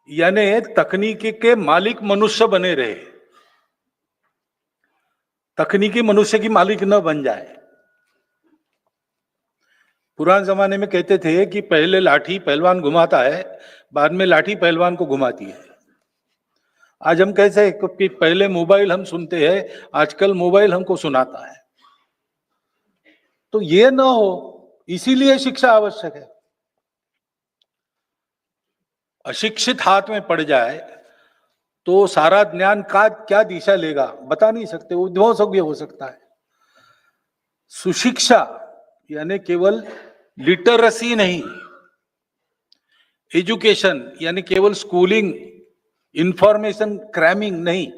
यानी तकनीकी के मालिक मनुष्य बने रहे, तकनीकी मनुष्य की मालिक न बन जाए। पुराने जमाने में कहते थे कि पहले लाठी पहलवान घुमाता है, बाद में लाठी पहलवान को घुमाती है। आज हम कैसे हैं कि पहले मोबाइल हम सुनते हैं, आजकल मोबाइल हमको सुनाता है। तो ये ना हो, इसीलिए शिक्षा आवश्यक है। अशिक्षित हाथ में पड़ जाए तो सारा ज्ञान का क्या दिशा लेगा बता नहीं सकते, वो ध्वंस भी हो सकता है। सुशिक्षा यानी केवल लिटरेसी नहीं, एजुकेशन यानी केवल स्कूलिंग, इंफॉर्मेशन क्रैमिंग नहीं,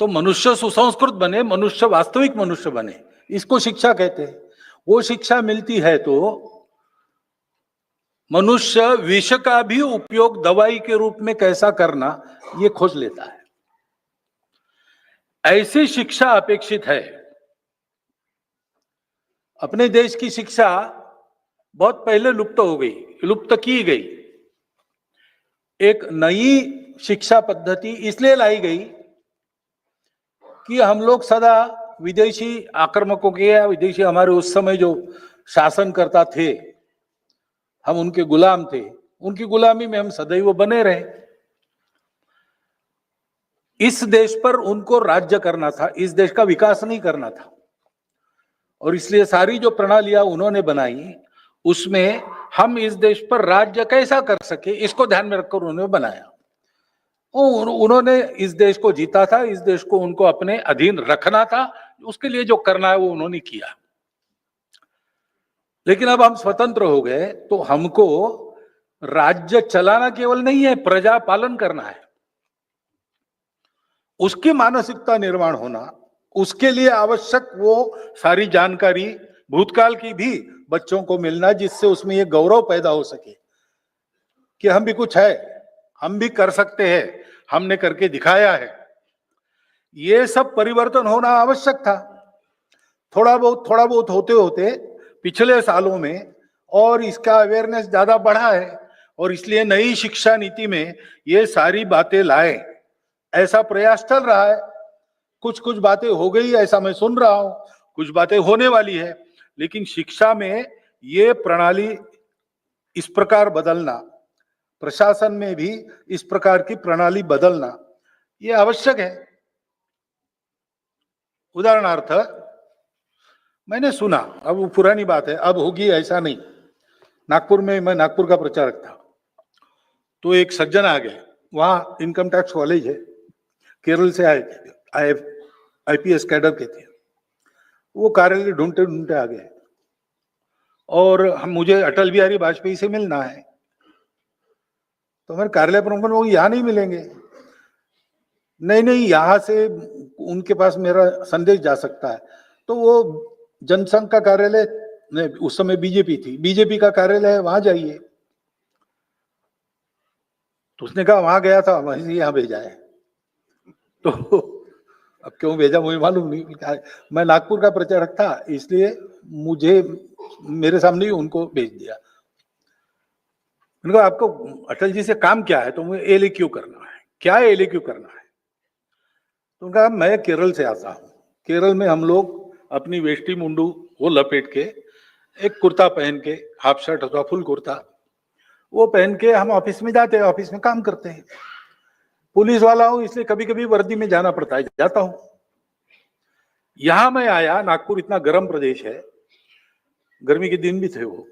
तो मनुष्य सुसंस्कृत बने, मनुष्य वास्तविक मनुष्य बने, इसको शिक्षा कहते हैं। वो शिक्षा मिलती है तो मनुष्य विष का भी उपयोग दवाई के रूप में कैसा करना ये खोज लेता है। ऐसी शिक्षा अपेक्षित है। अपने देश की शिक्षा बहुत पहले लुप्त हो गई, लुप्त की गई। एक नई शिक्षा पद्धति इसलिए लाई गई कि हम लोग सदा विदेशी आक्रमकों के या विदेशी हमारे उस समय जो शासनकर्ता थे, हम उनके गुलाम थे, उनकी गुलामी में हम सदैव बने रहे। इस देश पर उनको राज्य करना था, इस देश का विकास नहीं करना था, और इसलिए सारी जो प्रणालियां उन्होंने बनाई उसमें हम इस देश पर राज्य कैसा कर सके इसको ध्यान में रखकर उन्होंने बनाया। उन्होंने इस देश को जीता था, इस देश को उनको अपने अधीन रखना था, उसके लिए जो करना है वो उन्होंने किया। लेकिन अब हम स्वतंत्र हो गए तो हमको राज्य चलाना केवल नहीं है, प्रजा पालन करना है। उसकी मानसिकता निर्माण होना, उसके लिए आवश्यक वो सारी जानकारी भूतकाल की भी बच्चों को मिलना, जिससे उसमें ये गौरव पैदा हो सके कि हम भी कुछ है, हम भी कर सकते हैं, हमने करके दिखाया है। ये सब परिवर्तन होना आवश्यक था। थोड़ा बहुत होते होते पिछले सालों में और इसका अवेयरनेस ज्यादा बढ़ा है, और इसलिए नई शिक्षा नीति में ये सारी बातें लाए, ऐसा प्रयास चल रहा है। कुछ कुछ बातें हो गई ऐसा मैं सुन रहा हूं, कुछ बातें होने वाली है, लेकिन शिक्षा में ये प्रणाली इस प्रकार बदलना, प्रशासन में भी इस प्रकार की प्रणाली बदलना ये आवश्यक है। उदाहरणार्थ मैंने सुना, अब वो पुरानी बात है, अब होगी ऐसा नहीं। नागपुर में, मैं नागपुर का प्रचारक था, तो एक सज्जन आ गए, वहां इनकम टैक्स कॉलेज है, केरल से आए थे, आईपीएस कैडर के थे। वो कार्यालय ढूंढते ढूंढते आ गए और मुझे अटल बिहारी वाजपेयी से मिलना है। तो मेरे कार्यालय प्रमुख वो यहाँ नहीं मिलेंगे। नहीं नहीं, यहां से उनके पास मेरा संदेश जा सकता है। तो वो जनसंघ का कार्यालय, उस समय बीजेपी थी, बीजेपी का कार्यालय है, वहां जाइए। तो उसने कहा वहां गया था, वहीं से यहाँ भेजा है। तो अब क्यों भेजा मुझे मालूम नहीं, मैं नागपुर का प्रचारक था इसलिए मुझे मेरे सामने ही उनको भेज दिया। उनको आपको अटल जी से काम क्या है? तो मुझे एलएक्यू करना है। क्या एलएक्यू करना है? तो उनका मैं केरल से आता हूँ, केरल में हम लोग अपनी वेष्टी मुंडू वो लपेट के, एक कुर्ता पहन के, हाफ शर्ट अथवा फुल कुर्ता वो पहन के हम ऑफिस में जाते हैं, ऑफिस में काम करते हैं। पुलिस वाला हूं इसलिए कभी कभी वर्दी में जाना पड़ता है, जाता हूं। यहां मैं आया, नागपुर इतना गर्म प्रदेश है, गर्मी के दिन भी थे वो,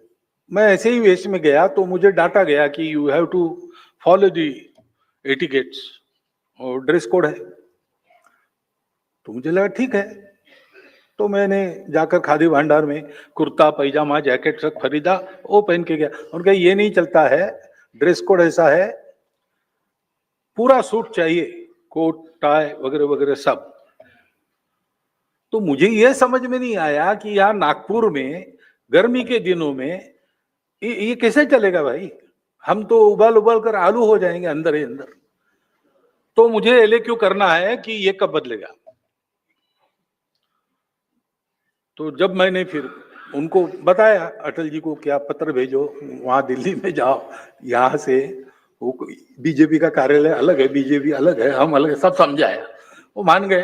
मैं ऐसे ही वेश में गया तो मुझे डांटा गया कि you have to follow the etiquettes, और ड्रेस कोड है। तो मुझे लगा ठीक है, तो मैंने जाकर खादी भंडार में कुर्ता पैजामा जैकेट सब खरीदा, वो पहन के गया। उनका ये नहीं चलता है, ड्रेस कोड ऐसा है, पूरा सूट चाहिए, कोट टाई वगैरह वगैरह सब। तो मुझे ये समझ में नहीं आया कि यहाँ नागपुर में गर्मी के दिनों में ये कैसे चलेगा भाई? हम तो उबाल उबाल कर आलू हो जाएंगे अंदर ही अंदर। तो मुझे एलएक्यू करना है कि ये कब बदलेगा। तो जब मैंने फिर उनको बताया अटल जी को कि आप पत्र भेजो, वहां दिल्ली में जाओ, यहाँ से वो बीजेपी का कार्यालय अलग है, बीजेपी अलग है, हम अलग है, सब समझाया। वो मान गए,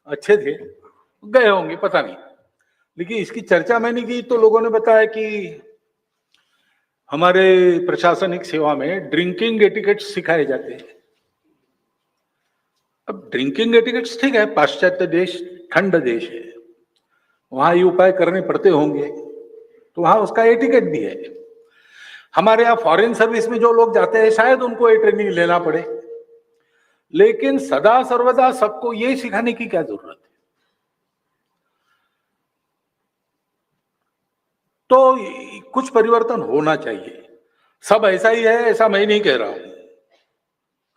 अच्छे थे, गए होंगे पता नहीं। लेकिन इसकी चर्चा मैंने की तो लोगों ने बताया कि हमारे प्रशासनिक सेवा में ड्रिंकिंग एटिकेट सिखाए जाते हैं। अब ड्रिंकिंग एटिकेट्स ठीक है, पाश्चात्य देश, ठंड देश है, वहां ये उपाय करने पड़ते होंगे, तो वहां उसका एटिकेट भी है। हमारे यहाँ फॉरेन सर्विस में जो लोग जाते हैं शायद उनको ये ट्रेनिंग लेना पड़े, लेकिन सदा सर्वदा सबको ये सिखाने की क्या जरूरत है? तो कुछ परिवर्तन होना चाहिए। सब ऐसा ही है ऐसा मैं नहीं कह रहा हूं।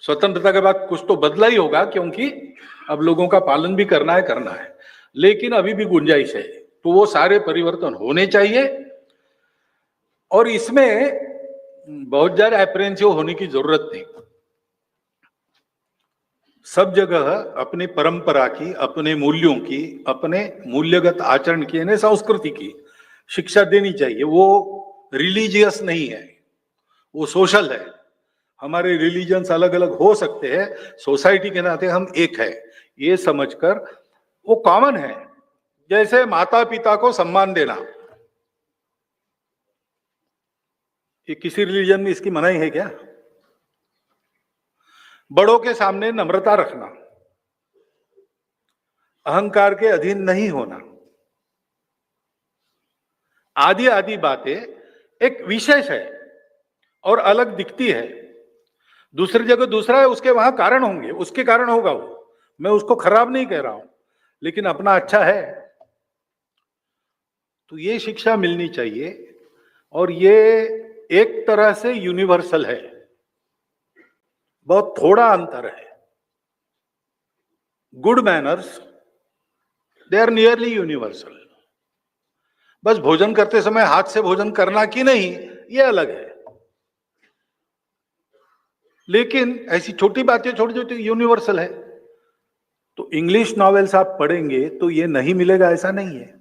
स्वतंत्रता के बाद कुछ तो बदला ही होगा, क्योंकि अब लोगों का पालन भी करना है, लेकिन अभी भी गुंजाइश है, तो वो सारे परिवर्तन होने चाहिए। और इसमें बहुत ज्यादा अप्रेंसिव होने की जरूरत नहीं। सब जगह अपनी परंपरा की, अपने मूल्यों की, अपने मूल्यगत आचरण की, यानी संस्कृति की शिक्षा देनी चाहिए। वो रिलीजियस नहीं है, वो सोशल है। हमारे रिलीजन्स अलग अलग हो सकते हैं, सोसाइटी के नाते हम एक है, ये समझकर वो कॉमन है। जैसे माता पिता को सम्मान देना, ये किसी रिलीजन में इसकी मनाही है क्या? बड़ों के सामने नम्रता रखना, अहंकार के अधीन नहीं होना, आदि आदि बातें एक विशेष है और अलग दिखती है। दूसरी जगह दूसरा है, उसके वहां कारण होंगे, उसके कारण होगा वो, मैं उसको खराब नहीं कह रहा हूं, लेकिन अपना अच्छा है। तो ये शिक्षा मिलनी चाहिए, और ये एक तरह से यूनिवर्सल है, बहुत थोड़ा अंतर है। Good manners they are nearly universal. बस भोजन करते समय हाथ से भोजन करना कि नहीं, ये अलग है, लेकिन ऐसी छोटी बातें छोटी छोटी यूनिवर्सल है। तो इंग्लिश नॉवेल्स आप पढ़ेंगे तो ये नहीं मिलेगा ऐसा नहीं है।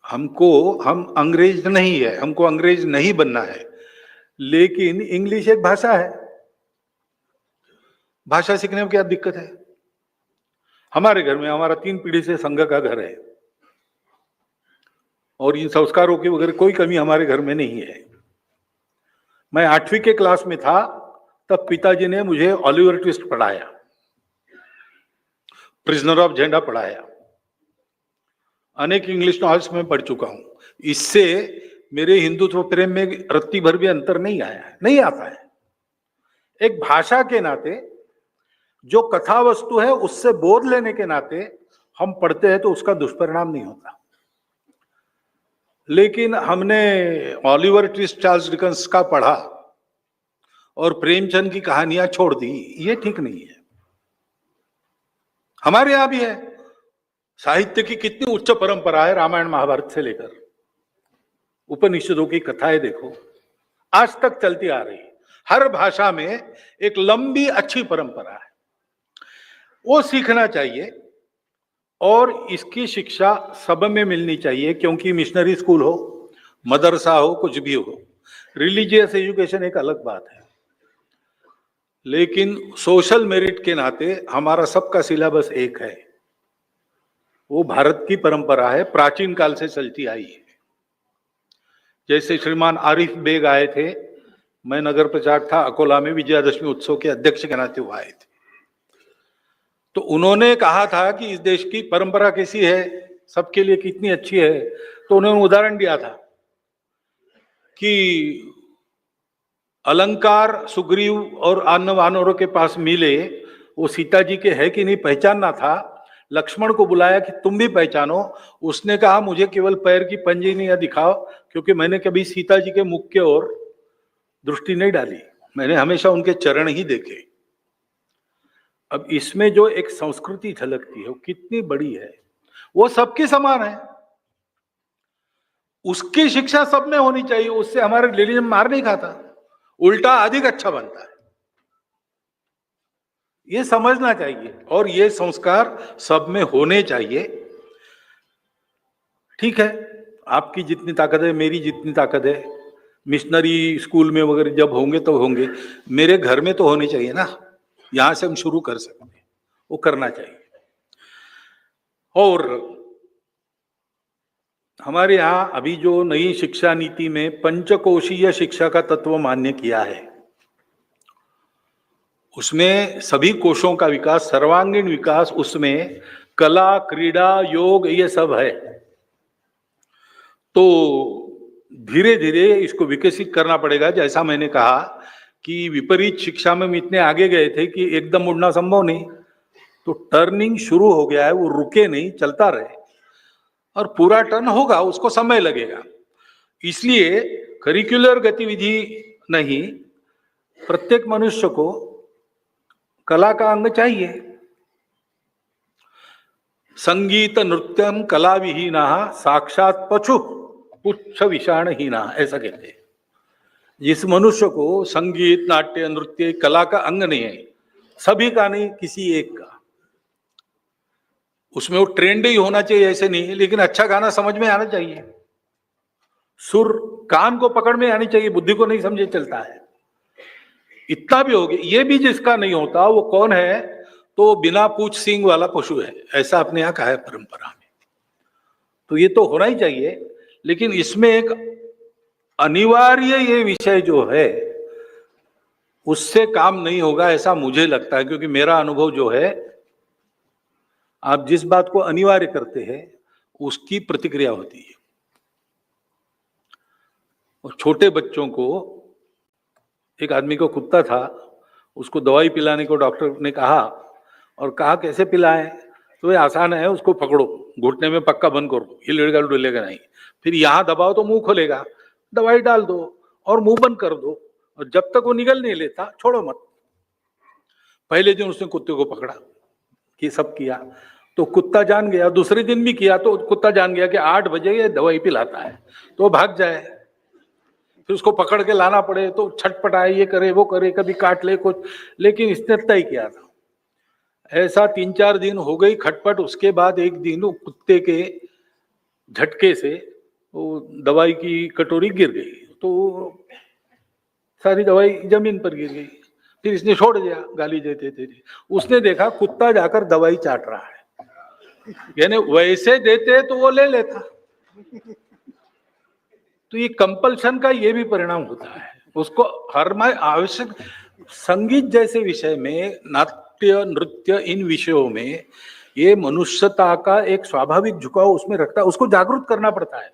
हम अंग्रेज नहीं है, हमको अंग्रेज नहीं बनना है, लेकिन इंग्लिश एक भाषा है, भाषा सीखने में क्या दिक्कत है? हमारे घर में, हमारा 3 पीढ़ी से संघ का घर है, और इन संस्कारों की वगैरह कोई कमी हमारे घर में नहीं है। मैं 8वीं के क्लास में था तब पिताजी ने मुझे ऑलिवर ट्विस्ट पढ़ाया, प्रिजनर ऑफ झेंडा पढ़ाया, अनेक इंग्लिश नॉवेल्स में पढ़ चुका हूं। इससे मेरे हिंदुत्व प्रेम में रत्ती भर भी अंतर नहीं आया है, नहीं आता है। एक भाषा के नाते, जो कथा वस्तु है उससे बोध लेने के नाते हम पढ़ते हैं तो उसका दुष्परिणाम नहीं होता। लेकिन हमने ऑलिवर ट्विस्ट, चार्ल्स डिकेंस का पढ़ा और प्रेमचंद की कहानियां छोड़ दी, ये ठीक नहीं है। हमारे यहां भी है, साहित्य की कितनी उच्च परंपरा है, रामायण महाभारत से लेकर उपनिषदों की कथाएं देखो, आज तक चलती आ रही। हर भाषा में एक लंबी अच्छी परंपरा है, वो सीखना चाहिए, और इसकी शिक्षा सब में मिलनी चाहिए। क्योंकि मिशनरी स्कूल हो, मदरसा हो, कुछ भी हो, रिलीजियस एजुकेशन एक अलग बात है, लेकिन सोशल मेरिट के नाते हमारा सबका सिलेबस एक है। वो भारत की परंपरा है, प्राचीन काल से चलती आई है। जैसे श्रीमान आरिफ बेग आए थे, मैं नगर प्रचारक था अकोला में, विजयादशमी उत्सव के अध्यक्ष के नाते वो आए थे। तो उन्होंने कहा था कि इस देश की परंपरा कैसी है, सबके लिए कितनी अच्छी है। तो उन्होंने उदाहरण दिया था कि अलंकार सुग्रीव और अन्य वानरों के पास मिले, वो सीता जी के है कि नहीं पहचानना था। लक्ष्मण को बुलाया कि तुम भी पहचानो, उसने कहा मुझे केवल पैर की पंजनियां दिखाओ, क्योंकि मैंने कभी सीता जी के मुख की ओर दृष्टि नहीं डाली, मैंने हमेशा उनके चरण ही देखे। अब इसमें जो एक संस्कृति झलकती है वो कितनी बड़ी है, वो सबकी समान है, उसकी शिक्षा सब में होनी चाहिए। उससे हमारा रिलीजन मार नहीं खाता, उल्टा अधिक अच्छा बनता है, ये समझना चाहिए, और ये संस्कार सब में होने चाहिए। ठीक है, आपकी जितनी ताकत है, मेरी जितनी ताकत है, मिशनरी स्कूल में वगैरह जब होंगे तो होंगे, मेरे घर में तो होने चाहिए ना, यहां से हम शुरू कर सकते हैं, वो करना चाहिए। और हमारे यहाँ अभी जो नई शिक्षा नीति में पंचकोशीय शिक्षा का तत्व मान्य किया है, उसमें सभी कोशों का विकास, सर्वांगीण विकास, उसमें कला, क्रीड़ा, योग, ये सब है। तो धीरे धीरे इसको विकसित करना पड़ेगा। जैसा मैंने कहा कि विपरीत शिक्षा में हम इतने आगे गए थे कि एकदम उड़ना संभव नहीं, तो टर्निंग शुरू हो गया है, वो रुके नहीं, चलता रहे, और पूरा टर्न होगा, उसको समय लगेगा। इसलिए करिकुलर गतिविधि नहीं, प्रत्येक मनुष्य को कला का अंग चाहिए। संगीत नृत्यम कला विहीना साक्षात पशु पुच्छ विषाणहीना, ऐसा कहते हैं। जिस मनुष्य को संगीत, नाट्य, नृत्य, कला का अंग नहीं है, सभी का नहीं, किसी एक का, उसमें वो ट्रेंड ही होना चाहिए ऐसे नहीं, लेकिन अच्छा गाना समझ में आना चाहिए, सुर कान को पकड़ में आनी चाहिए, बुद्धि को नहीं समझे चलता है, इतना भी हो गया। ये भी जिसका नहीं होता वो कौन है? तो बिना पूछ सींग वाला पशु है, ऐसा अपने यहाँ कहा है परंपरा में। तो ये तो होना ही चाहिए, लेकिन इसमें एक अनिवार्य ये विषय जो है उससे काम नहीं होगा, ऐसा मुझे लगता है। क्योंकि मेरा अनुभव जो है, आप जिस बात को अनिवार्य करते हैं उसकी प्रतिक्रिया होती है। और छोटे बच्चों को, एक आदमी को कुत्ता था, उसको दवाई पिलाने को डॉक्टर ने कहा, और कहा कैसे पिलाएं? तो ये आसान है, उसको पकड़ो, घुटने में पक्का बंद करो, ये हिलेगा डुलेगा नहीं, फिर यहां दबाओ तो मुंह खोलेगा, दवाई डाल दो और मुंह बंद कर दो, और जब तक वो निगल नहीं लेता छोड़ो मत। पहले दिन उसने कुत्ते को पकड़ा, ये सब किया, तो कुत्ता जान गया। दूसरे दिन भी किया तो कुत्ता जान गया कि 8 बजे ये दवाई पिलाता है, तो वो भाग जाए। फिर उसको पकड़ के लाना पड़े तो छटपटाए, ये करे वो करे, कभी काट ले कुछ, लेकिन इसने तय किया था। ऐसा 3-4 दिन हो गई खटपट। उसके बाद एक दिन वो कुत्ते के झटके से वो दवाई की कटोरी गिर गई, तो सारी दवाई जमीन पर गिर गई। फिर इसने छोड़ दिया गाली देते थे। उसने देखा कुत्ता जाकर दवाई चाट रहा है, यानी वैसे देते तो वो ले लेता। तो ये कंपल्शन का ये भी परिणाम होता है, उसको हर आवश्यक। संगीत जैसे विषय में, नाट्य, नृत्य, इन विषयों में ये मनुष्यता का एक स्वाभाविक झुकाव उसमें रखता है, उसको जागरूक करना पड़ता है,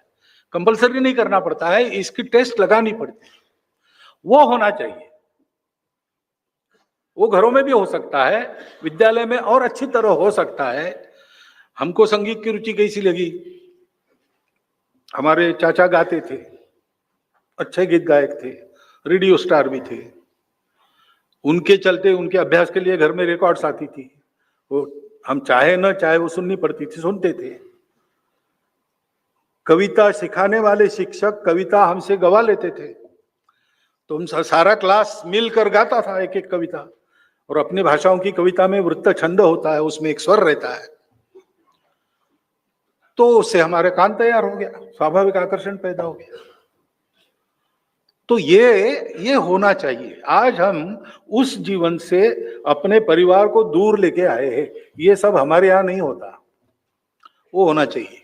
कंपल्सरी नहीं करना पड़ता है, इसकी टेस्ट लगानी पड़ती है, वो होना चाहिए। वो घरों में भी हो सकता है, विद्यालय में और अच्छी तरह हो सकता है। हमको संगीत की रुचि कैसी लगी? हमारे चाचा गाते थे, अच्छे गीत गायक थे, रेडियो स्टार भी थे, उनके चलते उनके अभ्यास के लिए घर में रिकॉर्ड्स आती थी, वो हम चाहे न चाहे वो सुननी पड़ती थी, सुनते थे। कविता सिखाने वाले शिक्षक कविता हमसे गवा लेते थे, तो हम सारा क्लास मिलकर गाता था एक एक कविता। और अपने भाषाओं की कविता में वृत्त छंद होता है, उसमें एक स्वर रहता है, तो उससे हमारे कान तैयार हो गया, स्वाभाविक आकर्षण पैदा हो गया। तो ये होना चाहिए। आज हम उस जीवन से अपने परिवार को दूर लेके आए हैं, ये सब हमारे यहाँ नहीं होता, वो होना चाहिए।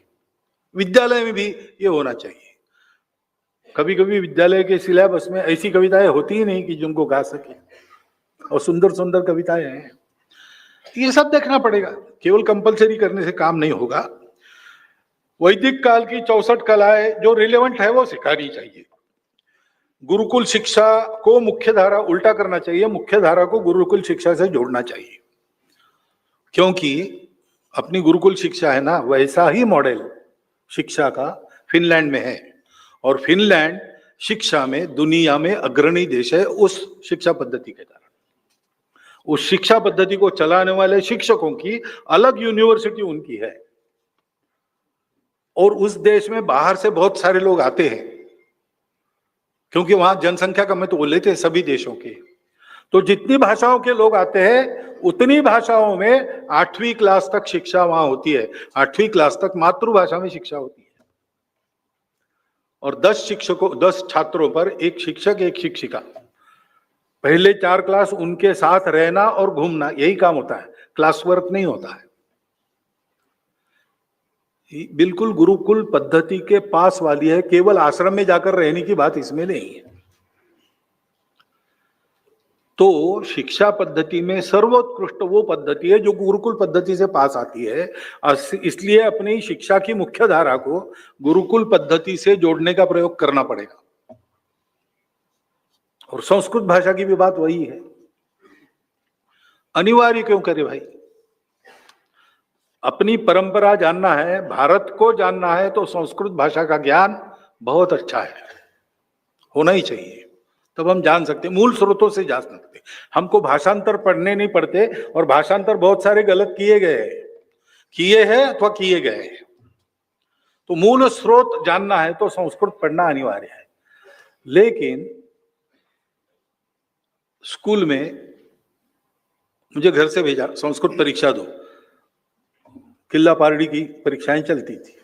विद्यालय में भी ये होना चाहिए। कभी कभी विद्यालय के सिलेबस में ऐसी कविताएं होती ही नहीं कि जिनको गा सके, और सुंदर सुंदर कविताएं हैं। ये सब देखना पड़ेगा, केवल कंपलसरी करने से काम नहीं होगा। वैदिक काल की 64 कलाएं जो रिलेवेंट है वो सिखानी चाहिए। गुरुकुल शिक्षा को मुख्य धारा उल्टा करना चाहिए, मुख्य धारा को गुरुकुल शिक्षा से जोड़ना चाहिए, क्योंकि अपनी गुरुकुल शिक्षा है ना, वैसा ही मॉडल शिक्षा का फिनलैंड में है, और फिनलैंड शिक्षा में दुनिया में अग्रणी देश है उस शिक्षा पद्धति के कारण। उस शिक्षा पद्धति को चलाने वाले शिक्षकों की अलग यूनिवर्सिटी उनकी है, और उस देश में बाहर से बहुत सारे लोग आते हैं, क्योंकि वहां जनसंख्या कम है, तो वो लेते हैं सभी देशों के। तो जितनी भाषाओं के लोग आते हैं उतनी भाषाओं में 8वीं क्लास तक शिक्षा वहां होती है, 8वीं क्लास तक मातृभाषा में शिक्षा होती है। और 10 छात्रों पर एक शिक्षक एक शिक्षिका, पहले 4 क्लास उनके साथ रहना और घूमना, यही काम होता है, क्लास वर्क नहीं होता है। बिल्कुल गुरुकुल पद्धति के पास वाली है, केवल आश्रम में जाकर रहने की बात इसमें नहीं है। तो शिक्षा पद्धति में सर्वोत्कृष्ट वो पद्धति है जो गुरुकुल पद्धति से पास आती है, इसलिए अपनी शिक्षा की मुख्य धारा को गुरुकुल पद्धति से जोड़ने का प्रयोग करना पड़ेगा। और संस्कृत भाषा की भी बात वही है। अनिवार्य क्यों करे भाई? अपनी परंपरा जानना है, भारत को जानना है, तो संस्कृत भाषा का ज्ञान बहुत अच्छा है, होना ही चाहिए। तब हम जान सकते, मूल स्रोतों से जान सकते। हमको भाषांतर पढ़ने नहीं पड़ते, और भाषांतर बहुत सारे गलत किए हैं अथवा किए गए हैं। तो मूल स्रोत जानना है तो संस्कृत पढ़ना अनिवार्य है। लेकिन स्कूल में मुझे घर से भेजा, संस्कृत परीक्षा दो, किला पारडी की परीक्षाएं चलती थी,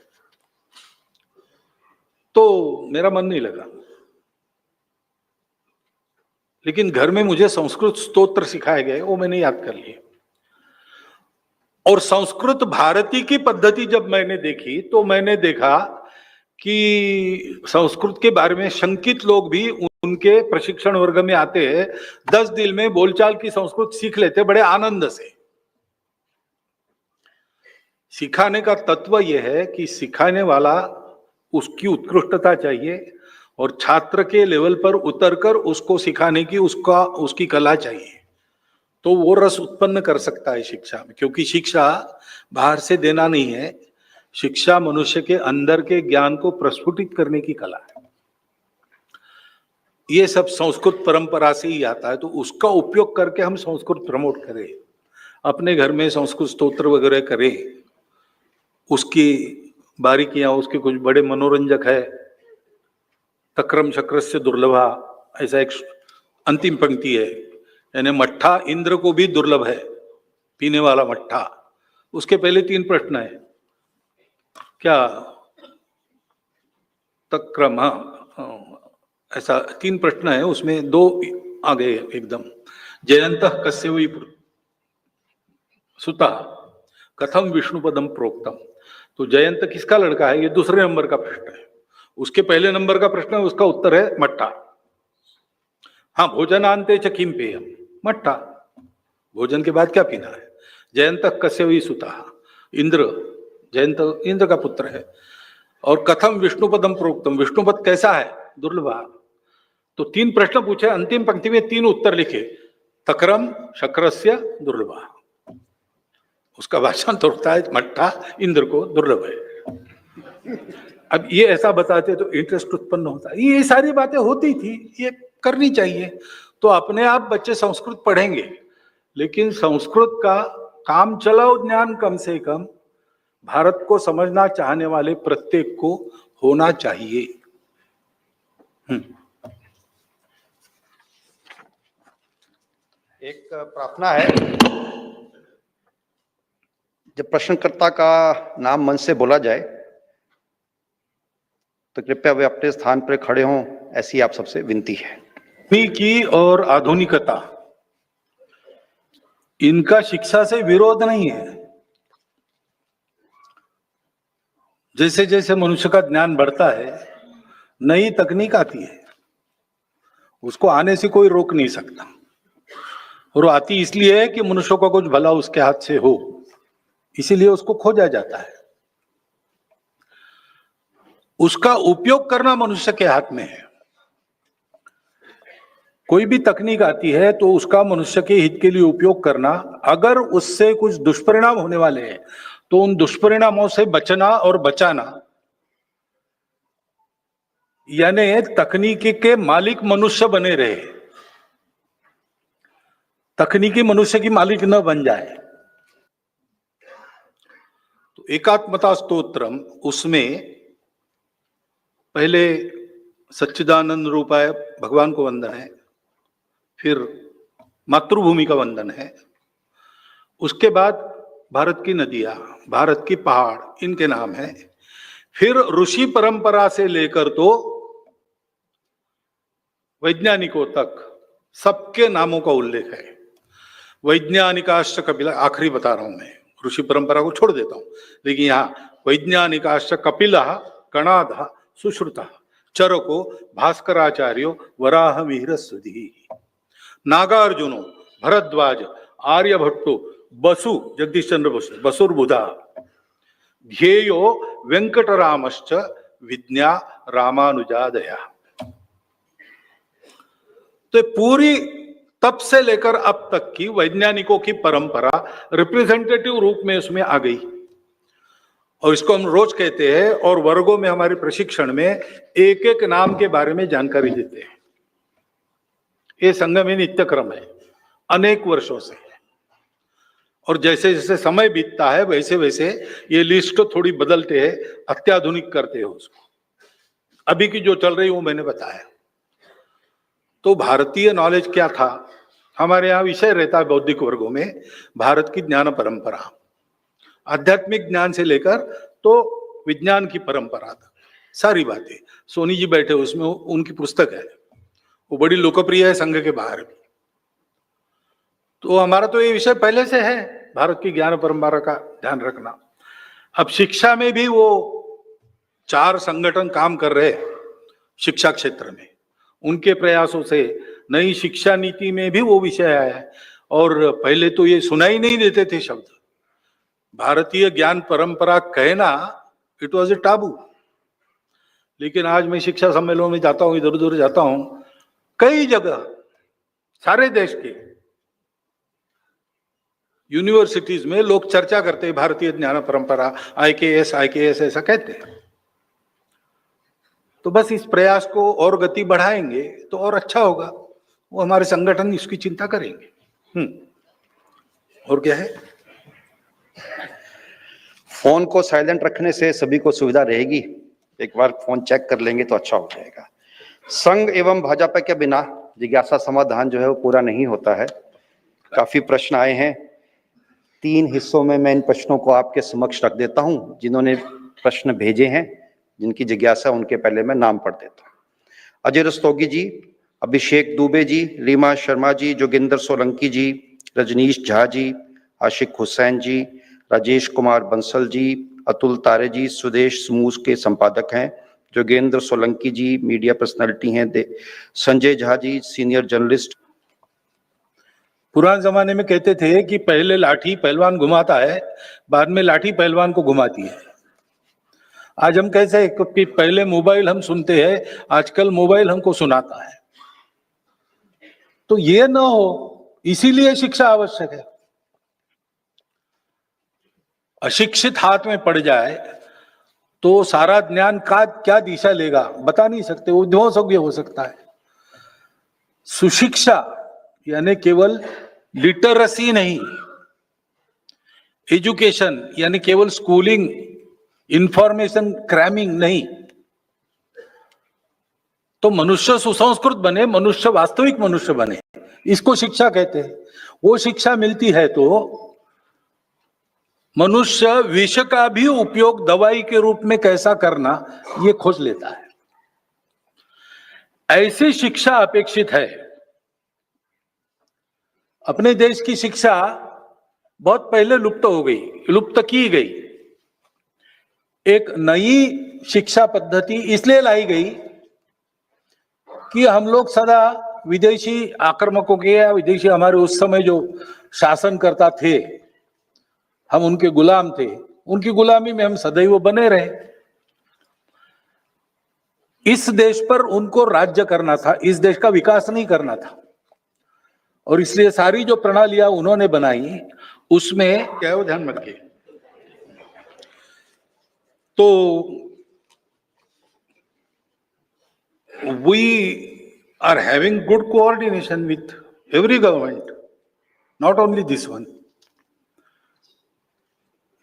तो मेरा मन नहीं लगा। लेकिन घर में मुझे संस्कृत स्तोत्र सिखाए गए, वो मैंने याद कर लिए। और संस्कृत भारती की पद्धति जब मैंने देखी तो मैंने देखा कि संस्कृत के बारे में शंकित लोग भी उनके प्रशिक्षण वर्ग में आते हैं, 10 दिन में बोलचाल की संस्कृत सीख लेते बड़े आनंद से। सिखाने का तत्व यह है कि सिखाने वाला, उसकी उत्कृष्टता चाहिए, और छात्र के लेवल पर उतरकर उसको सिखाने की उसकी कला चाहिए, तो वो रस उत्पन्न कर सकता है शिक्षा में। क्योंकि शिक्षा बाहर से देना नहीं है, शिक्षा मनुष्य के अंदर के ज्ञान को प्रस्फुटित करने की कला है। ये सब संस्कृत परंपरा से ही आता है, तो उसका उपयोग करके हम संस्कृत प्रमोट करें, अपने घर में संस्कृत स्तोत्र वगैरह करें, उसकी बारीकियां, उसके कुछ बड़े मनोरंजक है। तक्रम शक्रस्य दुर्लभा, ऐसा एक अंतिम पंक्ति है, यानी मट्ठा इंद्र को भी दुर्लभ है, पीने वाला मट्ठा। उसके पहले 3 प्रश्न है, क्या तक्रम, ऐसा 3 प्रश्न है, उसमें 2 आ गए एकदम। जयंतः कस्य वै सुता कथम विष्णुपदम प्रोक्तम। तो जयंत किसका लड़का है, ये दूसरे नंबर का प्रश्न है। उसके पहले नंबर का प्रश्न है, उसका उत्तर है मट्ठा। हाँ, भोजनांते च किम पेयम, मट्ठा, भोजन के बाद क्या पीना है। जयंतः कस्य वै सुता, इंद्र, जयंत इंद्र का पुत्र है। और कथम विष्णुपदम प्रोक्तम, विष्णुपद कैसा है, दुर्लभा। तो 3 प्रश्न पूछे, अंतिम पंक्ति में 3 उत्तर लिखे, तक्रम शक्रस्य दुर्लभा। उसका भाषण तो होता है मट्ठा इंद्र को दुर्लभ है। अब ये ऐसा बताते तो इंटरेस्ट उत्पन्न होता है। ये सारी बातें होती थी, ये करनी चाहिए, तो अपने आप बच्चे संस्कृत पढ़ेंगे। लेकिन संस्कृत का काम चलाओ ज्ञान कम से कम भारत को समझना चाहने वाले प्रत्येक को होना चाहिए। एक प्रार्थना है, जब प्रश्नकर्ता का नाम मन से बोला जाए तो कृपया वे अपने स्थान पर खड़े हों, ऐसी आप सबसे विनती है। की और आधुनिकता, इनका शिक्षा से विरोध नहीं है। जैसे जैसे मनुष्य का ज्ञान बढ़ता है, नई तकनीक आती है, उसको आने से कोई रोक नहीं सकता। और आती इसलिए है कि मनुष्य का कुछ भला उसके हाथ से हो, इसीलिए उसको खोजा जाता है। उसका उपयोग करना मनुष्य के हाथ में है। कोई भी तकनीक आती है तो उसका मनुष्य के हित के लिए उपयोग करना, अगर उससे कुछ दुष्परिणाम होने वाले हैं तो उन दुष्परिणामों से बचना और बचाना, यानी तकनीकी के मालिक मनुष्य बने रहे, तकनीकी मनुष्य की मालिक न बन जाए। तो एकात्मता स्तोत्रम, उसमें पहले सच्चिदानंद रूपाय भगवान को वंदन है, फिर मातृभूमि का वंदन है, उसके बाद भारत की नदियां, भारत की पहाड़, इनके नाम है, फिर ऋषि परंपरा से लेकर तो वैज्ञानिकों तक सबके नामों का उल्लेख है। वैज्ञानिकाश्च कपिल, आखिरी बता रहा हूं मैं, ऋषि परंपरा को छोड़ देता हूं, लेकिन यहाँ वैज्ञानिकाश्च कपिलः कणादः सुश्रुतः चरको भास्कराचार्यो वराह मिहिर सुधि नागार्जुनो भरद्वाज आर्यभट्टो बसु जगदीश चंद्र बसु बसुर्बुधा ध्येयो वेंकटरामश्च विज्ञा रामानुजादया। तो पूरी तब से लेकर अब तक की वैज्ञानिकों की परंपरा रिप्रेजेंटेटिव रूप में उसमें आ गई, और इसको हम रोज कहते हैं और वर्गों में हमारे प्रशिक्षण में एक एक नाम के बारे में जानकारी देते हैं। ये संघ में नित्य क्रम है अनेक वर्षों से, और जैसे जैसे समय बीतता है वैसे वैसे ये लिस्ट थोड़ी बदलते हैं, अत्याधुनिक करते हैं उसको। अभी की जो चल रही वो मैंने बताया। तो भारतीय नॉलेज क्या था, हमारे यहाँ विषय रहता है बौद्धिक वर्गों में भारत की ज्ञान परंपरा, आध्यात्मिक ज्ञान से लेकर तो विज्ञान की परंपरा तक सारी बातें। सोनी जी बैठे उसमें, उनकी पुस्तक है, वो बड़ी लोकप्रिय है संघ के बाहर भी। तो हमारा तो ये विषय पहले से है, भारत की ज्ञान परंपरा का ध्यान रखना। अब शिक्षा में भी वो 4 संगठन काम कर रहे हैं शिक्षा क्षेत्र में, उनके प्रयासों से नई शिक्षा नीति में भी वो विषय आया है। और पहले तो ये सुनाई नहीं देते थे शब्द, भारतीय ज्ञान परंपरा कहना इट वॉज ए टाबू। लेकिन आज मैं शिक्षा सम्मेलनों में जाता हूं, इधर उधर जाता हूं, कई जगह सारे देश के यूनिवर्सिटीज में लोग चर्चा करते हैं भारतीय ज्ञान परंपरा, IKS ऐसा कहते हैं। तो बस इस प्रयास को और गति बढ़ाएंगे तो और अच्छा होगा, वो हमारे संगठन इसकी चिंता करेंगे। और क्या है, फोन को साइलेंट रखने से सभी को सुविधा रहेगी, एक बार फोन चेक कर लेंगे तो अच्छा हो जाएगा। संघ एवं भाजपा के बिना जिज्ञासा समाधान जो है वो पूरा नहीं होता है। काफी प्रश्न आए हैं, 3 हिस्सों में मैं इन प्रश्नों को आपके समक्ष रख देता हूं। जिन्होंने प्रश्न भेजे हैं, जिनकी जिज्ञासा, उनके पहले मैं नाम पढ़ देता हूं। अजय रस्तोगी जी, अभिषेक दुबे जी, रीमा शर्मा जी, जोगिंदर सोलंकी जी, रजनीश झा जी, आशिक हुसैन जी, राजेश कुमार बंसल जी, अतुल तारे जी स्वदेश समूह के संपादक हैं, जोगेंद्र सोलंकी जी मीडिया पर्सनालिटी हैं, संजय झा जी सीनियर जर्नलिस्ट। पुराने जमाने में कहते थे कि पहले लाठी पहलवान घुमाता है, बाद में लाठी पहलवान को घुमाती है। आज हम कैसे हैं कि पहले मोबाइल हम सुनते हैं, आजकल मोबाइल हमको सुनाता है। तो ये ना हो, इसीलिए शिक्षा आवश्यक है। अशिक्षित हाथ में पड़ जाए तो सारा ज्ञान का क्या दिशा लेगा बता नहीं सकते, वो ध्वंस हो सकता है। सुशिक्षा यानी केवल लिटरेसी नहीं, एजुकेशन यानी केवल स्कूलिंग, इंफॉर्मेशन क्रैमिंग नहीं। तो मनुष्य सुसंस्कृत बने, मनुष्य वास्तविक मनुष्य बने, इसको शिक्षा कहते हैं। वो शिक्षा मिलती है तो मनुष्य विष का भी उपयोग दवाई के रूप में कैसा करना ये खोज लेता है। ऐसी शिक्षा अपेक्षित है। अपने देश की शिक्षा बहुत पहले लुप्त हो गई, लुप्त की गई। एक नई शिक्षा पद्धति इसलिए लाई गई कि हम लोग सदा विदेशी आक्रमकों के या विदेशी हमारे उस समय जो शासनकर्ता थे, हम उनके गुलाम थे, उनकी गुलामी में हम सदैव बने रहे। इस देश पर उनको राज्य करना था, इस देश का विकास नहीं करना था। और इसलिए सारी जो प्रणालियां उन्होंने बनाई उसमें क्या है वो ध्यान रखिए। तो we are having good coordination with every government, not only this one,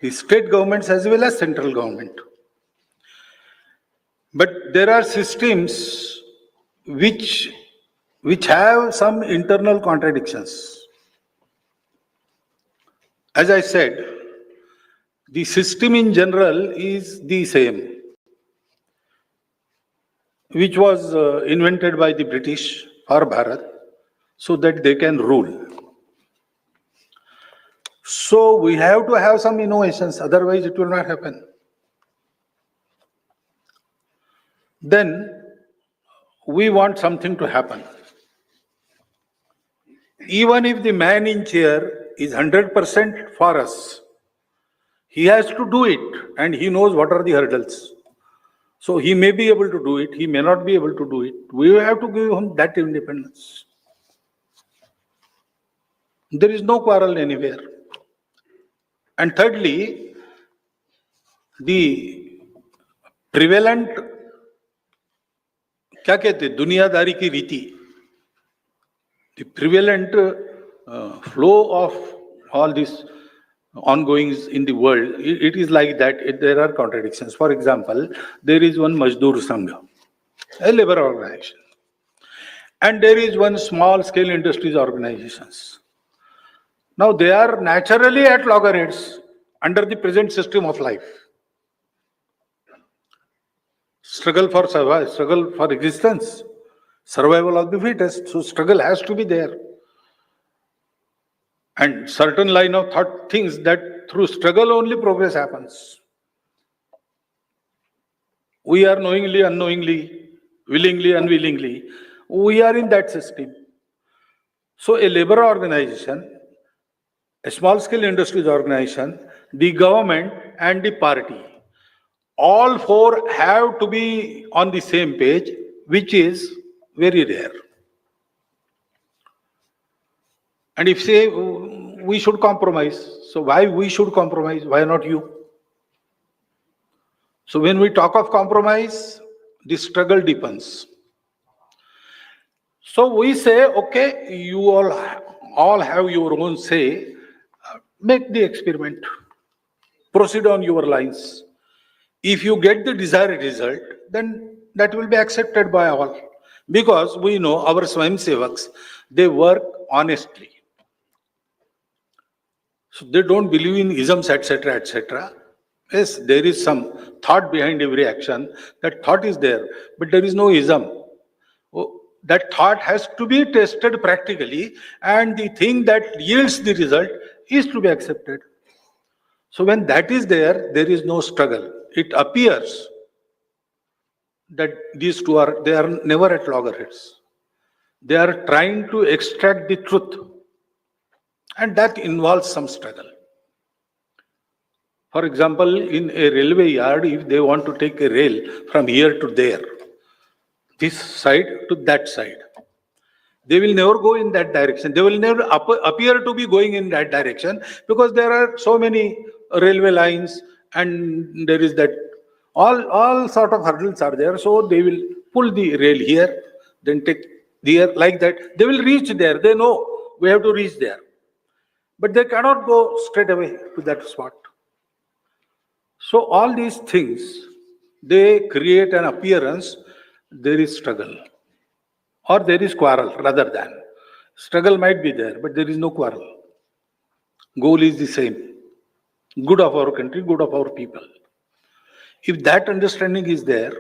the state governments as well as central government. But there are systems which have some internal contradictions. As I said, the system in general is the same. which was invented by the British for Bharat so that they can rule. So we have to have some innovations, otherwise it will not happen. Then we want something to happen. Even if the man in chair is 100% for us, he has to do it, and he knows what are the hurdles. So he may be able to do it, he may not be able to do it. We have to give him that independence. There is no quarrel anywhere. And thirdly, the prevalent, क्या कहते हैं, दुनियादारी की रीति, the prevalent flow of all these ongoings in the world, it is like that. There are contradictions. For example, there is one Mazdoor Sangh, a labor organization, and there is one small scale industries organizations. Now they are naturally at loggerheads under the present system of life. Struggle for survival, struggle for existence, survival of the fittest. So struggle has to be there. And certain line of thought thinks that through struggle only progress happens. We are knowingly, unknowingly, willingly, unwillingly, we are in that system. So a labor organization, a small scale industries organization, the government and the party, all four have to be on the same page, which is very rare. And if say we should compromise, so why we should compromise? Why not you? So when we talk of compromise, the struggle deepens. So we say, okay, you all have your own say, make the experiment, proceed on your lines. If you get the desired result, then that will be accepted by all. Because we know our Swayamsevaks, they work honestly. So they don't believe in isms, etc., etc. Yes, there is some thought behind every action. That thought is there, but there is no ism. That thought has to be tested practically, and the thing that yields the result is to be accepted. So when that is there, there is no struggle. It appears that these two they are never at loggerheads. They are trying to extract the truth, and that involves some struggle. For example, in a railway yard, if they want to take a rail from here to there, this side to that side, they will never go in that direction. They will never appear to be going in that direction because there are so many railway lines and there is that all sort of hurdles are there. So they will pull the rail here, then take there, like that. They will reach there. They know we have to reach there. But they cannot go straight away to that spot. So all these things, they create an appearance there is struggle or there is quarrel rather than. Struggle might be there, but there is no quarrel. Goal is the same. Good of our country, good of our people. If that understanding is there,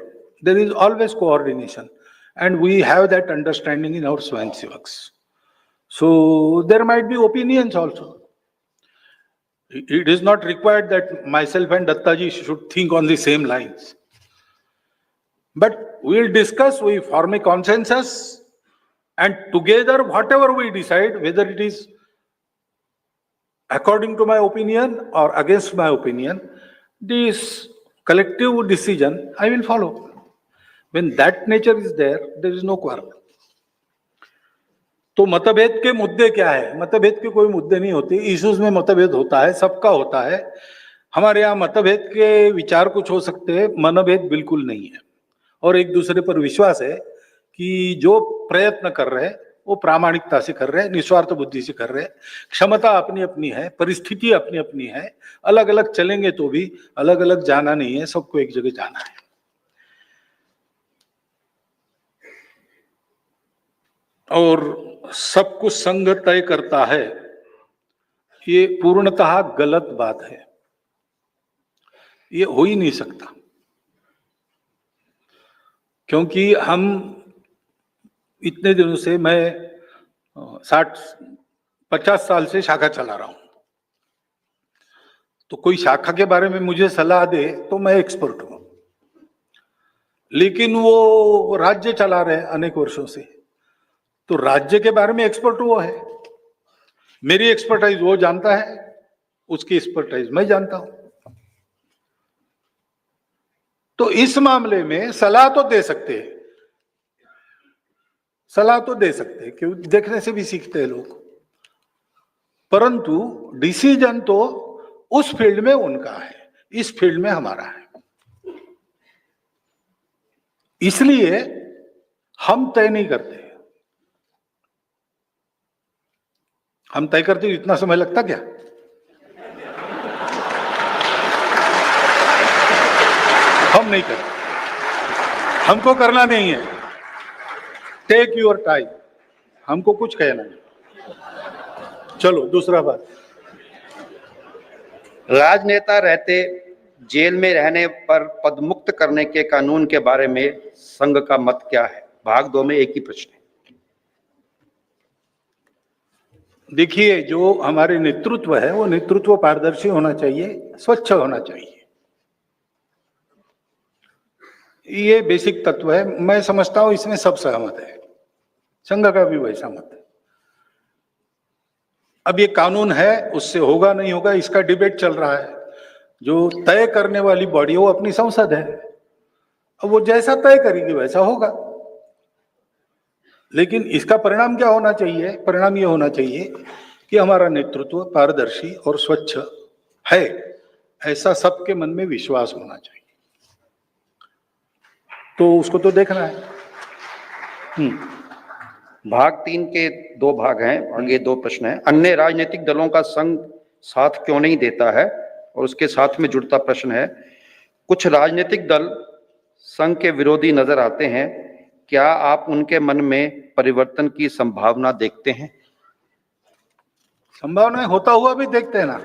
there is always coordination. And we have that understanding in our Swayamsevaks. So there might be opinions also. It is not required that myself and Dattaji should think on the same lines. But we'll discuss, we form a consensus, and together whatever we decide, whether it is according to my opinion or against my opinion, this collective decision I will follow. When that nature is there is no quarrel. तो मतभेद के मुद्दे क्या है? मतभेद के कोई मुद्दे नहीं होते. इश्यूज में मतभेद होता है, सबका होता है. हमारे यहाँ मतभेद के विचार कुछ हो सकते हैं, मनभेद बिल्कुल नहीं है. और एक दूसरे पर विश्वास है कि जो प्रयत्न कर रहे हैं वो प्रामाणिकता से कर रहे हैं, निस्वार्थ बुद्धि से कर रहे हैं. क्षमता अपनी अपनी है, परिस्थिति अपनी अपनी है. अलग अलग चलेंगे तो भी अलग अलग जाना नहीं है, सबको एक जगह जाना है. और सब कुछ संग तय करता है, ये पूर्णतः गलत बात है. ये हो ही नहीं सकता. क्योंकि हम इतने दिनों से, मैं 50 साल से शाखा चला रहा हूं, तो कोई शाखा के बारे में मुझे सलाह दे तो मैं एक्सपर्ट हूं, लेकिन वो राज्य चला रहे अनेक वर्षों से, तो राज्य के बारे में एक्सपर्ट वो है। मेरी एक्सपर्टाइज वो जानता है, उसकी एक्सपर्टाइज मैं जानता हूं। तो इस मामले में सलाह तो दे सकते हैं, सलाह तो दे सकते हैं, क्यों, देखने से भी सीखते हैं लोग, परंतु डिसीजन तो उस फील्ड में उनका है, इस फील्ड में हमारा है। इसलिए हम तय नहीं करते। हम तय करते इतना समय लगता क्या? हम नहीं करते, हमको करना नहीं है। टेक योर टाइम, हमको कुछ कहना नहीं। चलो दूसरा बात, राजनेता रहते जेल में रहने पर पदमुक्त करने के कानून के बारे में संघ का मत क्या है? भाग 2 में एक ही प्रश्न है। देखिए, जो हमारे नेतृत्व है वो नेतृत्व पारदर्शी होना चाहिए, स्वच्छ होना चाहिए, ये बेसिक तत्व है। मैं समझता हूं इसमें सब सहमत है, संघ का भी वैसा मत है। अब ये कानून है, उससे होगा नहीं होगा इसका डिबेट चल रहा है। जो तय करने वाली बॉडी वो अपनी संसद है, अब वो जैसा तय करेगी वैसा होगा। लेकिन इसका परिणाम क्या होना चाहिए? परिणाम ये होना चाहिए कि हमारा नेतृत्व पारदर्शी और स्वच्छ है, ऐसा सबके मन में विश्वास होना चाहिए। तो उसको तो देखना है। भाग 3 के 2 भाग हैं, आगे 2 प्रश्न हैं। अन्य राजनीतिक दलों का संघ साथ क्यों नहीं देता है? और उसके साथ में जुड़ता प्रश्न है, कुछ राजनीतिक दल संघ के विरोधी नजर आते हैं, क्या आप उनके मन में परिवर्तन की संभावना देखते हैं? संभावना होता हुआ भी देखते हैं ना।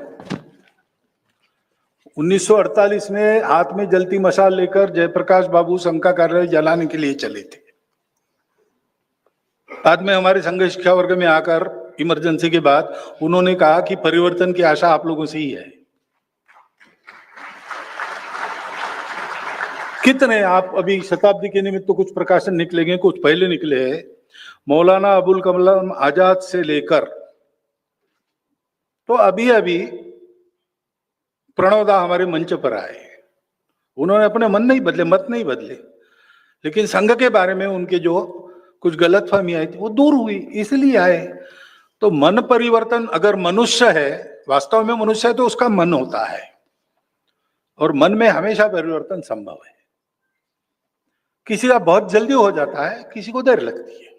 1948 में हाथ में जलती मशाल लेकर जयप्रकाश बाबू संघ का कार्यालय जलाने के लिए चले थे। बाद में हमारे संघ शिक्षा वर्ग में आकर इमरजेंसी के बाद उन्होंने कहा कि परिवर्तन की आशा आप लोगों से ही है। कितने आप अभी शताब्दी के निमित्त तो कुछ प्रकाशन निकलेंगे, कुछ पहले निकले हैं। मौलाना अबुल कलाम आजाद से लेकर तो अभी अभी प्रणव दा हमारे मंच पर आए, उन्होंने अपने मन नहीं बदले, मत नहीं बदले, लेकिन संघ के बारे में उनके जो कुछ गलतफहमी आई थी वो दूर हुई, इसलिए आए। तो मन परिवर्तन, अगर मनुष्य है, वास्तव में मनुष्य है, तो उसका मन होता है, और मन में हमेशा परिवर्तन संभव है। किसी का बहुत जल्दी हो जाता है, किसी को देर लगती है।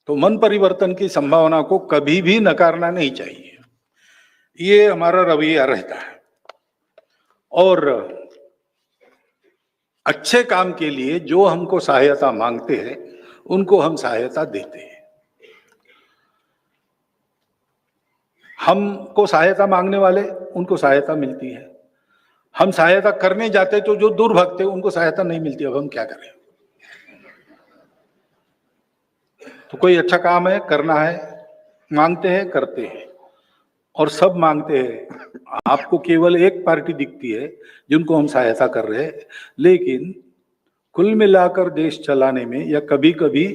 तो मन परिवर्तन की संभावना को कभी भी नकारना नहीं चाहिए, ये हमारा रवैया रहता है। और अच्छे काम के लिए जो हमको सहायता मांगते हैं उनको हम सहायता देते हैं। हमको सहायता मांगने वाले, उनको सहायता मिलती है। हम सहायता करने जाते तो जो दूर भागते उनको सहायता नहीं मिलती। अब हम क्या करें? तो कोई अच्छा काम है, करना है, मांगते हैं, करते हैं, और सब मांगते हैं। आपको केवल एक पार्टी दिखती है जिनको हम सहायता कर रहे हैं, लेकिन कुल मिलाकर देश चलाने में या कभी कभी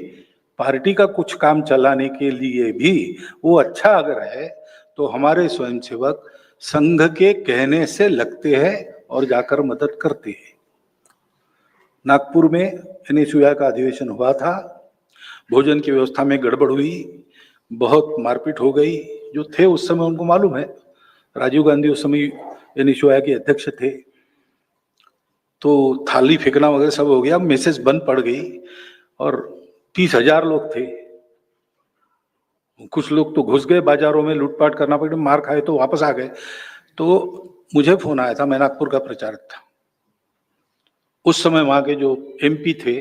पार्टी का कुछ काम चलाने के लिए भी वो अच्छा अगर है तो हमारे स्वयंसेवक संघ के कहने से लगते हैं और जाकर मदद करते हैं। नागपुर में एनएसयूआई का अधिवेशन हुआ था, भोजन की व्यवस्था में गड़बड़ हुई, बहुत मारपीट हो गई। जो थे उस समय उनको मालूम है, राजीव गांधी उस समय एनएसयूआई के अध्यक्ष थे, तो थाली फेंकना वगैरह सब हो गया, मैसेज बंद पड़ गई और 30,000 लोग थे। कुछ लोग तो घुस गए बाजारों में, लूटपाट करना पड़ा, मार खाए तो वापस आ गए। तो मुझे फोन आया था, मैं नागपुर का प्रचारक था उस समय, वहां के जो एमपी थे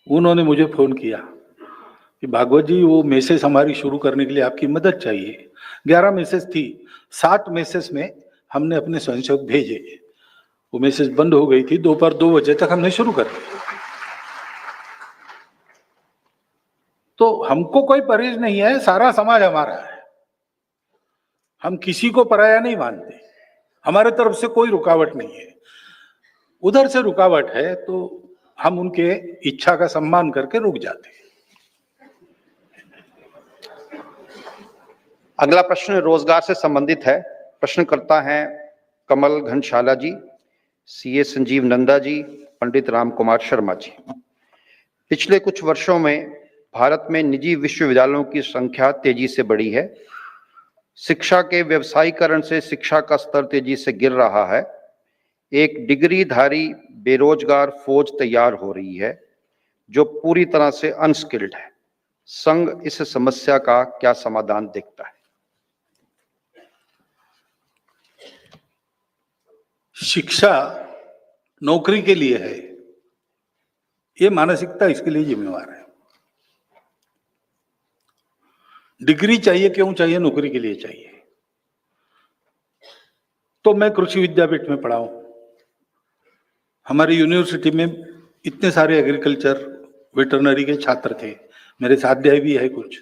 उन्होंने मुझे फोन किया कि भागवत जी वो मैसेज हमारी शुरू करने के लिए आपकी मदद चाहिए। 11 मैसेज थी, 7 मैसेज में हमने अपने स्वयंसेवक भेजे वो मैसेज बंद हो गई थी, दोपहर 2 बजे तक हमने शुरू कर दिया। तो हमको कोई परहेज नहीं है, सारा समाज हमारा है, हम किसी को पराया नहीं मानते, हमारे तरफ से कोई रुकावट नहीं है। उधर से रुकावट है तो हम उनके इच्छा का सम्मान करके रुक जाते हैं। अगला प्रश्न रोजगार से संबंधित है। प्रश्न करता है कमल घनशाला जी, सीए संजीव नंदा जी, पंडित राम कुमार शर्मा जी। पिछले कुछ वर्षों में भारत में निजी विश्वविद्यालयों की संख्या तेजी से बढ़ी है। शिक्षा के व्यवसायीकरण से शिक्षा का स्तर तेजी से गिर रहा है। एक डिग्रीधारी बेरोजगार फौज तैयार हो रही है जो पूरी तरह से अनस्किल्ड है। संघ इस समस्या का क्या समाधान देखता है? शिक्षा नौकरी के लिए है, ये मानसिकता इसके लिए जिम्मेवार है। डिग्री चाहिए, क्यों चाहिए? नौकरी के लिए चाहिए। तो मैं कृषि विद्यापीठ में पढ़ा हूं, हमारी यूनिवर्सिटी में इतने सारे एग्रीकल्चर वेटरनरी के छात्र थे, मेरे स्वाध्याय भी है कुछ।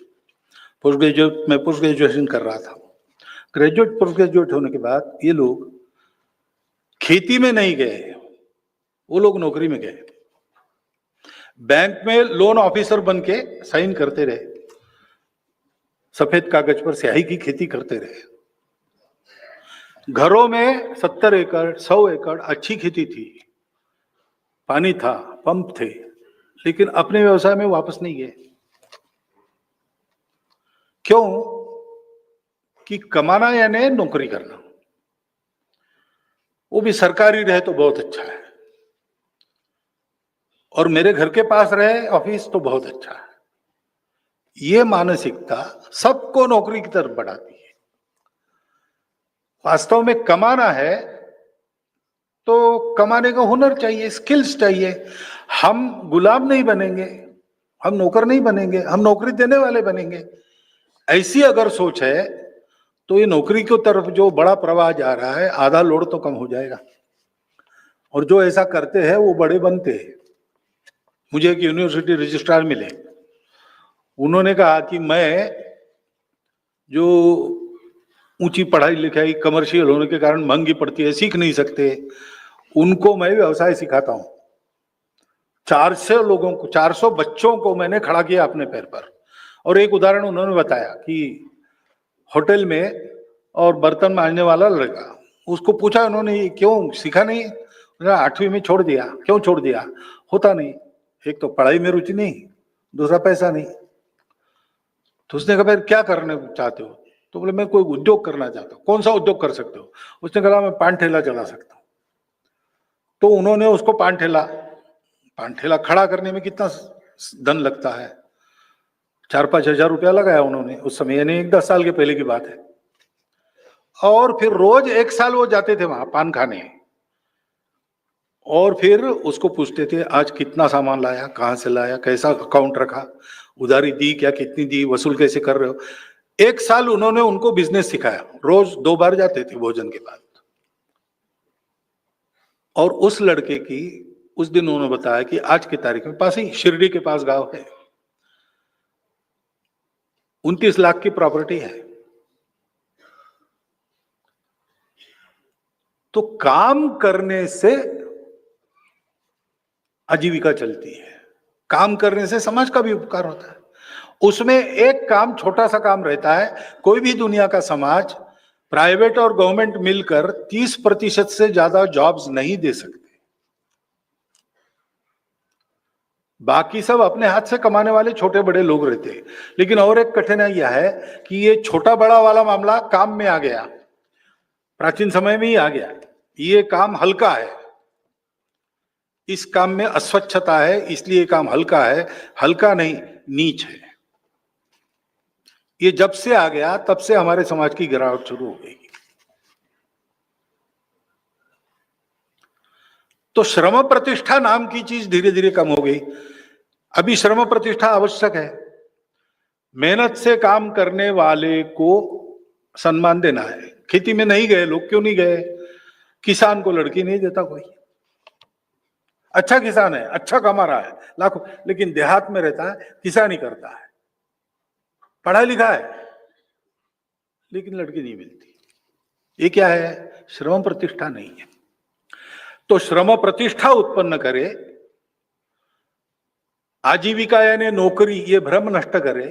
पोस्ट ग्रेजुएट, मैं पोस्ट ग्रेजुएशन कर रहा था। ग्रेजुएट पोस्ट ग्रेजुएट होने के बाद ये लोग खेती में नहीं गए, वो लोग नौकरी में गए। बैंक में लोन ऑफिसर बन के साइन करते रहे, सफेद कागज पर स्याही की खेती करते रहे। घरों में 70 एकड़ 100 एकड़ अच्छी खेती थी, पानी था, पंप थे, लेकिन अपने व्यवसाय में वापस नहीं गए। क्यों? कि कमाना यानी नौकरी करना, वो भी सरकारी रहे तो बहुत अच्छा है, और मेरे घर के पास रहे ऑफिस तो बहुत अच्छा है। ये मानसिकता सबको नौकरी की तरफ बढ़ाती है। वास्तव में कमाना है तो कमाने का हुनर चाहिए, स्किल्स चाहिए। हम गुलाम नहीं बनेंगे, हम नौकर नहीं बनेंगे, हम नौकरी देने वाले बनेंगे। ऐसी अगर सोच है तो ये नौकरी की तरफ जो बड़ा प्रवाह जा रहा है, आधा लोड तो कम हो जाएगा। और जो ऐसा करते हैं वो बड़े बनते हैं। मुझे एक यूनिवर्सिटी रजिस्ट्रार मिले, उन्होंने कहा कि मैं जो ऊंची पढ़ाई लिखाई कमर्शियल होने के कारण महंगी पड़ती है, सीख नहीं सकते, उनको मैं व्यवसाय सिखाता हूं। 400 लोगों को, 400 बच्चों को मैंने खड़ा किया अपने पैर पर। और एक उदाहरण उन्होंने बताया कि होटल में और बर्तन मांजने वाला लड़का, उसको पूछा उन्होंने क्यों सीखा नहीं? 8वीं में छोड़ दिया। क्यों छोड़ दिया? होता नहीं, एक तो पढ़ाई में रुचि नहीं, दूसरा पैसा नहीं। तो उसने कहा फिर क्या करने चाहते हो? तो बोले मैं कोई उद्योग करना चाहता हूँ। कौन सा उद्योग कर सकते हो? उसने कहा मैं पान ठेला चला सकता हूँ। तो उन्होंने उसको पान ठेला खड़ा करने में कितना धन लगता है, 4-5 हजार रुपया लगाया उन्होंने उस समय, यानी 10 साल के पहले की बात है। और फिर रोज 1 साल वो जाते थे वहां पान खाने, और फिर उसको पूछते थे आज कितना सामान लाया, कहां से लाया, कैसा अकाउंट रखा, उधारी दी क्या, कितनी दी, वसूल कैसे कर रहे हो। 1 साल उन्होंने उनको बिजनेस सिखाया। रोज 2 बार जाते थे भोजन के बाद। और उस लड़के की उस दिन उन्होंने बताया कि आज की तारीख में, पास ही शिरडी के पास गांव है, 29 लाख की प्रॉपर्टी है। तो काम करने से आजीविका चलती है, काम करने से समाज का भी उपकार होता है। उसमें एक काम, छोटा सा काम रहता है, कोई भी दुनिया का समाज प्राइवेट और गवर्नमेंट मिलकर 30% से ज्यादा जॉब्स नहीं दे सकते। बाकी सब अपने हाथ से कमाने वाले छोटे बड़े लोग रहते हैं। लेकिन और एक कठिनाई यह है कि ये छोटा बड़ा वाला मामला काम में आ गया, प्राचीन समय में ही आ गया। ये काम हल्का है, इस काम में अस्वच्छता है, इसलिए काम हल्का है। हल्का नहीं, नीच है। ये जब से आ गया तब से हमारे समाज की गिरावट शुरू हो गई। तो श्रम प्रतिष्ठा नाम की चीज धीरे धीरे कम हो गई। अभी श्रम प्रतिष्ठा आवश्यक है, मेहनत से काम करने वाले को सम्मान देना है। खेती में नहीं गए लोग, क्यों नहीं गए? किसान को लड़की नहीं देता कोई। अच्छा किसान है, अच्छा कमा रहा है लाखों, लेकिन देहात में रहता है, किसानी करता है, पढ़ा लिखा है, लेकिन लड़की नहीं मिलती। ये क्या है? श्रम प्रतिष्ठा नहीं है। तो श्रम प्रतिष्ठा उत्पन्न करे, आजीविका यानी नौकरी, ये भ्रम नष्ट करे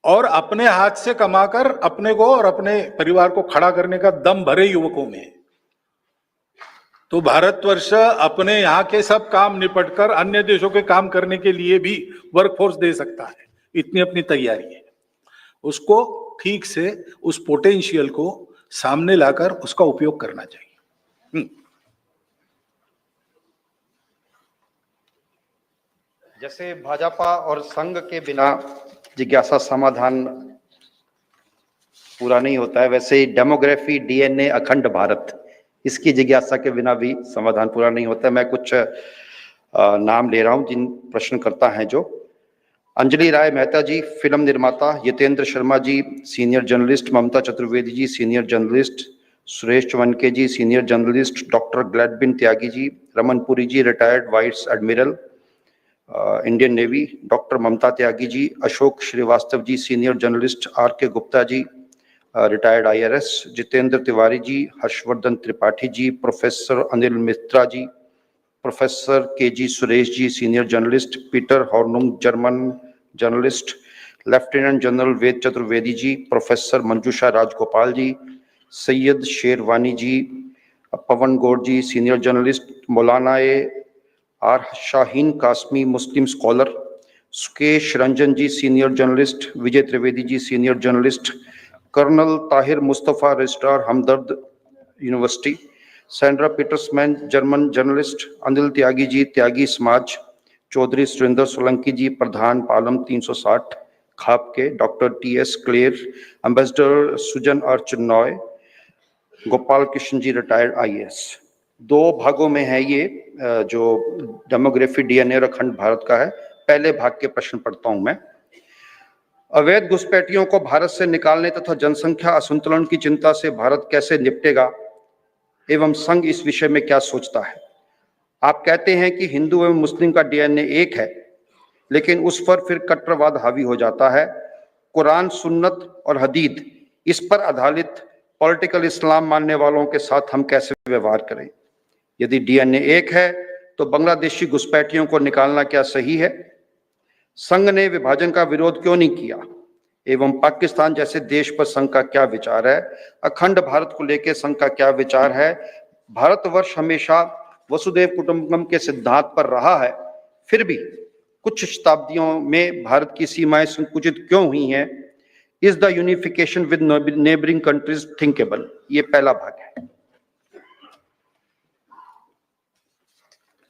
और अपने हाथ से कमाकर अपने को और अपने परिवार को खड़ा करने का दम भरे युवकों में, तो भारतवर्ष अपने यहाँ के सब काम निपटकर अन्य देशों के काम करने के लिए भी वर्कफोर्स दे सकता है, इतनी अपनी तैयारी है। उसको ठीक से उस पोटेंशियल को सामने लाकर उसका उपयोग करना चाहिए। जैसे भाजपा और संघ के बिना जिज्ञासा समाधान पूरा नहीं होता है, वैसे ही डेमोग्राफी, डीएनए, अखंड भारत, इसकी जिज्ञासा के बिना भी समाधान पूरा नहीं होता है। मैं कुछ नाम ले रहा हूं जिन प्रश्नकर्ता हैं जो: अंजलि राय मेहता जी, फिल्म निर्माता; Yatendra Sharma ji, senior journalist; Mamta Chaturvedi ji, senior journalist; Suresh Chavhanke ji, senior journalist; doctor Gladwin Tyagi ji; Raman Puri ji, retired vice admiral, Indian Navy; doctor Mamta Tyagi ji; Ashok Srivastava ji, senior journalist; R K Gupta ji, retired IRS; Jitendra Tiwari ji; Harshvardhan Tripathi ji; professor Anil Mitra ji; professor K G Suresh ji, senior journalist; Peter हॉर्नुम, German journalist; lieutenant general Ved Chaturvedi ji; professor Manjusha Rajgopal ji; Syed Sherwani ji; Pawan Gaur ji, senior journalist; मौलाना R Shaheen Qasmi, Muslim scholar; Sukesh Ranjan ji, senior journalist; Vijay Trivedi ji, senior journalist; colonel Tahir Mustafa, registrar, Hamdard university; Sandra Petersmann, German journalist; Anil Tyagi ji, Tyagi समाज; चौधरी सुरेंद्र सोलंकी जी, प्रधान पालम 360 खाप के; doctor TS क्लेर, ambassador सुजन अर्चन नॉय; Gopal Krishna ji, retired IAS. 2 भागों में है ये जो demography, DNA और अखंड भारत का है। पहले भाग के प्रश्न पढ़ता हूं मैं। अवैध घुसपैठियों को भारत से निकालने तथा जनसंख्या असंतुलन की चिंता से भारत कैसे निपटेगा एवं संघ इस विषय में क्या सोचता है? आप कहते हैं कि हिंदू एवं मुस्लिम का डीएनए एक है, लेकिन उस पर फिर कट्टरवाद हावी हो जाता है। कुरान, सुन्नत और हदीद, इस पर आधारित पॉलिटिकल इस्लाम मानने वालों के साथ हम कैसे व्यवहार करें? यदि डीएनए एक है तो बांग्लादेशी घुसपैठियों को निकालना क्या सही है? संघ ने विभाजन का विरोध क्यों नहीं किया एवं पाकिस्तान जैसे देश पर संघ का क्या विचार है? अखंड भारत को लेकर संघ का क्या विचार है? भारतवर्ष हमेशा वसुधैव कुटुंबकम के सिद्धांत पर रहा है, फिर भी कुछ शताब्दियों में भारत की सीमाएं संकुचित क्यों हुई हैं? Is the unification with neighbouring countries thinkable? ये पहला भाग है।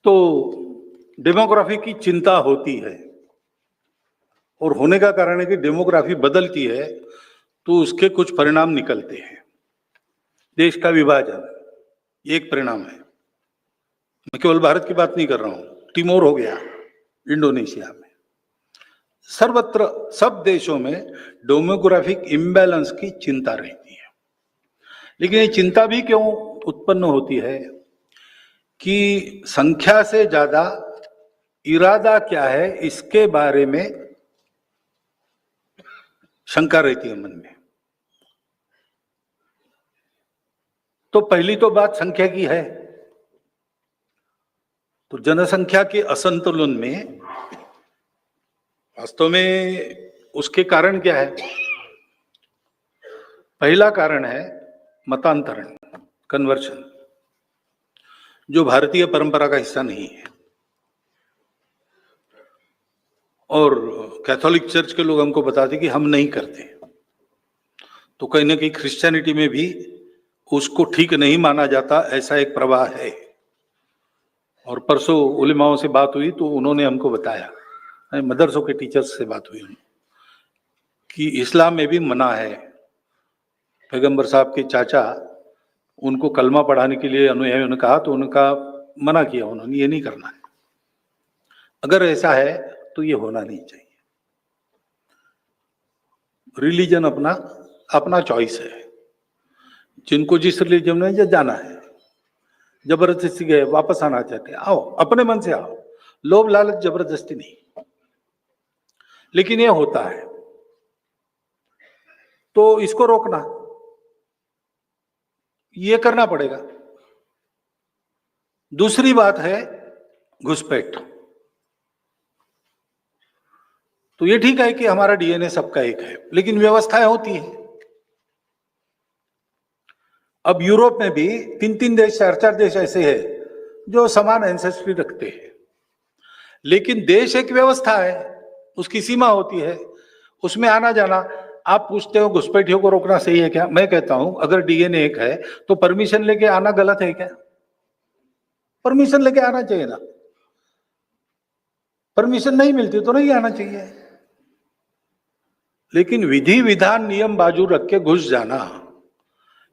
तो डेमोग्राफी की चिंता होती है और होने का कारण है कि डेमोग्राफी बदलती है तो उसके कुछ परिणाम निकलते हैं। देश का विभाजन एक परिणाम है। मैं केवल भारत की बात नहीं कर रहा हूं, तिमोर हो गया इंडोनेशिया में, सर्वत्र सब देशों में डेमोग्राफिक इम्बैलेंस की चिंता रहती है। लेकिन ये चिंता भी क्यों उत्पन्न होती है कि संख्या से ज्यादा इरादा क्या है, इसके बारे में शंका रहती है मन में। तो पहली तो बात संख्या की है। तो जनसंख्या के असंतुलन में वास्तव में उसके कारण क्या है? पहला कारण है मतांतरण, कन्वर्शन, जो भारतीय परंपरा का हिस्सा नहीं है। और कैथोलिक चर्च के लोग हमको बताते कि हम नहीं करते, तो कहीं ना कहीं क्रिश्चियनिटी में भी उसको ठीक नहीं माना जाता, ऐसा एक प्रवाह है। और परसों उलेमाओं से बात हुई तो उन्होंने हमको बताया, मदरसों के टीचर्स से बात हुई कि इस्लाम में भी मना है। पैगंबर साहब के चाचा उनको कलमा पढ़ाने के लिए अनुयायियों ने कहा तो उनका मना किया उन्होंने, ये नहीं करना है। अगर ऐसा है तो ये होना नहीं चाहिए। रिलीजन अपना अपना चॉइस है, जिनको जिस रिलीजन में जाना है जबरदस्ती गए, वापस आना चाहते हैं, आओ अपने मन से आओ, लोभ लालच जबरदस्ती नहीं। लेकिन ये होता है, तो इसको रोकना, ये करना पड़ेगा। दूसरी बात है घुसपैठ। तो ये ठीक है कि हमारा डीएनए सबका एक है, लेकिन व्यवस्थाएं होती है। अब यूरोप में भी 3-3 देश, 4-4 देश ऐसे हैं जो समान एंसेस्ट्री रखते हैं, लेकिन देश एक व्यवस्था है, उसकी सीमा होती है, उसमें आना जाना। आप पूछते हो घुसपैठियों को रोकना सही है क्या? मैं कहता हूं अगर डीएनए एक है तो परमिशन लेके आना गलत है क्या? परमिशन लेके आना चाहिए ना। परमिशन नहीं मिलती तो नहीं आना चाहिए, लेकिन विधि विधान नियम बाजू रख के घुस जाना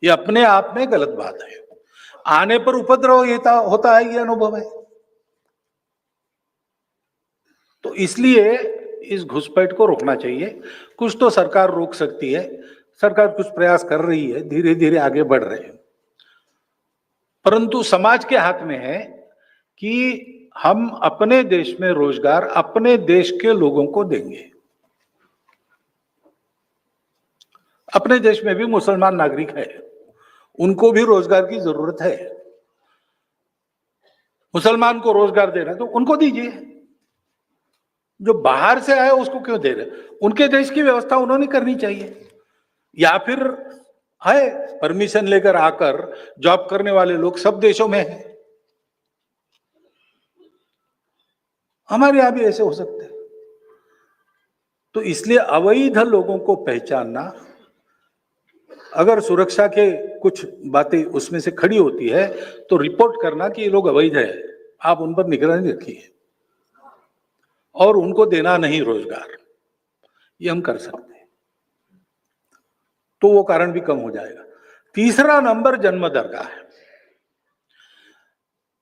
ये अपने आप में गलत बात है। आने पर उपद्रव ये होता है, ये अनुभव है। तो इसलिए इस घुसपैठ को रोकना चाहिए। कुछ तो सरकार रोक सकती है, सरकार कुछ प्रयास कर रही है, धीरे धीरे आगे बढ़ रहे हैं, परंतु समाज के हाथ में है कि हम अपने देश में रोजगार अपने देश के लोगों को देंगे। अपने देश में भी मुसलमान नागरिक है, उनको भी रोजगार की जरूरत है। मुसलमान को रोजगार देना है तो उनको दीजिए, जो बाहर से आए उसको क्यों दे रहे? उनके देश की व्यवस्था उन्होंने करनी चाहिए। या फिर है परमिशन लेकर आकर जॉब करने वाले लोग सब देशों में हैं, हमारे यहां भी ऐसे हो सकते हैं। तो इसलिए अवैध लोगों को पहचानना, अगर सुरक्षा के कुछ बातें उसमें से खड़ी होती है तो रिपोर्ट करना कि ये लोग अवैध है, आप उन पर निगरानी रखिए और उनको देना नहीं रोजगार, ये हम कर सकते हैं, तो वो कारण भी कम हो जाएगा। तीसरा नंबर जन्म दर का है।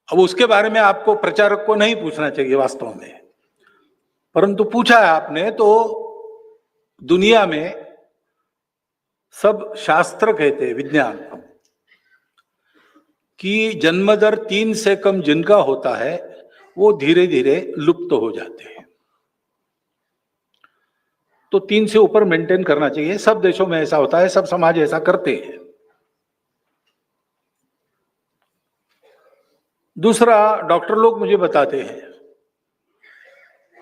अब उसके बारे में आपको प्रचारक को नहीं पूछना चाहिए वास्तव में, परंतु पूछा है आपने तो दुनिया में सब शास्त्र कहते हैं, विज्ञान, कि जन्म दर 3 से कम जिनका होता है वो धीरे धीरे लुप्त हो जाते हैं। तो 3 से ऊपर मेंटेन करना चाहिए। सब देशों में ऐसा होता है, सब समाज ऐसा करते हैं। दूसरा, डॉक्टर लोग मुझे बताते हैं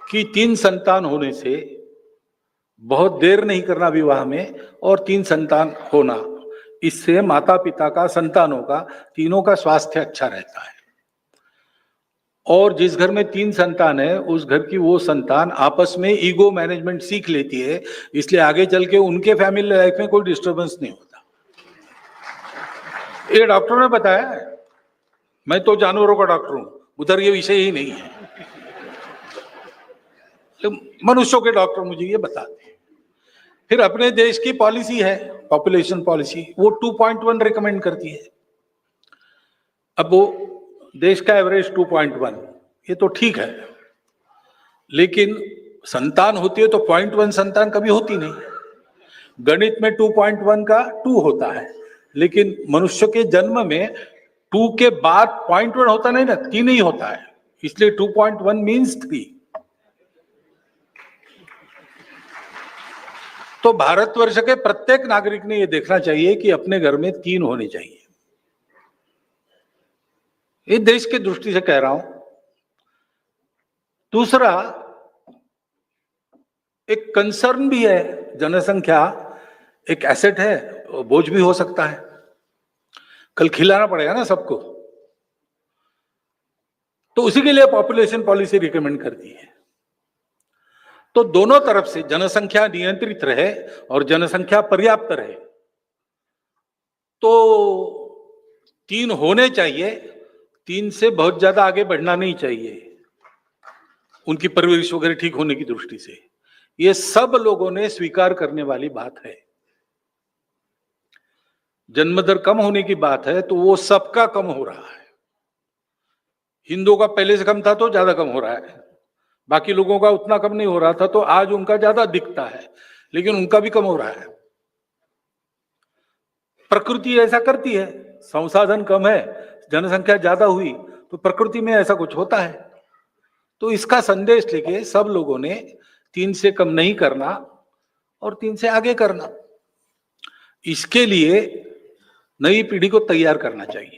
कि 3 संतान होने से बहुत देर नहीं करना विवाह में, और 3 संतान होना, इससे माता पिता का, संतानों का, तीनों का स्वास्थ्य अच्छा रहता है। और जिस घर में 3 संतान है उस घर की वो संतान आपस में ईगो मैनेजमेंट सीख लेती है, इसलिए आगे चल के उनके फैमिली लाइफ में कोई डिस्टर्बेंस नहीं होता। ये डॉक्टरों ने बताया है, मैं तो जानवरों का डॉक्टर हूं, उधर ये विषय ही नहीं है, तो मनुष्यों के डॉक्टर मुझे ये बताते हैं। फिर अपने देश की पॉलिसी है, पॉपुलेशन पॉलिसी, वो 2.1 रिकमेंड करती है। अब वो देश का एवरेज 2.1, ये तो ठीक है, लेकिन संतान होती है तो 0.1 संतान कभी होती नहीं। गणित में 2.1 का 2 होता है, लेकिन मनुष्य के जन्म में 2 के बाद 0.1 होता नहीं ना, 3 ही होता है, इसलिए 2.1 मीन्स 3। तो भारतवर्ष के प्रत्येक नागरिक ने यह देखना चाहिए कि अपने घर में 3 होने चाहिए। ये देश के दृष्टि से कह रहा हूं। दूसरा, एक कंसर्न भी है, जनसंख्या एक एसेट है, बोझ भी हो सकता है, कल खिलाना पड़ेगा ना सबको, तो उसी के लिए पॉपुलेशन पॉलिसी रिकमेंड करती है। तो दोनों तरफ से जनसंख्या नियंत्रित रहे और जनसंख्या पर्याप्त रहे, तो 3 होने चाहिए, 3 से बहुत ज्यादा आगे बढ़ना नहीं चाहिए, उनकी परवरिश वगैरह ठीक होने की दृष्टि से। ये सब लोगों ने स्वीकार करने वाली बात है। जन्म दर कम होने की बात है तो वो सबका कम हो रहा है। हिंदुओं का पहले से कम था तो ज्यादा कम हो रहा है, बाकी लोगों का उतना कम नहीं हो रहा था, तो आज उनका ज्यादा दिखता है, लेकिन उनका भी कम हो रहा है। प्रकृति ऐसा करती है, संसाधन कम है, जनसंख्या ज्यादा हुई तो प्रकृति में ऐसा कुछ होता है। तो इसका संदेश लेके सब लोगों ने 3 से कम नहीं करना और 3 से आगे करना, इसके लिए नई पीढ़ी को तैयार करना चाहिए।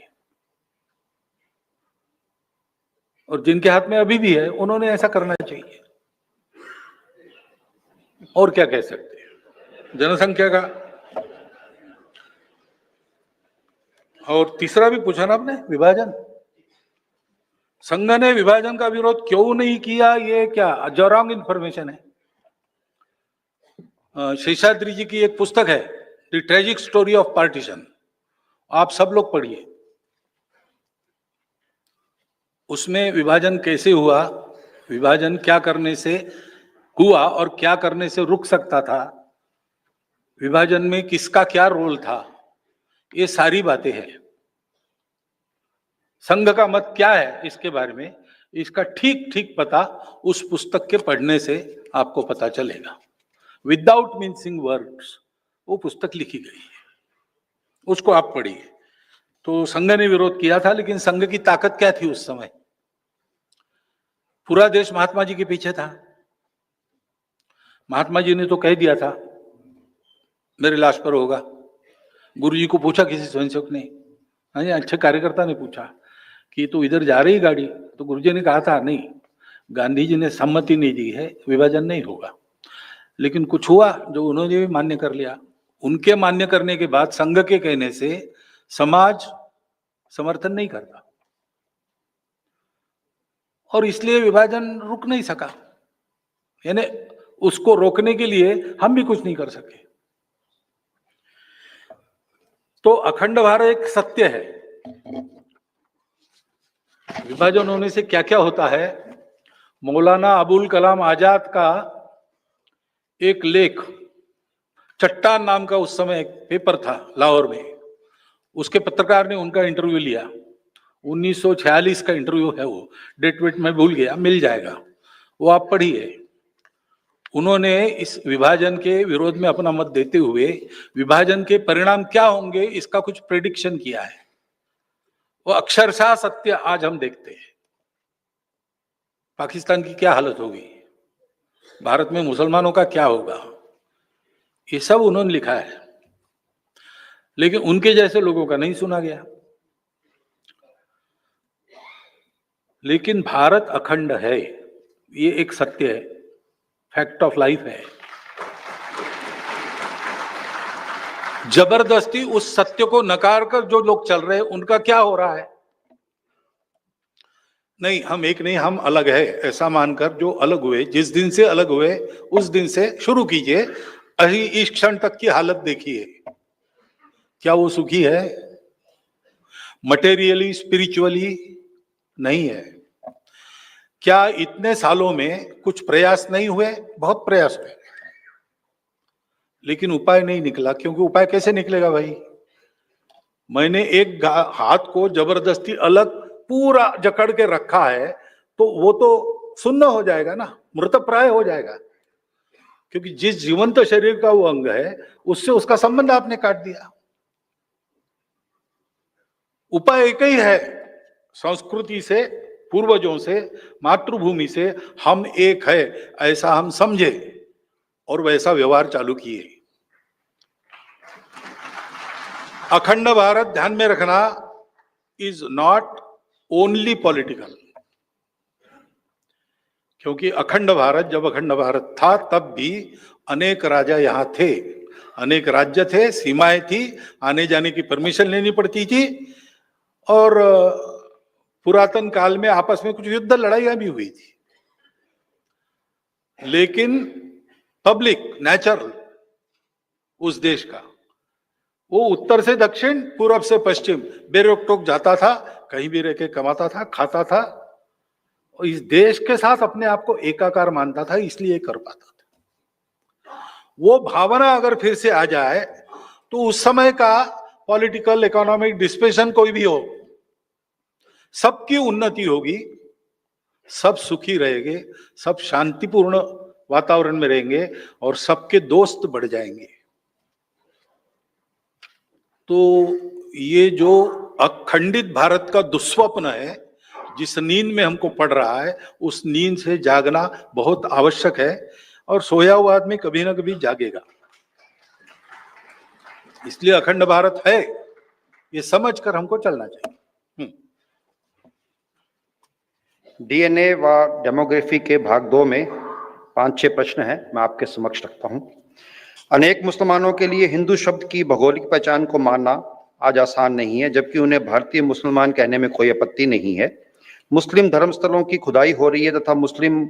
और जिनके हाथ में अभी भी है उन्होंने ऐसा करना चाहिए। और क्या कह सकते हैं जनसंख्या का। और तीसरा भी पूछा ना आपने, विभाजन। संघ ने विभाजन का विरोध क्यों नहीं किया, ये क्या जो रॉन्ग इंफॉर्मेशन है। शेषाद्री जी की एक पुस्तक है the tragic story of partition, आप सब लोग पढ़िए। उसमें विभाजन कैसे हुआ, विभाजन क्या करने से हुआ और क्या करने से रुक सकता था, विभाजन में किसका क्या रोल था, ये सारी बातें हैं। संघ का मत क्या है इसके बारे में, इसका ठीक ठीक पता उस पुस्तक के पढ़ने से आपको पता चलेगा। विदाउट मीनिंग वर्ड्स वो पुस्तक लिखी गई है, उसको आप पढ़िए। तो संघ ने विरोध किया था, लेकिन संघ की ताकत क्या थी उस समय। पूरा देश महात्मा जी के पीछे था। महात्मा जी ने तो कह दिया था मेरे लाश पर होगा। गुरु जी को पूछा किसी स्वयंसेवक ने, हाँ अच्छे कार्यकर्ता ने पूछा कि तू इधर जा रही गाड़ी, तो गुरु जी ने कहा था नहीं, गांधी जी ने सम्मति नहीं दी है, विभाजन नहीं होगा। लेकिन कुछ हुआ जो उन्होंने भी मान्य कर लिया। उनके मान्य करने के बाद संघ के कहने से समाज समर्थन नहीं करता और इसलिए विभाजन रुक नहीं सका। यानी उसको रोकने के लिए हम भी कुछ नहीं कर सके। तो अखंड भारत एक सत्य है। विभाजन होने से क्या क्या होता है, मौलाना अबुल कलाम आजाद का एक लेख, चट्टान नाम का उस समय एक पेपर था लाहौर में, उसके पत्रकार ने उनका इंटरव्यू लिया। 1946 का इंटरव्यू है, वो डेट वेट में भूल गया, मिल जाएगा, वो आप पढ़िए। उन्होंने इस विभाजन के विरोध में अपना मत देते हुए विभाजन के परिणाम क्या होंगे इसका कुछ प्रेडिक्शन किया है। वो अक्षरशः सत्य आज हम देखते हैं। पाकिस्तान की क्या हालत होगी, भारत में मुसलमानों का क्या होगा, ये सब उन्होंने लिखा है। लेकिन उनके जैसे लोगों का नहीं सुना गया। लेकिन भारत अखंड है, ये एक सत्य है, फैक्ट ऑफ लाइफ है। जबरदस्ती उस सत्य को नकार कर जो लोग चल रहे हैं उनका क्या हो रहा है, नहीं हम एक नहीं, हम अलग है ऐसा मानकर जो अलग हुए, जिस दिन से अलग हुए उस दिन से शुरू कीजिए, अभी इस क्षण तक की हालत देखिए, क्या वो सुखी है? मटेरियली स्पिरिचुअली नहीं है। क्या इतने सालों में कुछ प्रयास नहीं हुए? बहुत प्रयास हुए, लेकिन उपाय नहीं निकला। क्योंकि उपाय कैसे निकलेगा भाई, मैंने एक हाथ को जबरदस्ती अलग पूरा जकड़ के रखा है तो वो तो सुन्न हो जाएगा ना, मृतप्राय हो जाएगा, क्योंकि जिस जीवंत शरीर का वो अंग है उससे उसका संबंध आपने काट दिया। उपाय एक ही है, संस्कृति से, पूर्वजों से, मातृभूमि से हम एक है ऐसा हम समझे और वैसा व्यवहार चालू किए। अखंड भारत ध्यान में रखना इज नॉट ओनली पॉलिटिकल, क्योंकि अखंड भारत, जब अखंड भारत था तब भी अनेक राजा यहां थे, अनेक राज्य थे, सीमाएं थी, आने जाने की परमिशन लेनी पड़ती थी और पुरातन काल में आपस में कुछ युद्ध लड़ाइयां भी हुई थी। लेकिन पब्लिक नेचर उस देश का, वो उत्तर से दक्षिण, पूर्व से पश्चिम बेरोक टोक जाता था, कहीं भी रह के कमाता था, खाता था और इस देश के साथ अपने आप को एकाकार मानता था, इसलिए कर पाता था। वो भावना अगर फिर से आ जाए तो उस समय का पॉलिटिकल इकोनॉमिक डिस्पेशन कोई भी हो, सबकी उन्नति होगी, सब सुखी रहेंगे, सब शांतिपूर्ण वातावरण में रहेंगे और सबके दोस्त बढ़ जाएंगे। तो ये जो अखंडित भारत का दुस्वप्न है, जिस नींद में हमको पड़ रहा है, उस नींद से जागना बहुत आवश्यक है, और सोया हुआ आदमी कभी ना कभी जागेगा। इसलिए अखंड भारत है, ये समझकर हमको चलना चाहिए। डीएनए व डेमोग्राफी के भाग 2 में 5-6 प्रश्न हैं, मैं आपके समक्ष रखता हूं। अनेक मुसलमानों के लिए हिंदू शब्द की भौगोलिक पहचान को मानना आज आसान नहीं है, जबकि उन्हें भारतीय मुसलमान कहने में कोई आपत्ति नहीं है। मुस्लिम धर्मस्थलों की खुदाई हो रही है तथा मुस्लिम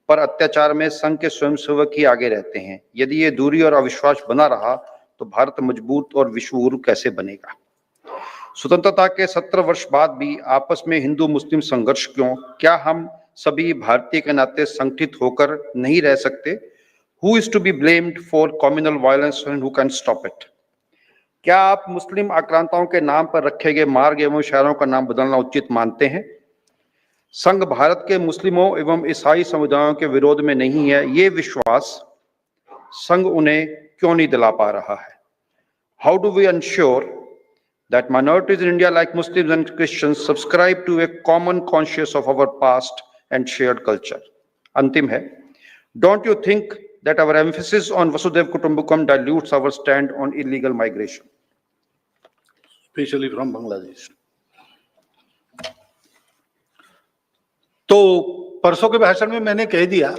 पर अत्याचार में संघ के स्वयंसेवक ही आगे रहते हैं। यदि ये दूरी और अविश्वास बना रहा तो भारत मजबूत और विश्वगुरु कैसे बनेगा? स्वतंत्रता के 17 वर्ष बाद भी आपस में हिंदू मुस्लिम संघर्ष क्यों? क्या हम सभी भारतीय के नाते संगठित होकर नहीं रह सकते? Who is to be blamed for communal violence and who can stop it? क्या आप मुस्लिम आक्रांताओं के नाम पर रखे गए मार्ग एवं शहरों का नाम बदलना उचित मानते हैं? संघ भारत के मुस्लिमों एवं ईसाई समुदायों के विरोध में नहीं है, ये विश्वास संघ उन्हें क्यों नहीं दिला पा रहा है? How do we ensure that minorities in India like Muslims and Christians subscribe to a common conscience of our past and shared culture? अंतिम है, don't you think that our emphasis on Vasudhaiva Kutumbakam dilutes our stand on illegal migration? Especially from Bangladesh. तो परसों के भाषण में मैंने कह दिया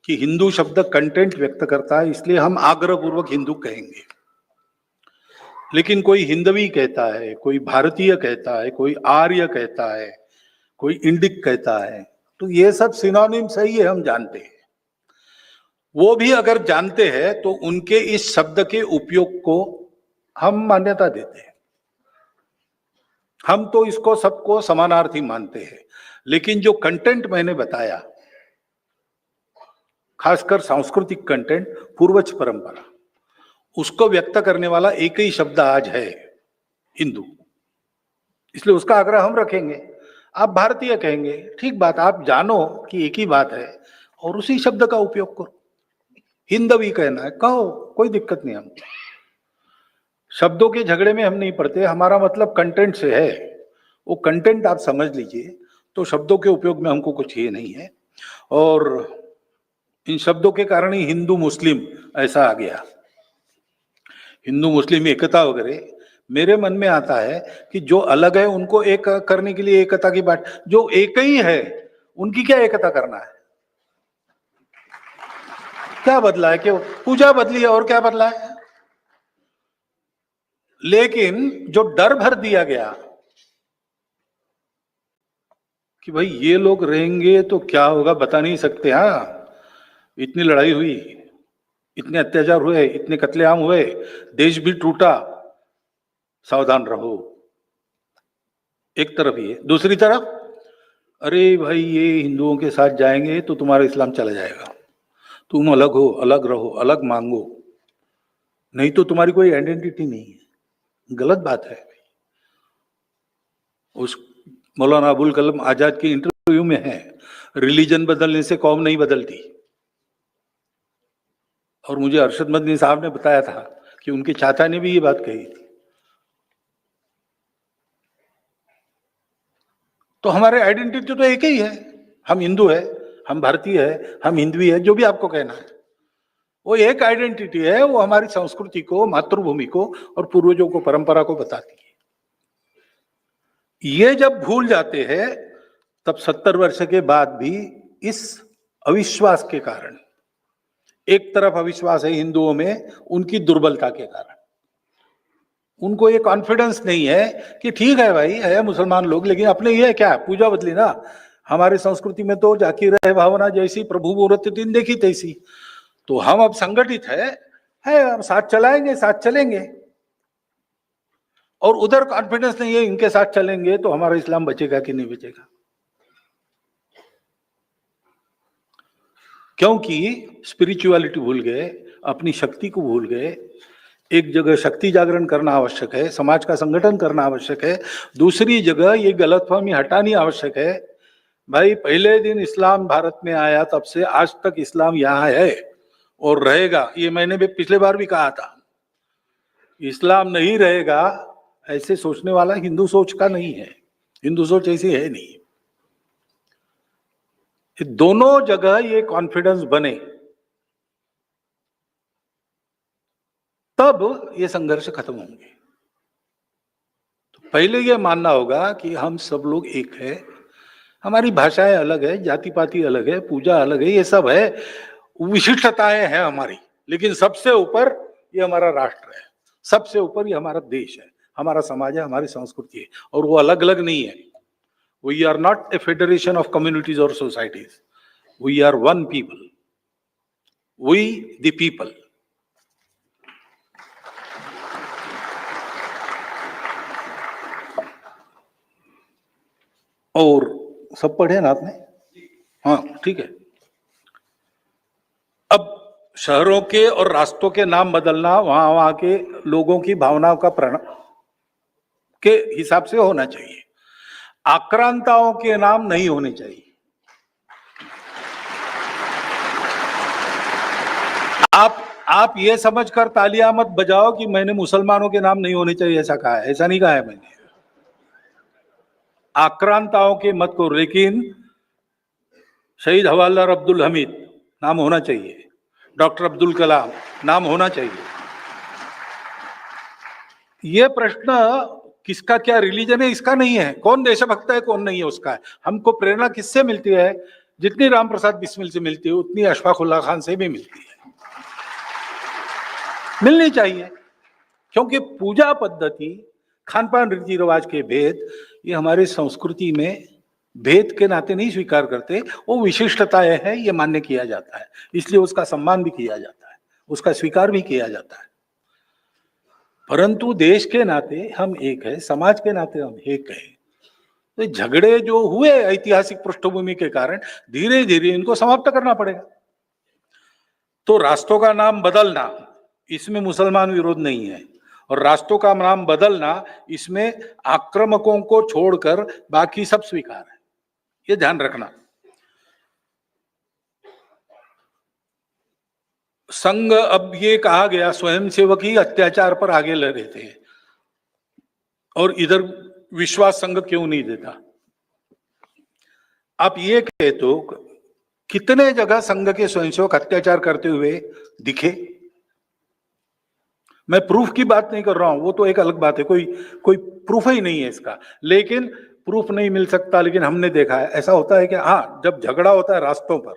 कि हिंदू शब्द कंटेंट व्यक्त करता है, इसलिए हम आग्रहपूर्वक हिंदू कहेंगे। लेकिन कोई हिंदवी कहता है, कोई भारतीय कहता है, कोई आर्य कहता है, कोई इंडिक कहता है, तो ये सब सिनोनिम्स है, ये हम जानते हैं। वो भी अगर जानते हैं तो उनके इस शब्द के उपयोग को हम मान्यता देते हैं। हम तो इसको सबको समानार्थी मानते हैं, लेकिन जो कंटेंट मैंने बताया, खासकर सांस्कृतिक कंटेंट, पूर्वज परंपरा, उसको व्यक्त करने वाला एक ही शब्द आज है, हिंदू। इसलिए उसका आग्रह हम रखेंगे। आप भारतीय कहेंगे, ठीक बात, आप जानो कि एक ही बात है और उसी शब्द का उपयोग करो। हिंदवी कहना है, कहो, कोई दिक्कत नहीं। हम शब्दों के झगड़े में हम नहीं पड़ते, हमारा मतलब कंटेंट से है। वो कंटेंट आप समझ लीजिए, तो शब्दों के उपयोग में हमको कुछ ये नहीं है। और इन शब्दों के कारण ही हिंदू मुस्लिम ऐसा आ गया, हिंदू मुस्लिम एकता वगैरह। मेरे मन में आता है कि जो अलग है उनको एक करने के लिए एकता की बात, जो एक ही है उनकी क्या एकता करना है? क्या बदला है? कि पूजा बदली है और क्या बदला है? लेकिन जो डर भर दिया गया कि भाई ये लोग रहेंगे तो क्या होगा बता नहीं सकते। हाँ, इतनी लड़ाई हुई, इतने अत्याचार हुए, इतने कत्लेआम हुए, देश भी टूटा, सावधान रहो। एक तरफ ये, दूसरी तरफ अरे भाई ये हिंदुओं के साथ जाएंगे तो तुम्हारा इस्लाम चला जाएगा, तुम अलग हो, अलग रहो, अलग मांगो, नहीं तो तुम्हारी कोई आइडेंटिटी नहीं है। गलत बात है। उस मौलाना अबुल कलाम आजाद की इंटरव्यू में है, रिलीजन बदलने से कौम नहीं बदलती। और मुझे अरशद मदनी साहब ने बताया था कि उनके चाचा ने भी ये बात कही थी। तो हमारे आइडेंटिटी तो एक ही है, हम हिंदू है, हम भारतीय है, हम हिंदवी है, जो भी आपको कहना है, वो एक आइडेंटिटी है। वो हमारी संस्कृति को, मातृभूमि को और पूर्वजों को, परंपरा को बताती है। ये जब भूल जाते हैं तब 70 वर्ष के बाद भी इस अविश्वास के कारण, एक तरफ अविश्वास है हिंदुओं में उनकी दुर्बलता के कारण, उनको ये कॉन्फिडेंस नहीं है कि ठीक है भाई है मुसलमान लोग, लेकिन अपने ये क्या पूजा बदली ना, हमारी संस्कृति में तो जाकी रहे भावना जैसी, प्रभु मुहूर्त दिन देखी तैसी। तो हम अब संगठित है अब साथ चलाएंगे, साथ चलेंगे। और उधर कॉन्फिडेंस नहीं है, इनके साथ चलेंगे तो हमारा इस्लाम बचेगा कि नहीं बचेगा। क्योंकि स्पिरिचुअलिटी भूल गए, अपनी शक्ति को भूल गए। एक जगह शक्ति जागरण करना आवश्यक है, समाज का संगठन करना आवश्यक है, दूसरी जगह ये गलतफहमी हटानी आवश्यक है। भाई पहले दिन इस्लाम भारत में आया तब से आज तक इस्लाम यहाँ है और रहेगा। ये मैंने भी पिछले बार भी कहा था, इस्लाम नहीं रहेगा ऐसे सोचने वाला हिंदू सोच का नहीं है, हिंदू सोच ऐसी है नहीं। दोनों जगह ये कॉन्फिडेंस बने तब ये संघर्ष खत्म होंगे। तो पहले ये मानना होगा कि हम सब लोग एक है, हमारी भाषाएं अलग है, जाति पाति अलग है, पूजा अलग है, ये सब है, विशिष्टताएं हैं हमारी, लेकिन सबसे ऊपर ये हमारा राष्ट्र है, सबसे ऊपर ये हमारा देश है, हमारा समाज है, हमारी संस्कृति है, और वो अलग अलग नहीं है। We are not a federation of communities और societies, we are one people, we the people. और सब पढ़े ना आपने? हाँ ठीक है। अब शहरों के और रास्तों के नाम बदलना वहां के लोगों की भावनाओं का के हिसाब से होना चाहिए, आक्रांताओं के नाम नहीं होने चाहिए। आप ये समझकर तालियां मत बजाओ कि मैंने मुसलमानों के नाम नहीं होने चाहिए ऐसा कहा है, ऐसा नहीं कहा है मैंने। आक्रांताओं के मत को, लेकिन शहीद हवालदार अब्दुल हमीद नाम होना चाहिए, डॉक्टर अब्दुल कलाम नाम होना चाहिए। ये प्रश्न किसका क्या रिलीजन है इसका नहीं है, कौन देशभक्त है कौन नहीं है उसका है। हमको प्रेरणा किससे मिलती है? जितनी राम प्रसाद बिस्मिल से मिलती है उतनी अशफाक उल्लाह खान से भी मिलती है, मिलनी चाहिए। क्योंकि पूजा पद्धति, खान पान, रीति रिवाज के भेद ये हमारे संस्कृति में भेद के नाते नहीं स्वीकार करते, वो विशिष्टताएं हैं, ये मान्य किया जाता है, इसलिए उसका सम्मान भी किया जाता है, उसका स्वीकार भी किया जाता है। परंतु देश के नाते हम एक है, समाज के नाते हम एक है। तो झगड़े जो हुए ऐतिहासिक पृष्ठभूमि के कारण धीरे धीरे इनको समाप्त करना पड़ेगा। तो राष्ट्रों का नाम बदलना, इसमें मुसलमान विरोध नहीं है, और राष्ट्रों का नाम बदलना इसमें आक्रामकों को छोड़कर बाकी सब स्वीकार है, ये ध्यान रखना। संघ, अब ये कहा गया स्वयंसेवक ही अत्याचार पर आगे लड़ रहे थे, और इधर विश्वास संघ क्यों नहीं देता? आप ये कहे तो कितने जगह संघ के स्वयंसेवक अत्याचार करते हुए दिखे? मैं प्रूफ की बात नहीं कर रहा हूं, वो तो एक अलग बात है, कोई प्रूफ ही नहीं है इसका, लेकिन प्रूफ नहीं मिल सकता, लेकिन हमने देखा है ऐसा होता है कि हाँ, जब झगड़ा होता है रास्तों पर,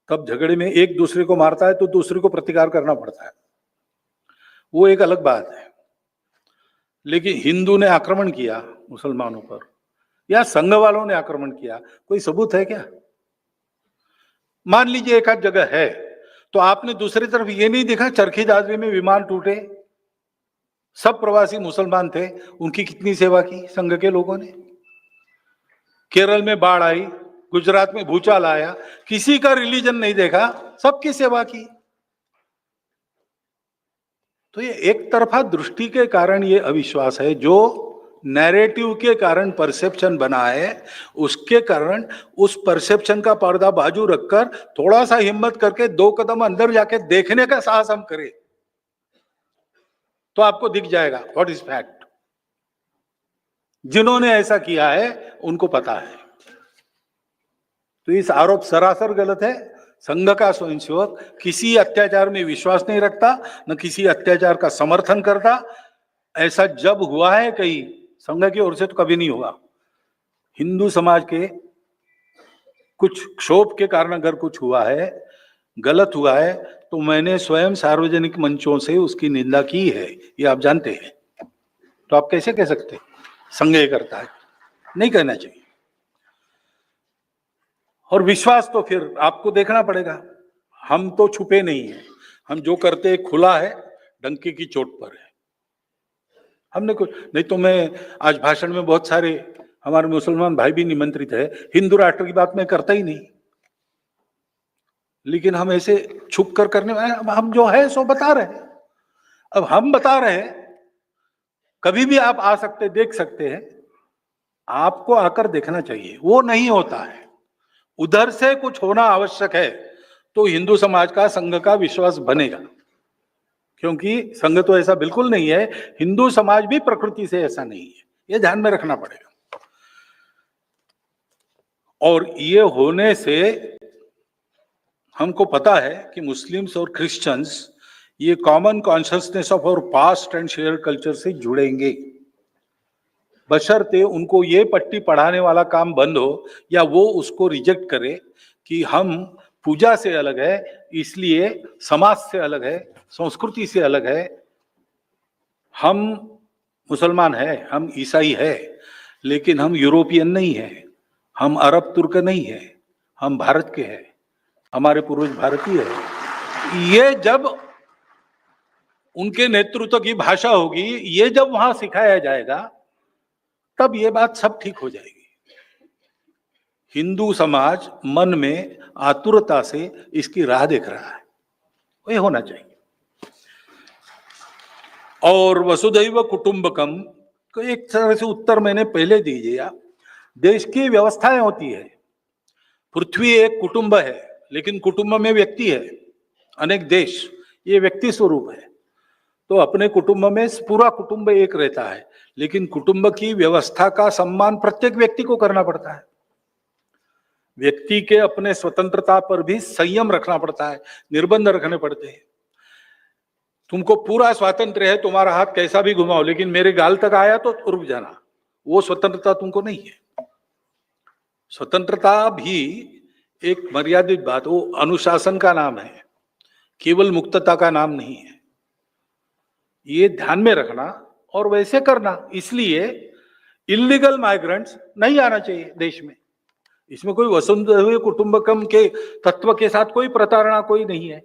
तब झगड़े में एक दूसरे को मारता है तो दूसरे को प्रतिकार करना पड़ता है, वो एक अलग बात है। लेकिन हिंदू ने आक्रमण किया मुसलमानों पर या संघ वालों ने आक्रमण किया, कोई सबूत है क्या? मान लीजिए एक आध जगह है, तो आपने दूसरी तरफ ये नहीं देखा चरखी दादरी में विमान टूटे, सब प्रवासी मुसलमान थे, उनकी कितनी सेवा की संघ के लोगों ने। केरल में बाढ़ आई, गुजरात में भूचाल आया, किसी का रिलीजन नहीं देखा, सबकी सेवा की। तो ये एक तरफा दृष्टि के कारण ये अविश्वास है, जो नैरेटिव के कारण परसेप्शन बना है, उसके कारण उस परसेप्शन का पर्दा बाजू रखकर थोड़ा सा हिम्मत करके 2 कदम अंदर जाके देखने का साहस हम करें तो आपको दिख जाएगा व्हाट इज फैक्ट। जिन्होंने ऐसा किया है उनको पता है। तो इस आरोप सरासर गलत है। संघ का स्वयंसेवक किसी अत्याचार में विश्वास नहीं रखता, न किसी अत्याचार का समर्थन करता। ऐसा जब हुआ है कहीं संघ की ओर से तो कभी नहीं हुआ। हिंदू समाज के कुछ क्षोभ के कारण अगर कुछ हुआ है, गलत हुआ है, तो मैंने स्वयं सार्वजनिक मंचों से उसकी निंदा की है, ये आप जानते हैं। तो आप कैसे कह सकते संघ ये करता है? नहीं कहना चाहिए। और विश्वास तो फिर आपको देखना पड़ेगा, हम तो छुपे नहीं है, हम जो करते हैं खुला है, डंके की चोट पर है। हमने कुछ नहीं, तो मैं आज भाषण में बहुत सारे हमारे मुसलमान भाई भी निमंत्रित है, हिंदू राष्ट्र की बात मैं करता ही नहीं, लेकिन हम ऐसे छुप कर करने वाले, हम जो है सो बता रहे हैं। अब हम बता रहे हैं, कभी भी आप आ सकते, देख सकते हैं, आपको आकर देखना चाहिए। वो नहीं होता है, उधर से कुछ होना आवश्यक है, तो हिंदू समाज का, संघ का विश्वास बनेगा। क्योंकि संघ तो ऐसा बिल्कुल नहीं है, हिंदू समाज भी प्रकृति से ऐसा नहीं है, ये ध्यान में रखना पड़ेगा। और ये होने से हमको पता है कि मुस्लिम्स और क्रिश्चियंस ये common consciousness of our past and share culture से जुड़ेंगे, बशर्ते उनको ये पट्टी पढ़ाने वाला काम बंद हो या वो उसको रिजेक्ट करे कि हम पूजा से अलग है, इसलिए समाज से अलग है, संस्कृति से अलग है, हम मुसलमान है, हम ईसाई है, लेकिन हम यूरोपियन नहीं है, हम अरब तुर्क नहीं है, हम भारत के हैं, हमारे पूर्वज भारतीय है। ये जब उनके नेतृत्व की भाषा होगी, ये जब वहां सिखाया जाएगा, तब ये बात सब ठीक हो जाएगी। हिंदू समाज मन में आतुरता से इसकी राह देख रहा है, ये होना चाहिए। और वसुधैव कुटुंबकम को एक तरह से उत्तर मैंने पहले दे दिया। देश की व्यवस्थाएं होती है, पृथ्वी एक कुटुंब है, लेकिन कुटुंब में व्यक्ति है, अनेक देश, ये व्यक्ति स्वरूप है। तो अपने कुटुंब में पूरा कुटुंब एक रहता है, लेकिन कुटुंब की व्यवस्था का सम्मान प्रत्येक व्यक्ति को करना पड़ता है। व्यक्ति के अपने स्वतंत्रता पर भी संयम रखना पड़ता है, निर्बंध रखने पड़ते हैं। तुमको पूरा स्वातंत्र्य है, तुम्हारा हाथ कैसा भी घुमाओ, लेकिन मेरे गाल तक आया तो रुक जाना, वो स्वतंत्रता तुमको नहीं है। स्वतंत्रता भी एक मर्यादित बात, वो अनुशासन का नाम है, केवल मुक्तता का नाम नहीं है। ये ध्यान में रखना और वैसे करना। इसलिए इलीगल माइग्रेंट्स नहीं आना चाहिए देश में। इसमें कोई वसुधैव कुटुंबकम के तत्व के साथ कोई प्रताड़ना कोई नहीं है,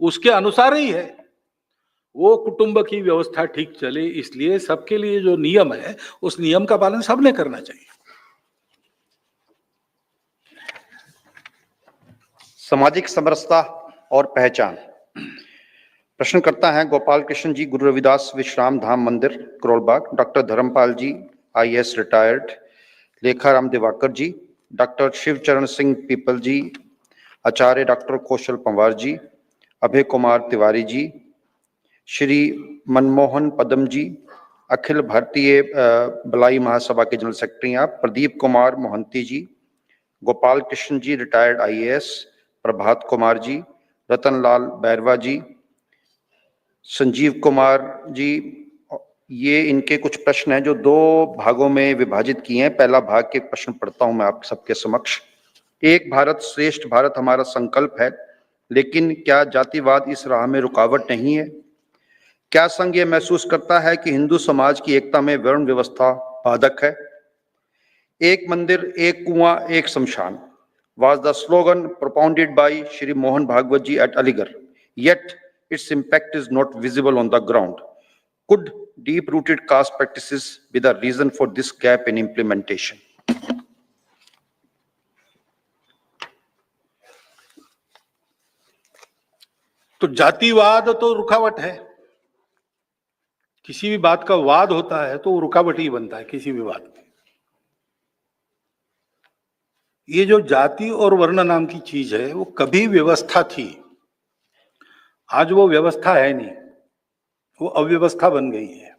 उसके अनुसार ही है, वो कुटुंब की व्यवस्था ठीक चले, इसलिए सबके लिए जो नियम है उस नियम का पालन सबने करना चाहिए। सामाजिक समरसता और पहचान। प्रश्न करता है गोपाल कृष्ण जी, गुरु रविदास विश्राम धाम मंदिर, करोलबाग। डॉक्टर धर्मपाल जी, IAS रिटायर्ड। लेखाराम दिवाकर जी, डॉक्टर शिवचरण सिंह पीपल जी, आचार्य डॉक्टर कौशल पंवार जी, अभय कुमार तिवारी जी, श्री मनमोहन पदम जी, अखिल भारतीय बलाई महासभा के जनरल सेक्रेटरी आप, प्रदीप कुमार मोहंती जी, गोपाल कृष्ण जी रिटायर्ड IAS, प्रभात कुमार जी, रतनलाल बैरवा जी, संजीव कुमार जी। ये इनके कुछ प्रश्न हैं जो 2 भागों में विभाजित किए हैं। पहला भाग के प्रश्न पढ़ता हूं मैं आप सबके समक्ष। एक भारत श्रेष्ठ भारत हमारा संकल्प है, लेकिन क्या जातिवाद इस राह में रुकावट नहीं है? क्या संघ ये महसूस करता है कि हिंदू समाज की एकता में वर्ण व्यवस्था बाधक है? एक मंदिर, एक कुआं, एक शमशान was the slogan propounded by Shri Mohan Bhagwat ji at Aligarh, yet its impact is not visible on the ground. Could deep-rooted caste practices be the reason for this gap in implementation? तो जातिवाद तो रुकावट है, किसी भी बात का वाद होता है तो वो रुकावट ही बनता है किसी भी बात में। ये जो जाति और वर्ण नाम की चीज है वो कभी व्यवस्था थी, आज वो व्यवस्था है नहीं, वो अव्यवस्था बन गई है।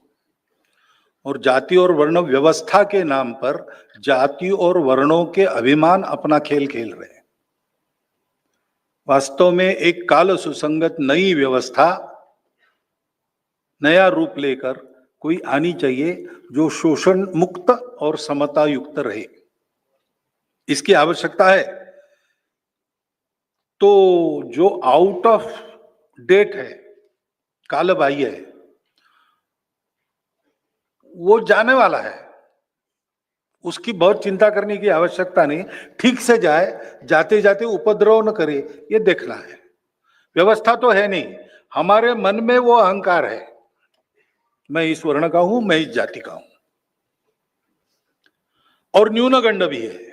और जाति और वर्ण व्यवस्था के नाम पर जाति और वर्णों के अभिमान अपना खेल खेल रहे हैं। वास्तव में एक काल सुसंगत नई व्यवस्था, नया रूप लेकर कोई आनी चाहिए जो शोषण मुक्त और समता युक्त रहे, इसकी आवश्यकता है। तो जो आउट ऑफ डेट है, कालबाह्य है, वो जाने वाला है, उसकी बहुत चिंता करने की आवश्यकता नहीं। ठीक से जाए, जाते जाते उपद्रव न करे, ये देखना है। व्यवस्था तो है नहीं, हमारे मन में वो अहंकार है, मैं इस वर्ण का हूं, मैं इस जाति का हूं, और न्यूनगंड भी है,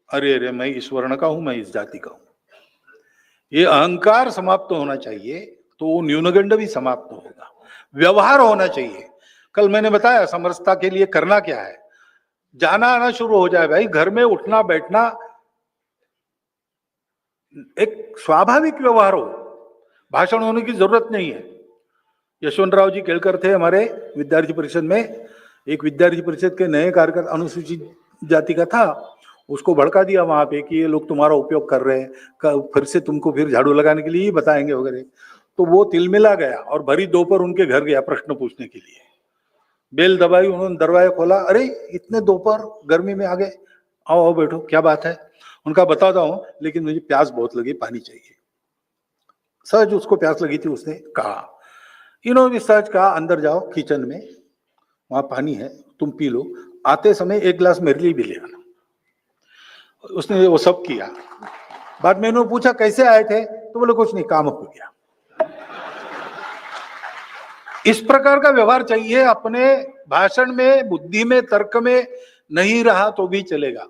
अरे अरे मैं इस वर्ण का हूं, मैं इस जाति का हूं। ये अहंकार समाप्त होना चाहिए, तो वो न्यूनगंड भी समाप्त होगा। व्यवहार होना चाहिए। कल मैंने बताया समरसता के लिए करना क्या है, जाना आना शुरू हो जाए भाई, घर में उठना बैठना एक स्वाभाविक व्यवहार हो, भाषण होने की जरूरत नहीं है। यशवंतराव जी केलकर थे हमारे विद्यार्थी परिषद में। एक विद्यार्थी परिषद के नए कार्यकर्ता अनुसूचित जाति का था, उसको भड़का दिया वहां पे कि ये लोग तुम्हारा उपयोग कर रहे हैं, फिर से तुमको फिर झाड़ू लगाने के लिए ही बताएंगे वगैरह। तो वो तिलमिला गया और भरी दोपहर उनके घर गया प्रश्न पूछने के लिए। बेल दबाई, उन्होंने दरवाजा खोला, अरे इतने दोपहर गर्मी में आ गए, आओ आओ बैठो, क्या बात है? उनका बताता हूं, लेकिन मुझे प्यास बहुत लगी, पानी चाहिए। सहज उसको प्यास लगी थी, उसने कहा, इन्होंने सहज कहा अंदर जाओ किचन में, वहां पानी है, तुम पी लो, आते समय एक गिलास मेरे लिए भी ले आना। उसने वो सब किया। बाद में उन्होंने पूछा कैसे आए थे, तो बोले कुछ नहीं, काम हो गया। इस प्रकार का व्यवहार चाहिए। अपने भाषण में, बुद्धि में, तर्क में नहीं रहा तो भी चलेगा,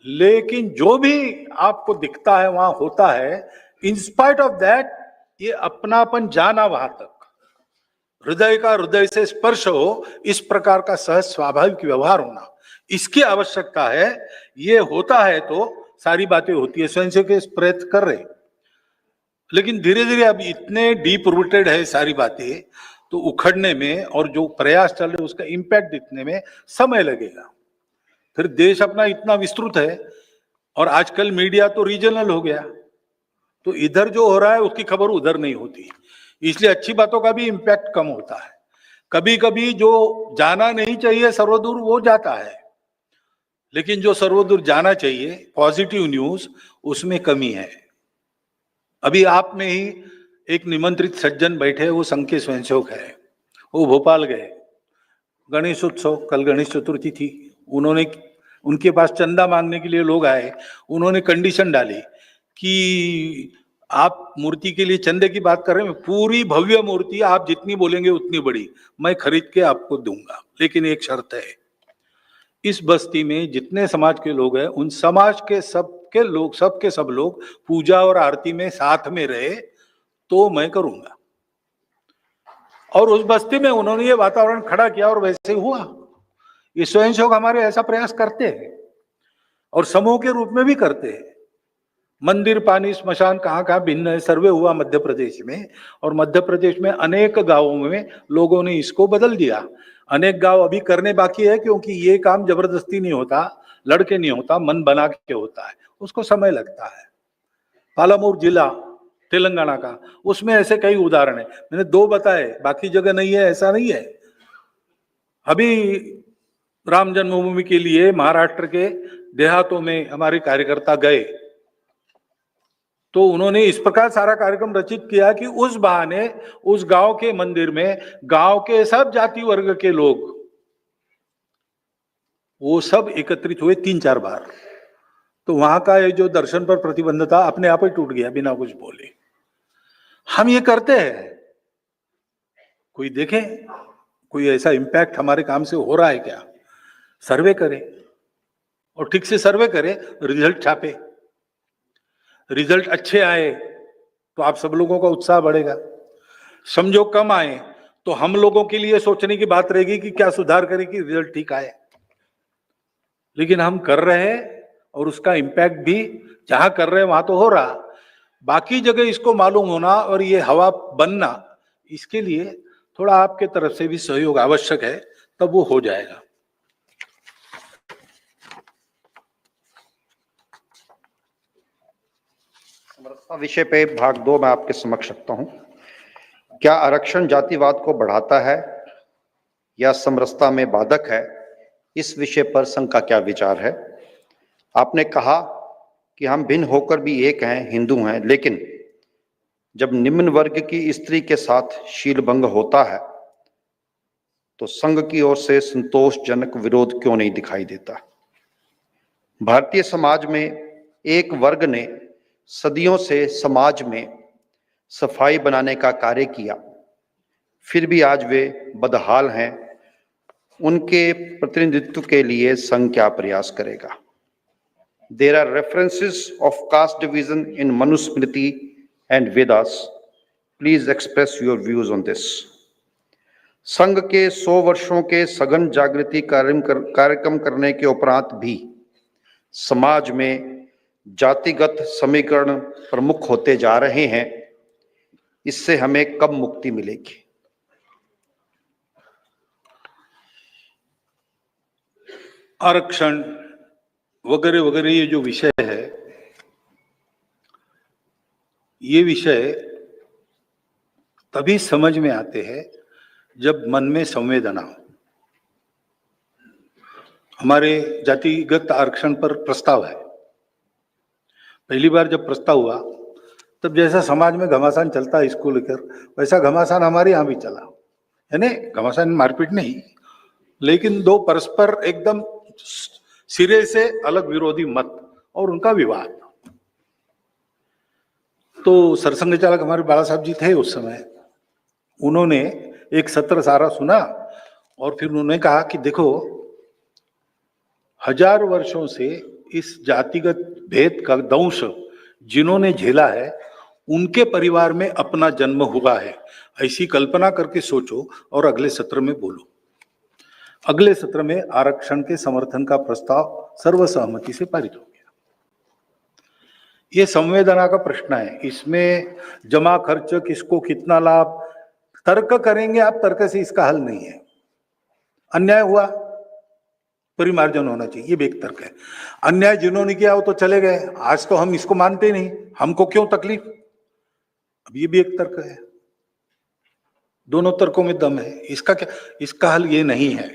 लेकिन जो भी आपको दिखता है वहां होता है, इन स्पाइट ऑफ दैट ये अपनापन जाना वहां तक, हृदय का हृदय से स्पर्श हो, इस प्रकार का सहज स्वाभाविक व्यवहार होना, इसकी आवश्यकता है। ये होता है तो सारी बातें होती है। स्वयं से के प्रयत्न कर रहे, लेकिन धीरे धीरे अब इतने डीप रूटेड है सारी बातें, तो उखड़ने में और जो प्रयास चल रहे उसका इंपैक्ट दिखने में समय लगेगा। फिर देश अपना इतना विस्तृत है और आजकल मीडिया तो रीजनल हो गया, तो इधर जो हो रहा है उसकी खबर उधर नहीं होती, इसलिए अच्छी बातों का भी इंपैक्ट कम होता है। कभी कभी जो जाना नहीं चाहिए सर्वदूर वो जाता है, लेकिन जो सर्वदूर जाना चाहिए पॉजिटिव न्यूज, उसमें कमी है। अभी आप में ही एक निमंत्रित सज्जन बैठे, वो संघ के स्वयंसेवक है, वो भोपाल गए, गणेश उत्सव, कल गणेश चतुर्थी थी, उनके पास चंदा मांगने के लिए लोग आए, उन्होंने कंडीशन डाली कि आप मूर्ति के लिए चंदे की बात कर रहे हैं, पूरी भव्य मूर्ति आप जितनी बोलेंगे उतनी बड़ी मैं खरीद के आपको दूंगा, लेकिन एक शर्त है, इस बस्ती में जितने समाज के लोग हैं उन समाज के सबके सब लोग पूजा और आरती में साथ में रहे तो मैं करूंगा। और उस बस्ती में उन्होंने ये वातावरण खड़ा किया और वैसे हुआ। ये स्वयंसेवक हमारे ऐसा प्रयास करते हैं और समूह के रूप में भी करते हैं। मंदिर, पानी, स्मशान कहाँ कहाँ भिन्न है। सर्वे हुआ मध्य प्रदेश में, और मध्य प्रदेश में अनेक गांवों में लोगों ने इसको बदल दिया। अनेक गांव अभी करने बाकी है, क्योंकि ये काम जबरदस्ती नहीं होता, लड़के नहीं होता, मन बना के होता है, उसको समय लगता है। पालामूर जिला तेलंगाना का, उसमें ऐसे कई उदाहरण है, मैंने 2 बताए, बाकी जगह नहीं है, ऐसा नहीं है। अभी राम जन्मभूमि के लिए महाराष्ट्र के देहातों में हमारे कार्यकर्ता गए, तो उन्होंने इस प्रकार सारा कार्यक्रम रचित किया कि उस बहाने उस गांव के मंदिर में गांव के सब जाति वर्ग के लोग वो सब एकत्रित हुए 3-4 बार। तो वहां का ये जो दर्शन पर प्रतिबंध था अपने आप ही टूट गया बिना कुछ बोले। हम ये करते हैं, कोई देखे कोई ऐसा इंपैक्ट हमारे काम से हो रहा है क्या? सर्वे करे और ठीक से सर्वे करे, रिजल्ट छापे। रिजल्ट अच्छे आए तो आप सब लोगों का उत्साह बढ़ेगा। समझो कम आए तो हम लोगों के लिए सोचने की बात रहेगी कि क्या सुधार करें कि रिजल्ट ठीक आए। लेकिन हम कर रहे हैं और उसका इंपैक्ट भी जहां कर रहे हैं वहां तो हो रहा, बाकी जगह इसको मालूम होना और ये हवा बनना, इसके लिए थोड़ा आपके तरफ से भी सहयोग आवश्यक है, तब वो हो जाएगा। समरसता विषय पे भाग 2 मैं आपके समक्ष रखता हूं। क्या आरक्षण जातिवाद को बढ़ाता है या समरसता में बाधक है? इस विषय पर संघ का क्या विचार है? आपने कहा कि हम भिन्न होकर भी एक हैं, हिंदू हैं, लेकिन जब निम्न वर्ग की स्त्री के साथ शीलभंग होता है तो संघ की ओर से संतोषजनक विरोध क्यों नहीं दिखाई देता? भारतीय समाज में एक वर्ग ने सदियों से समाज में सफाई बनाने का कार्य किया, फिर भी आज वे बदहाल हैं। उनके प्रतिनिधित्व के लिए संघ क्या प्रयास करेगा? There are references of caste division in Manusmriti and Vedas. Please express your views on this. संघ के 100 वर्षों के सघन जागृति कार्यक्रम करने के उपरांत भी समाज में जातिगत समीकरण प्रमुख होते जा रहे हैं। इससे हमें कब मुक्ति मिलेगी? आरक्षण वगैरह वगैरह ये जो विषय है, ये विषय तभी समझ में आते हैं जब मन में संवेदना हो। हमारे जातिगत आरक्षण पर प्रस्ताव है। पहली बार जब प्रस्ताव हुआ तब जैसा समाज में घमासान चलता है इसको लेकर, वैसा घमासान हमारे यहाँ भी चला। यानी घमासान मारपीट नहीं, लेकिन दो परस्पर एकदम सिरे से अलग विरोधी मत और उनका विवाद। तो सरसंघ चालक हमारे बाला साहब जी थे उस समय, उन्होंने एक सत्र सारा सुना और फिर उन्होंने कहा कि देखो, 1000 वर्षों से इस जातिगत भेद का दंश जिन्होंने झेला है, उनके परिवार में अपना जन्म हुआ है, ऐसी कल्पना करके सोचो और अगले सत्र में बोलो। अगले सत्र में आरक्षण के समर्थन का प्रस्ताव सर्वसहमति से पारित हो गया। ये संवेदना का प्रश्न है, इसमें जमा खर्च, किसको कितना लाभ, तर्क करेंगे आप, तर्क से इसका हल नहीं है। अन्याय हुआ, परिमार्जन होना चाहिए, ये भी एक तर्क है। अन्याय जिन्होंने किया वो तो चले गए, आज तो हम इसको मानते नहीं, हमको क्यों तकलीफ, अब ये भी एक तर्क है। दोनों तर्कों में दम है। इसका क्या, इसका हल ये नहीं है।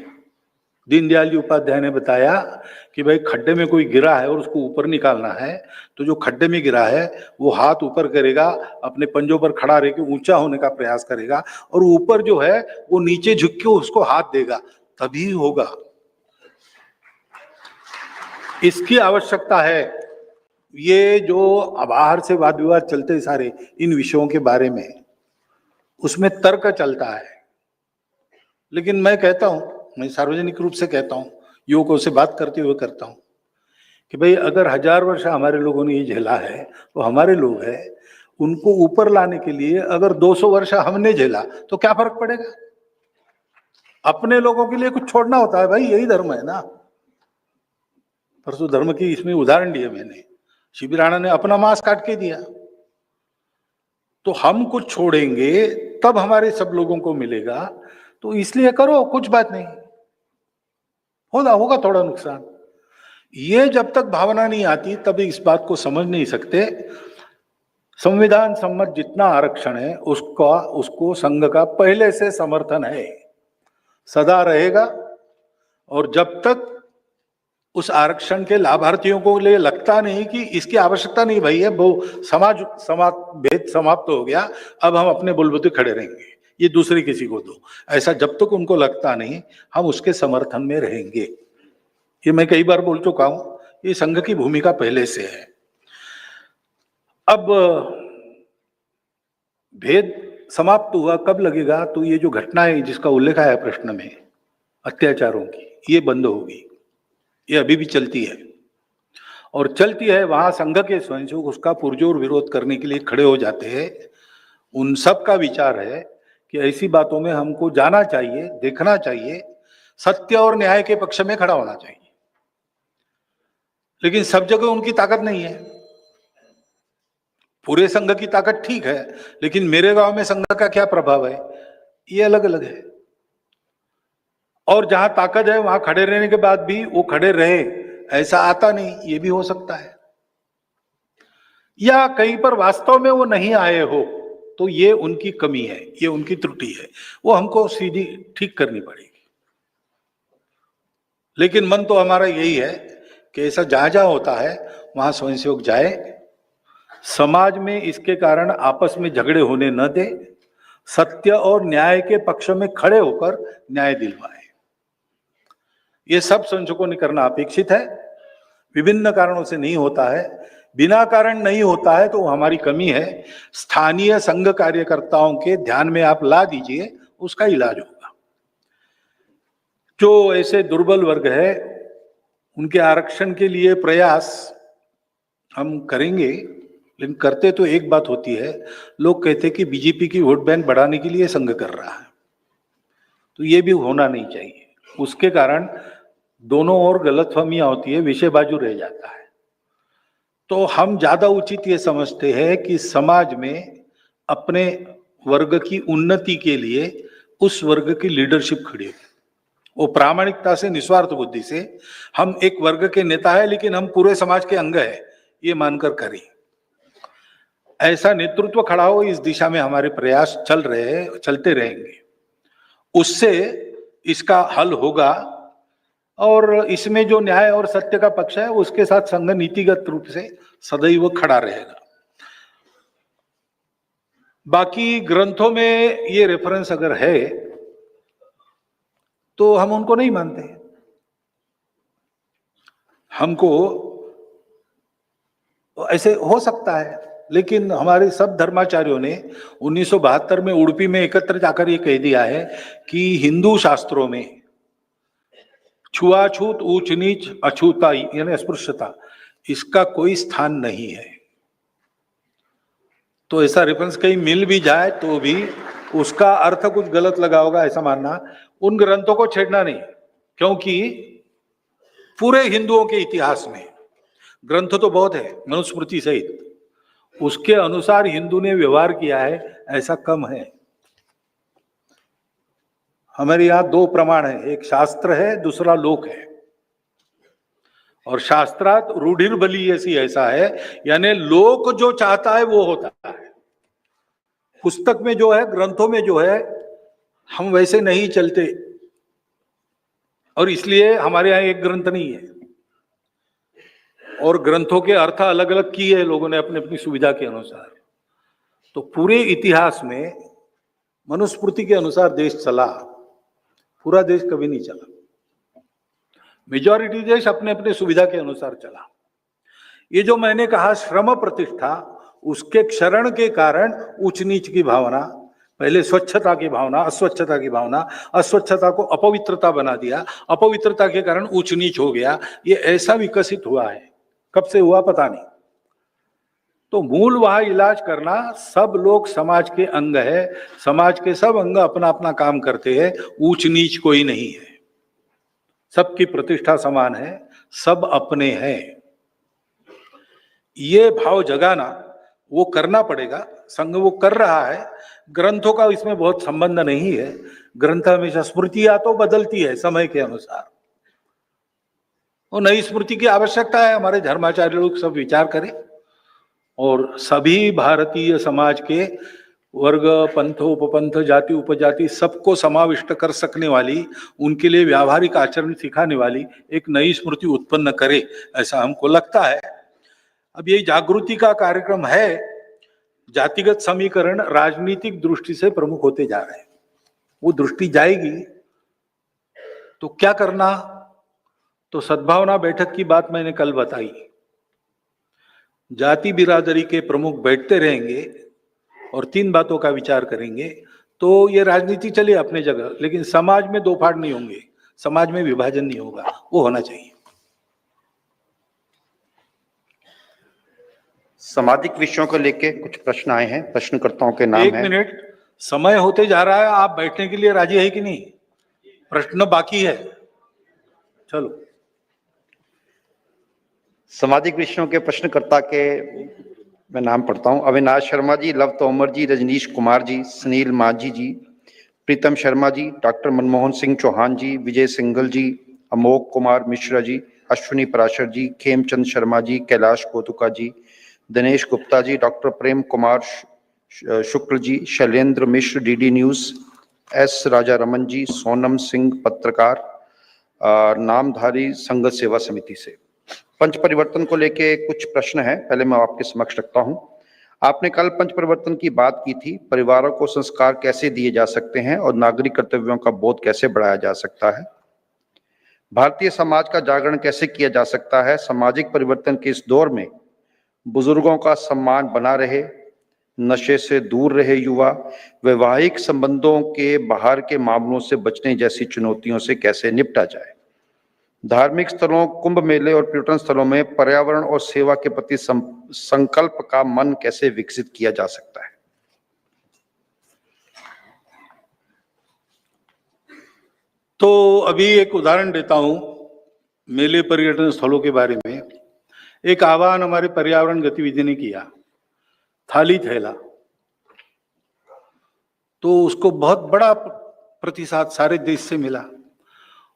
दीनदयाल जी उपाध्याय ने बताया कि भाई खड्डे में कोई गिरा है और उसको ऊपर निकालना है, तो जो खड्डे में गिरा है वो हाथ ऊपर करेगा, अपने पंजों पर खड़ा रह के ऊंचा होने का प्रयास करेगा, और ऊपर जो है वो नीचे झुक के उसको हाथ देगा, तभी होगा। इसकी आवश्यकता है। ये जो बाहर से वाद विवाद चलते सारे इन विषयों के बारे में, उसमें तर्क चलता है। लेकिन मैं कहता हूं, मैं सार्वजनिक रूप से कहता हूं, युवकों से बात करते हुए करता हूं कि भाई अगर 1000 वर्ष हमारे लोगों ने ये झेला है, तो हमारे लोग हैं, उनको ऊपर लाने के लिए अगर 200 वर्ष हमने झेला तो क्या फर्क पड़ेगा? अपने लोगों के लिए कुछ छोड़ना होता है भाई, यही धर्म है ना। परसों धर्म की इसमें उदाहरण दिया मैंने, शिबी राणा ने अपना मांस काट के दिया, तो हम कुछ छोड़ेंगे तब हमारे सब लोगों को मिलेगा, तो इसलिए करो, कुछ बात नहीं, होगा थोड़ा नुकसान। ये जब तक भावना नहीं आती तब इस बात को समझ नहीं सकते। संविधान सम्मत जितना आरक्षण है उसको संघ का पहले से समर्थन है, सदा रहेगा। और जब तक उस आरक्षण के लाभार्थियों को लिए लगता नहीं कि इसकी आवश्यकता नहीं भाई है, वो समाज भेद समाप्त हो गया, अब हम अपने बलबूते खड़े रहेंगे, ये दूसरे किसी को दो, ऐसा जब तक उनको लगता नहीं, हम उसके समर्थन में रहेंगे। ये मैं कई बार बोल चुका हूं, ये संघ की भूमिका पहले से है। अब भेद समाप्त हुआ कब लगेगा? तो ये जो घटना है जिसका उल्लेख है प्रश्न में, अत्याचारों की, ये बंद होगी। ये अभी भी चलती है और चलती है। वहां संघ के स्वयंसेवक उसका पुरजोर विरोध करने के लिए खड़े हो जाते हैं। उन सब का विचार है कि ऐसी बातों में हमको जाना चाहिए, देखना चाहिए, सत्य और न्याय के पक्ष में खड़ा होना चाहिए। लेकिन सब जगह उनकी ताकत नहीं है। पूरे संघ की ताकत ठीक है, लेकिन मेरे गांव में संघ का क्या प्रभाव है, ये अलग अलग है। और जहां ताकत है वहां खड़े रहने के बाद भी वो खड़े रहे, ऐसा आता नहीं, ये भी हो सकता है। या कहीं पर वास्तव में वो नहीं आए हो, तो ये उनकी कमी है, ये उनकी त्रुटि है, वो हमको सीधी ठीक करनी पड़ेगी। लेकिन मन तो हमारा यही है कि ऐसा जहां जहां होता है वहां स्वयंसेवक जाए, समाज में इसके कारण आपस में झगड़े होने न दे, सत्य और न्याय के पक्ष में खड़े होकर न्याय दिलवाए। ये सब स्वयंसेवकों ने करना अपेक्षित है। विभिन्न कारणों से नहीं होता है, बिना कारण नहीं होता है, तो हमारी कमी है। स्थानीय संघ कार्यकर्ताओं के ध्यान में आप ला दीजिए, उसका इलाज होगा। जो ऐसे दुर्बल वर्ग है उनके आरक्षण के लिए प्रयास हम करेंगे, लेकिन करते तो एक बात होती है, लोग कहते कि बीजेपी की वोट बैंक बढ़ाने के लिए संघ कर रहा है, तो ये भी होना नहीं चाहिए। उसके कारण दोनों ओर गलतफहमियां होती है, विषय बाजू रह जाता है। तो हम ज्यादा उचित ये समझते हैं कि समाज में अपने वर्ग की उन्नति के लिए उस वर्ग की लीडरशिप खड़ी हो, वो प्रामाणिकता से, निस्वार्थ बुद्धि से हम एक वर्ग के नेता है लेकिन हम पूरे समाज के अंग है, ये मानकर करें। ऐसा नेतृत्व खड़ा हो, इस दिशा में हमारे प्रयास चलते रहेंगे। उससे इसका हल होगा और इसमें जो न्याय और सत्य का पक्ष है उसके साथ संघ नीतिगत रूप से सदैव खड़ा रहेगा। बाकी ग्रंथों में ये रेफरेंस अगर है तो हम उनको नहीं मानते। हमको ऐसे हो सकता है, लेकिन हमारे सब धर्माचार्यों ने 1972 में उडुपी में एकत्र जाकर ये कह दिया है कि हिंदू शास्त्रों में छुआछूत, ऊंच नीच, अछूताई यानी अस्पृश्यता, इसका कोई स्थान नहीं है। तो ऐसा रेफरेंस कहीं मिल भी जाए तो भी उसका अर्थ कुछ गलत लगा होगा ऐसा मानना, उन ग्रंथों को छेड़ना नहीं, क्योंकि पूरे हिंदुओं के इतिहास में ग्रंथ तो बहुत है मनुस्मृति सहित, उसके अनुसार हिंदू ने व्यवहार किया है ऐसा कम है। हमारे यहां दो प्रमाण है, एक शास्त्र है, दूसरा लोक है। और शास्त्रार्थ रूढ़िर बली ऐसी ऐसा है, यानी लोक जो चाहता है वो होता है। पुस्तक में जो है, ग्रंथों में जो है, हम वैसे नहीं चलते और इसलिए हमारे यहां एक ग्रंथ नहीं है और ग्रंथों के अर्थ अलग अलग किए हैं लोगों ने अपनी अपनी सुविधा के अनुसार। तो पूरे इतिहास में मनुस्मृति के अनुसार देश चला, पूरा देश कभी नहीं चला। मेजॉरिटी देश अपने अपने सुविधा के अनुसार चला। ये जो मैंने कहा श्रम प्रतिष्ठा, उसके क्षरण के कारण उच्च नीच की भावना, पहले स्वच्छता की भावना, अस्वच्छता की भावना, अस्वच्छता को अपवित्रता बना दिया, अपवित्रता के कारण उच्च नीच हो गया, ये ऐसा विकसित हुआ है। कब से हुआ पता नहीं। तो मूल वहां इलाज करना, सब लोग समाज के अंग है, समाज के सब अंग अपना अपना काम करते हैं, ऊंच नीच कोई नहीं है, सबकी प्रतिष्ठा समान है, सब अपने हैं। ये भाव जगाना वो करना पड़ेगा, संघ वो कर रहा है। ग्रंथों का इसमें बहुत संबंध नहीं है, ग्रंथ हमेशा, स्मृतियां तो बदलती है समय के अनुसार, वो नई स्मृति की आवश्यकता है। हमारे धर्माचार्य लोग सब विचार करें और सभी भारतीय समाज के वर्ग, पंथ, उपपंथ, जाति, उपजाति सबको समाविष्ट कर सकने वाली, उनके लिए व्यावहारिक आचरण सिखाने वाली एक नई स्मृति उत्पन्न करे, ऐसा हमको लगता है। अब ये जागृति का कार्यक्रम है, जातिगत समीकरण राजनीतिक दृष्टि से प्रमुख होते जा रहे हैं। वो दृष्टि जाएगी तो क्या करना? तो सद्भावना बैठक की बात मैंने कल बताई। जाति बिरादरी के प्रमुख बैठते रहेंगे और 3 बातों का विचार करेंगे तो ये राजनीति चले अपने जगह, लेकिन समाज में दो फाड़ नहीं होंगे, समाज में विभाजन नहीं होगा, वो होना चाहिए। सामाजिक विषयों को लेके कुछ प्रश्न आए हैं, प्रश्नकर्ताओं के नाम एक है। मिनट, समय होते जा रहा है, आप बैठने के लिए राजी है कि नहीं? प्रश्न बाकी है, चलो। सामाजिक विषयों के प्रश्नकर्ता के मैं नाम पढ़ता हूं। अविनाश शर्मा जी, लव तोमर जी, रजनीश कुमार जी, सुनील माझी जी, प्रीतम शर्मा जी, डॉक्टर मनमोहन सिंह चौहान जी, विजय सिंघल जी, अमोक कुमार मिश्रा जी, अश्विनी पराशर जी, खेमचंद शर्मा जी, कैलाश कोतुका जी, दिनेश गुप्ता जी, डॉक्टर प्रेम कुमार शुक्ल जी, शैलेंद्र मिश्र डीडी न्यूज, एस राजा रमन जी, सोनम सिंह पत्रकार, नामधारी संघ सेवा समिति से। पंच परिवर्तन को लेके कुछ प्रश्न है, पहले मैं आपके समक्ष रखता हूं। आपने कल पंच परिवर्तन की बात की थी, परिवारों को संस्कार कैसे दिए जा सकते हैं और नागरिक कर्तव्यों का बोध कैसे बढ़ाया जा सकता है, भारतीय समाज का जागरण कैसे किया जा सकता है, सामाजिक परिवर्तन के इस दौर में बुजुर्गों का सम्मान बना रहे, नशे से दूर रहे युवा, वैवाहिक संबंधों के बाहर के मामलों से बचने जैसी चुनौतियों से कैसे निपटा जाए, धार्मिक स्थलों, कुंभ मेले और पर्यटन स्थलों में पर्यावरण और सेवा के प्रति संकल्प का मन कैसे विकसित किया जा सकता है। तो अभी एक उदाहरण देता हूं मेले पर्यटन स्थलों के बारे में। एक आह्वान हमारे पर्यावरण गतिविधि ने किया, थाली थैला। तो उसको बहुत बड़ा प्रतिसाद सारे देश से मिला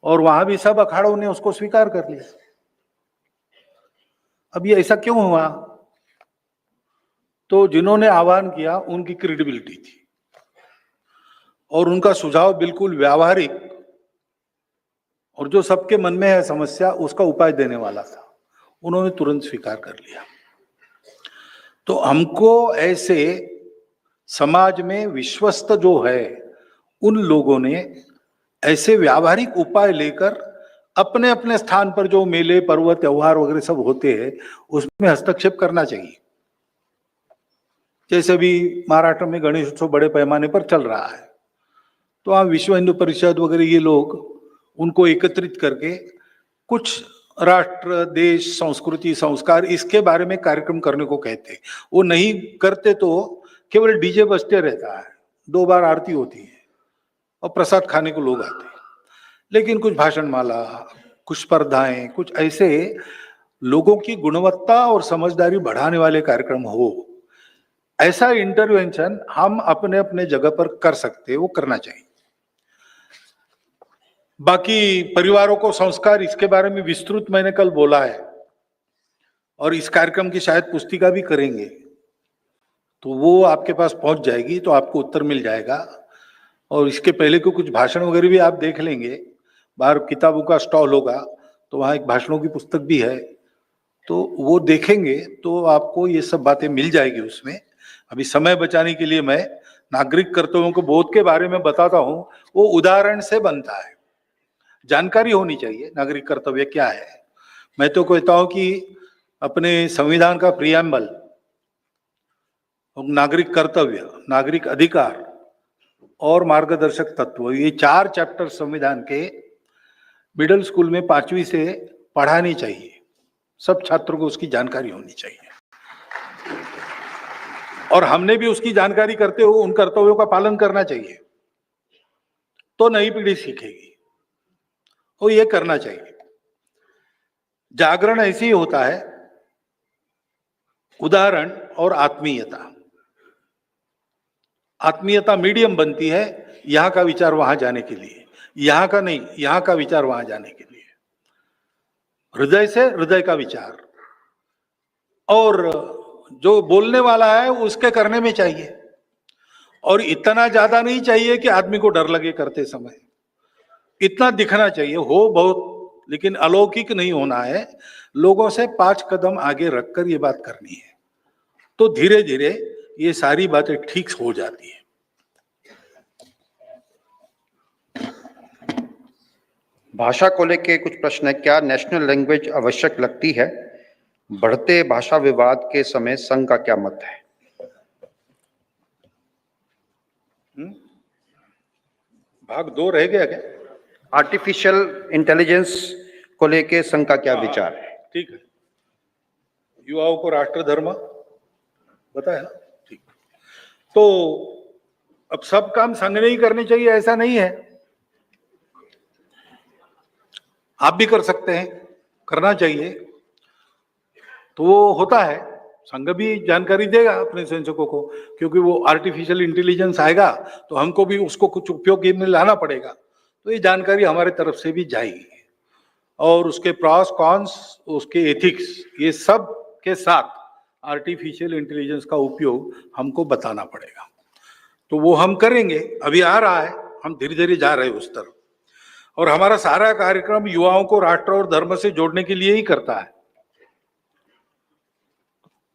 और वहां भी सब अखाड़ों ने उसको स्वीकार कर लिया। अब ये ऐसा क्यों हुआ? तो जिन्होंने आह्वान किया उनकी क्रेडिबिलिटी थी और उनका सुझाव बिल्कुल व्यावहारिक और जो सबके मन में है समस्या उसका उपाय देने वाला था। उन्होंने तुरंत स्वीकार कर लिया। तो हमको ऐसे समाज में विश्वस्त जो है उन लोगों ने ऐसे व्यावहारिक उपाय लेकर अपने अपने स्थान पर जो मेले पर्व त्योहार वगैरह सब होते हैं उसमें हस्तक्षेप करना चाहिए। जैसे भी महाराष्ट्र में गणेश उत्सव बड़े पैमाने पर चल रहा है, तो वहां विश्व हिंदू परिषद वगैरह ये लोग उनको एकत्रित करके कुछ राष्ट्र देश संस्कृति संस्कार इसके बारे में कार्यक्रम करने को कहते। वो नहीं करते तो केवल डीजे बजते रहता है, 2 बार आरती होती है और प्रसाद खाने को लोग आते हैं। लेकिन कुछ भाषणमाला, कुछ स्पर्धाएं, कुछ ऐसे लोगों की गुणवत्ता और समझदारी बढ़ाने वाले कार्यक्रम हो, ऐसा इंटरवेंशन हम अपने अपने जगह पर कर सकते, वो करना चाहिए। बाकी परिवारों को संस्कार, इसके बारे में विस्तृत मैंने कल बोला है और इस कार्यक्रम की शायद पुस्तिका भी करेंगे, तो वो आपके पास पहुंच जाएगी तो आपको उत्तर मिल जाएगा। और इसके पहले को कुछ भाषण वगैरह भी आप देख लेंगे, बाहर किताबों का स्टॉल होगा तो वहाँ एक भाषणों की पुस्तक भी है, तो वो देखेंगे तो आपको ये सब बातें मिल जाएगी उसमें। अभी समय बचाने के लिए मैं नागरिक कर्तव्यों को बोध के बारे में बताता हूँ, वो उदाहरण से बनता है। जानकारी होनी चाहिए नागरिक कर्तव्य क्या है। मैं तो कहता हूं कि अपने संविधान का प्रियम्बल, नागरिक कर्तव्य, नागरिक अधिकार और मार्गदर्शक तत्व, ये 4 चैप्टर संविधान के मिडिल स्कूल में 5वीं से पढ़ानी चाहिए। सब छात्रों को उसकी जानकारी होनी चाहिए और हमने भी उसकी जानकारी करते हुए उन कर्तव्यों का पालन करना चाहिए, तो नई पीढ़ी सीखेगी। और ये करना चाहिए। जागरण ऐसे ही होता है, उदाहरण और आत्मीयता। आत्मीयता मीडियम बनती है यहां का विचार वहां जाने के लिए, यहां का नहीं, यहां का विचार वहां जाने के लिए। हृदय से हृदय का विचार, और जो बोलने वाला है उसके करने में चाहिए। और इतना ज्यादा नहीं चाहिए कि आदमी को डर लगे करते समय, इतना दिखना चाहिए हो बहुत, लेकिन अलौकिक नहीं होना है। लोगों से 5 कदम आगे रखकर ये बात करनी है, तो धीरे धीरे ये सारी बातें ठीक हो जाती है। भाषा को लेके कुछ प्रश्न है। क्या नेशनल लैंग्वेज आवश्यक लगती है? बढ़ते भाषा विवाद के समय संघ का क्या मत है? भाग 2 रह गया क्या? आर्टिफिशियल इंटेलिजेंस को लेके संघ का क्या विचार है? ठीक है, युवाओं को राष्ट्र धर्म बताया ना, ठीक। तो अब सब काम संघ ने ही करने चाहिए ऐसा नहीं है, आप भी कर सकते हैं, करना चाहिए। तो वो होता है, संघ भी जानकारी देगा अपने संशोधकों को, क्योंकि वो आर्टिफिशियल इंटेलिजेंस आएगा तो हमको भी उसको कुछ उपयोग में लाना पड़ेगा, तो ये जानकारी हमारे तरफ से भी जाएगी और उसके प्रॉस कॉन्स, उसके एथिक्स, ये सब के साथ आर्टिफिशियल इंटेलिजेंस का उपयोग हमको बताना पड़ेगा। तो वो हम करेंगे, अभी आ रहा है, हम धीरे धीरे जा रहे हैं उस तरफ। और हमारा सारा कार्यक्रम युवाओं को राष्ट्र और धर्म से जोड़ने के लिए ही करता है।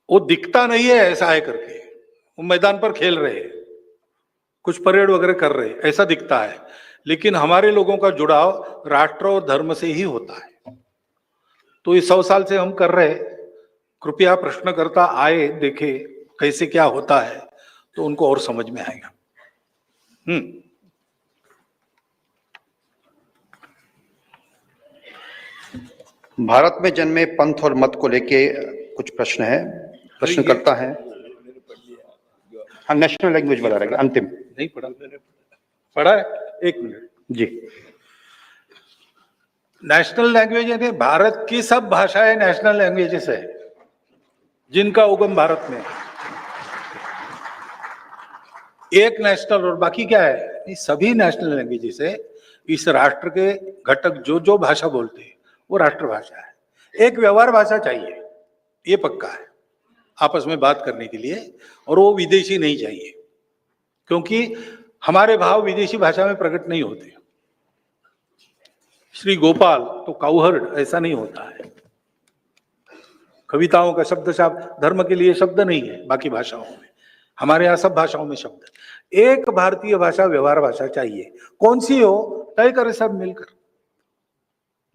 वो दिखता नहीं है ऐसा है करके, वो मैदान पर खेल रहे हैं, कुछ परेड वगैरह कर रहे हैं, ऐसा दिखता है, लेकिन हमारे लोगों का जुड़ाव राष्ट्र और धर्म से ही होता है। तो ये 100 साल से हम कर रहे, कृपया प्रश्नकर्ता आए, देखे कैसे क्या होता है, तो उनको और समझ में आएगा। भारत में जन्मे पंथ और मत को लेके कुछ प्रश्न है। प्रश्न करता है, हाँ, नेशनल लैंग्वेज वाला रहेगा अंतिम। नहीं पढ़ा, मैंने पढ़ा है, 1 मिनट जी। नेशनल लैंग्वेज है, भारत की सब भाषाएं नेशनल लैंग्वेजेस है जिनका उगम भारत में है। एक नेशनल और बाकी क्या है, ये सभी नेशनल लैंग्वेजेस है। इस राष्ट्र के घटक जो जो भाषा बोलते हैं वो राष्ट्रभाषा है। एक व्यवहार भाषा चाहिए, ये पक्का है आपस में बात करने के लिए, और वो विदेशी नहीं चाहिए, क्योंकि हमारे भाव विदेशी भाषा में प्रकट नहीं होते। श्री गोपाल तो काउहर्ड ऐसा नहीं होता है। कविताओं का शब्द धर्म के लिए शब्द नहीं है बाकी भाषाओं में, हमारे यहाँ सब भाषाओं में शब्द है। एक भारतीय भाषा व्यवहार भाषा चाहिए, कौन सी हो तय करे सब मिलकर,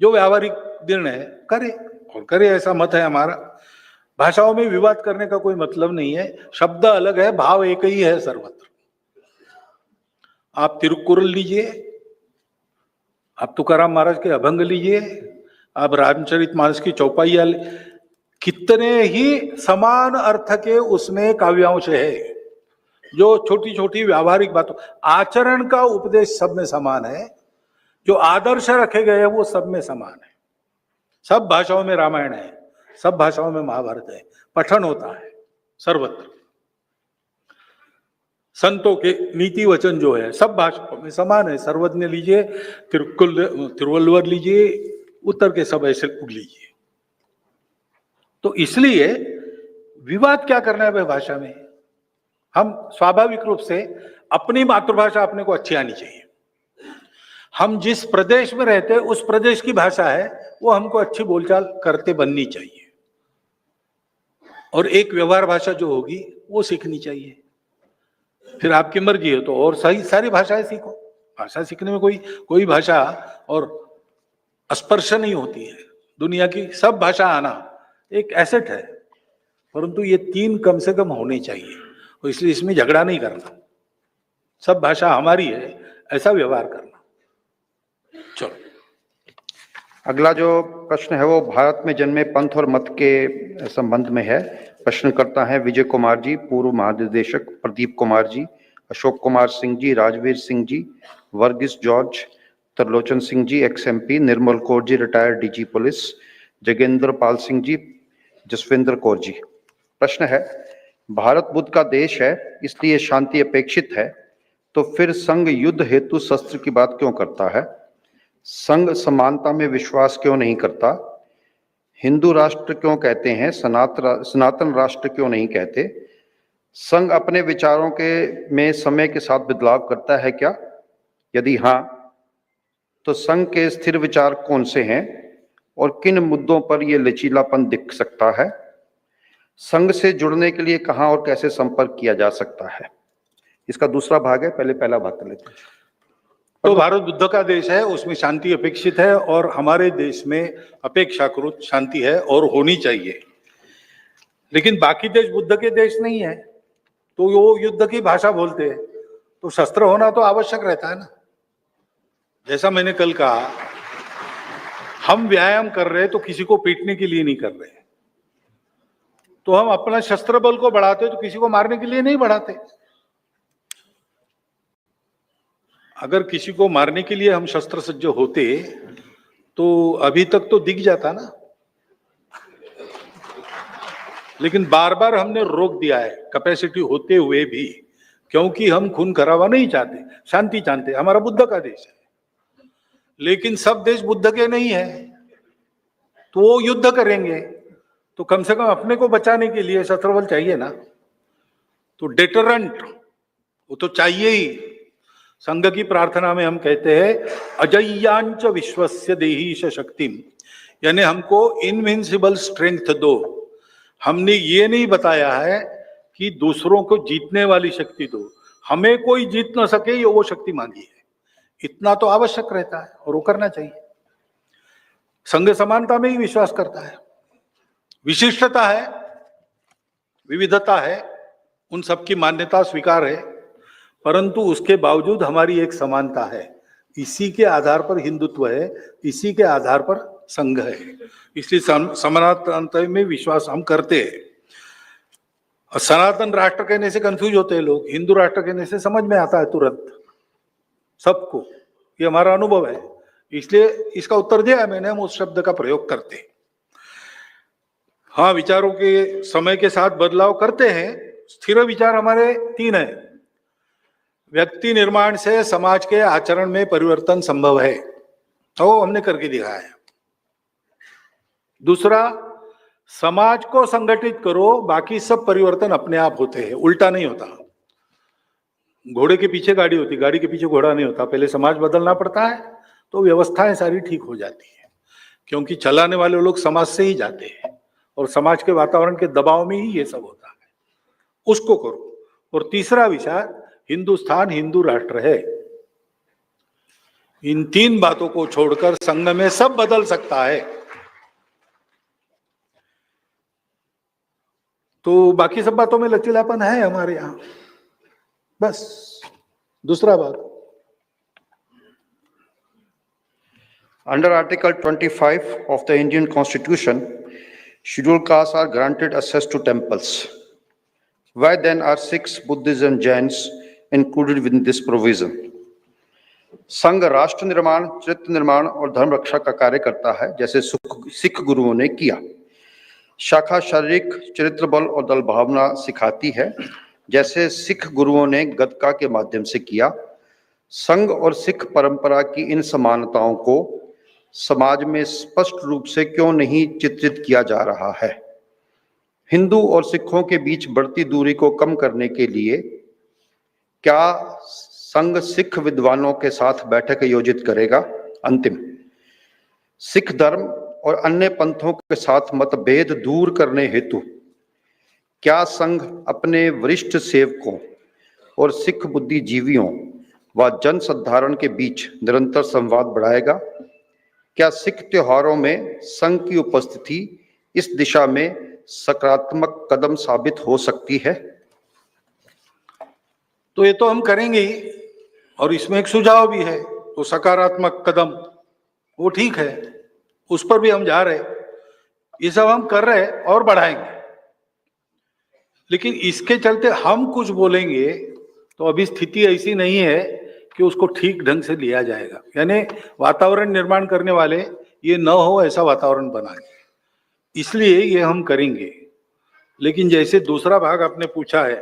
जो व्यावहारिक निर्णय करे और करे, ऐसा मत है हमारा। भाषाओं में विवाद करने का कोई मतलब नहीं है, शब्द अलग है, भाव एक ही है सर्वत्र। आप तिरुक्कुरल लीजिए, आप तुकाराम महाराज के अभंग लीजिए, आप रामचरितमानस की चौपाइया, कितने ही समान अर्थ के उसमें काव्यांश है, जो छोटी छोटी व्यावहारिक बातों, आचरण का उपदेश सब में समान है, जो आदर्श रखे गए हैं वो सब में समान है। सब भाषाओं में रामायण है, सब भाषाओं में महाभारत है, पठन होता है सर्वत्र। संतों के नीति वचन जो है सब भाषाओं में समान है। सर्वज्ञ लीजिए, तिरुवल्लुवर लीजिए, उत्तर के सब ऐसे लीजिए। तो इसलिए विवाद क्या करना है भाई भाषा में? हम स्वाभाविक रूप से अपनी मातृभाषा अपने को अच्छी आनी चाहिए। हम जिस प्रदेश में रहते हैं उस प्रदेश की भाषा है वो हमको अच्छी बोलचाल करते बननी चाहिए, और एक व्यवहार भाषा जो होगी वो सीखनी चाहिए। फिर आपकी मर्जी है तो और सही सारी भाषाएं सीखो। भाषा सीखने में कोई भाषा और स्पर्श नहीं होती है। दुनिया की सब भाषा आना एक एसेट है, परंतु ये तीन कम से कम होनी चाहिए, और इसलिए इसमें झगड़ा नहीं करना। सब भाषा हमारी है ऐसा व्यवहार करना। चलो अगला जो प्रश्न है वो भारत में जन्मे पंथ और मत के संबंध में है। प्रश्न करता है विजय कुमार जी, पूर्व महानिदेशक, प्रदीप कुमार जी, अशोक कुमार सिंह जी, राजवीर सिंह जी, वर्गीस जॉर्ज, त्रिलोचन सिंह जी XMP, निर्मल Kaur ji retired DG police, Jagendra Pal Singh ji, Jaswinder Kaur ji. प्रश्न है, भारत बुद्ध का देश है इसलिए शांति अपेक्षित है, तो फिर संघ युद्ध हेतु शस्त्र की बात क्यों करता है? संघ समानता में विश्वास क्यों नहीं करता? हिंदू राष्ट्र क्यों कहते हैं, सनातन राष्ट्र क्यों नहीं कहते? संघ अपने विचारों के में समय के साथ बदलाव करता है क्या? यदि हाँ, तो संघ के स्थिर विचार कौन से हैं और किन मुद्दों पर यह लचीलापन दिख सकता है? संघ से जुड़ने के लिए कहां और कैसे संपर्क किया जा सकता है? इसका दूसरा भाग है, पहले पहला भाग कर लेते हैं। तो भारत बुद्ध का देश है, उसमें शांति अपेक्षित है, और हमारे देश में अपेक्षाकृत शांति है और होनी चाहिए। लेकिन बाकी देश बुद्ध के देश नहीं है, तो वो युद्ध की भाषा बोलते हैं, तो शस्त्र होना तो आवश्यक रहता है ना। जैसा मैंने कल कहा, हम व्यायाम कर रहे हैं तो किसी को पीटने के लिए नहीं कर रहे, तो हम अपना शस्त्र बल को बढ़ाते तो किसी को मारने के लिए नहीं बढ़ाते। अगर किसी को मारने के लिए हम शस्त्र सज्ज होते तो अभी तक तो दिख जाता ना, लेकिन बार बार हमने रोक दिया है कैपेसिटी होते हुए भी, क्योंकि हम खून खराबा नहीं चाहते, शांति चाहते। हमारा बुद्ध का देश है, लेकिन सब देश बुद्ध के नहीं है, तो वो युद्ध करेंगे तो कम से कम अपने को बचाने के लिए शस्त्र बल चाहिए ना। तो डेटरेंट वो तो चाहिए ही। संघ की प्रार्थना में हम कहते हैं अजय्यांच विश्वस्य देहीश शक्तिम, यानी हमको इनविंसिबल स्ट्रेंथ दो। हमने ये नहीं बताया है कि दूसरों को जीतने वाली शक्ति दो, हमें कोई जीत ना सके ये वो शक्ति मांगी है। इतना तो आवश्यक रहता है और वो करना चाहिए। संघ समानता में ही विश्वास करता है, विशिष्टता है, विविधता है, उन सबकी मान्यता स्वीकार है, परंतु उसके बावजूद हमारी एक समानता है। इसी के आधार पर हिंदुत्व है, इसी के आधार पर संघ है, इसलिए समानता में विश्वास हम करते हैं। और सनातन राष्ट्र कहने से कंफ्यूज होते हैं लोग, हिंदू राष्ट्र कहने से समझ में आता है तुरंत सबको, ये हमारा अनुभव है, इसलिए इसका उत्तर दिया है मैंने। हम उस शब्द का प्रयोग करते हैं। हाँ, विचारों के समय के साथ बदलाव करते हैं। स्थिर विचार हमारे तीन है, व्यक्ति निर्माण से समाज के आचरण में परिवर्तन संभव है, तो हमने करके दिखाया है। दूसरा, समाज को संगठित करो, बाकी सब परिवर्तन अपने आप होते हैं, उल्टा नहीं होता। घोड़े के पीछे गाड़ी होती, गाड़ी के पीछे घोड़ा नहीं होता। पहले समाज बदलना पड़ता है तो व्यवस्थाएं सारी ठीक हो जाती है, क्योंकि चलाने वाले लोग समाज से ही जाते हैं और समाज के वातावरण के दबाव में ही ये सब होता है। उसको करो। और तीसरा विचार, हिंदुस्तान हिंदू राष्ट्र है। इन तीन बातों को छोड़कर संघ में सब बदल सकता है, तो बाकी सब बातों में लचीलापन है हमारे यहां, बस। दूसरा बात, Under Article 25 of the Indian Constitution, scheduled castes are granted access to temples. Why then are Sikhs, Buddhists and Jains included within this provision? संघ राष्ट्र निर्माण, चरित्र निर्माण और धर्म रक्षा का कार्य करता है, जैसे सिख गुरुओं ने किया। शाखा शारीरिक चरित्र बल और दल भावना सिखाती है, जैसे सिख गुरुओं ने गदका के माध्यम से किया। संघ और सिख परंपरा की इन समानताओं को समाज में स्पष्ट रूप से क्यों नहीं चित्रित किया जा रहा है? हिंदू और सिखों के बीच बढ़ती दूरी को कम करने के लिए क्या संघ सिख विद्वानों के साथ बैठक आयोजित करेगा? अंतिम, सिख धर्म और अन्य पंथों के साथ मतभेद दूर करने हेतु क्या संघ अपने वरिष्ठ सेवकों और सिख बुद्धिजीवियों व जन साधारण के बीच निरंतर संवाद बढ़ाएगा? क्या सिख त्योहारों में संघ की उपस्थिति इस दिशा में सकारात्मक कदम साबित हो सकती है? तो ये तो हम करेंगे ही, और इसमें एक सुझाव भी है। तो सकारात्मक कदम वो ठीक है, उस पर भी हम जा रहे, ये सब हम कर रहे और बढ़ाएंगे। लेकिन इसके चलते हम कुछ बोलेंगे तो अभी स्थिति ऐसी नहीं है कि उसको ठीक ढंग से लिया जाएगा। यानी वातावरण निर्माण करने वाले ये न हो ऐसा वातावरण बनाए, इसलिए ये हम करेंगे। लेकिन जैसे दूसरा भाग आपने पूछा है,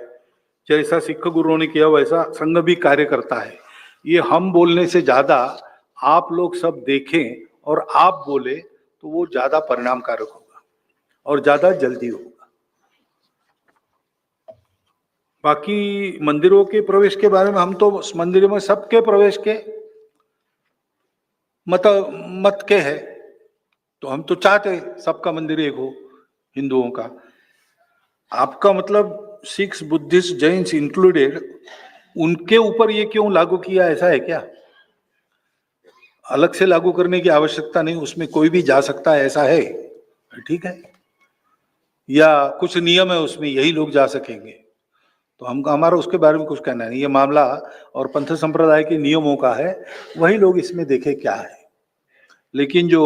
जैसा सिख गुरुओं ने किया वैसा संघ भी कार्य करता है। ये हम बोलने से ज्यादा आप लोग सब देखें और आप बोले तो वो ज्यादा परिणामकारक होगा और ज्यादा जल्दी होगा। बाकी मंदिरों के प्रवेश के बारे में हम तो मंदिरों में सबके प्रवेश के मत के है, तो हम तो चाहते सबका मंदिर एक हो हिंदुओं का। आपका मतलब सिख्स, बुद्धिस्ट, जैन्स इंक्लूडेड, उनके ऊपर ये क्यों लागू किया, ऐसा है क्या? अलग से लागू करने की आवश्यकता नहीं, उसमें कोई भी जा सकता है, ऐसा है? ठीक है, या कुछ नियम है उसमें, यही लोग जा सकेंगे? तो हम, हमारा उसके बारे में कुछ कहना नहीं। ये मामला और पंथ संप्रदाय के नियमों का है, वही लोग इसमें देखे क्या है। लेकिन जो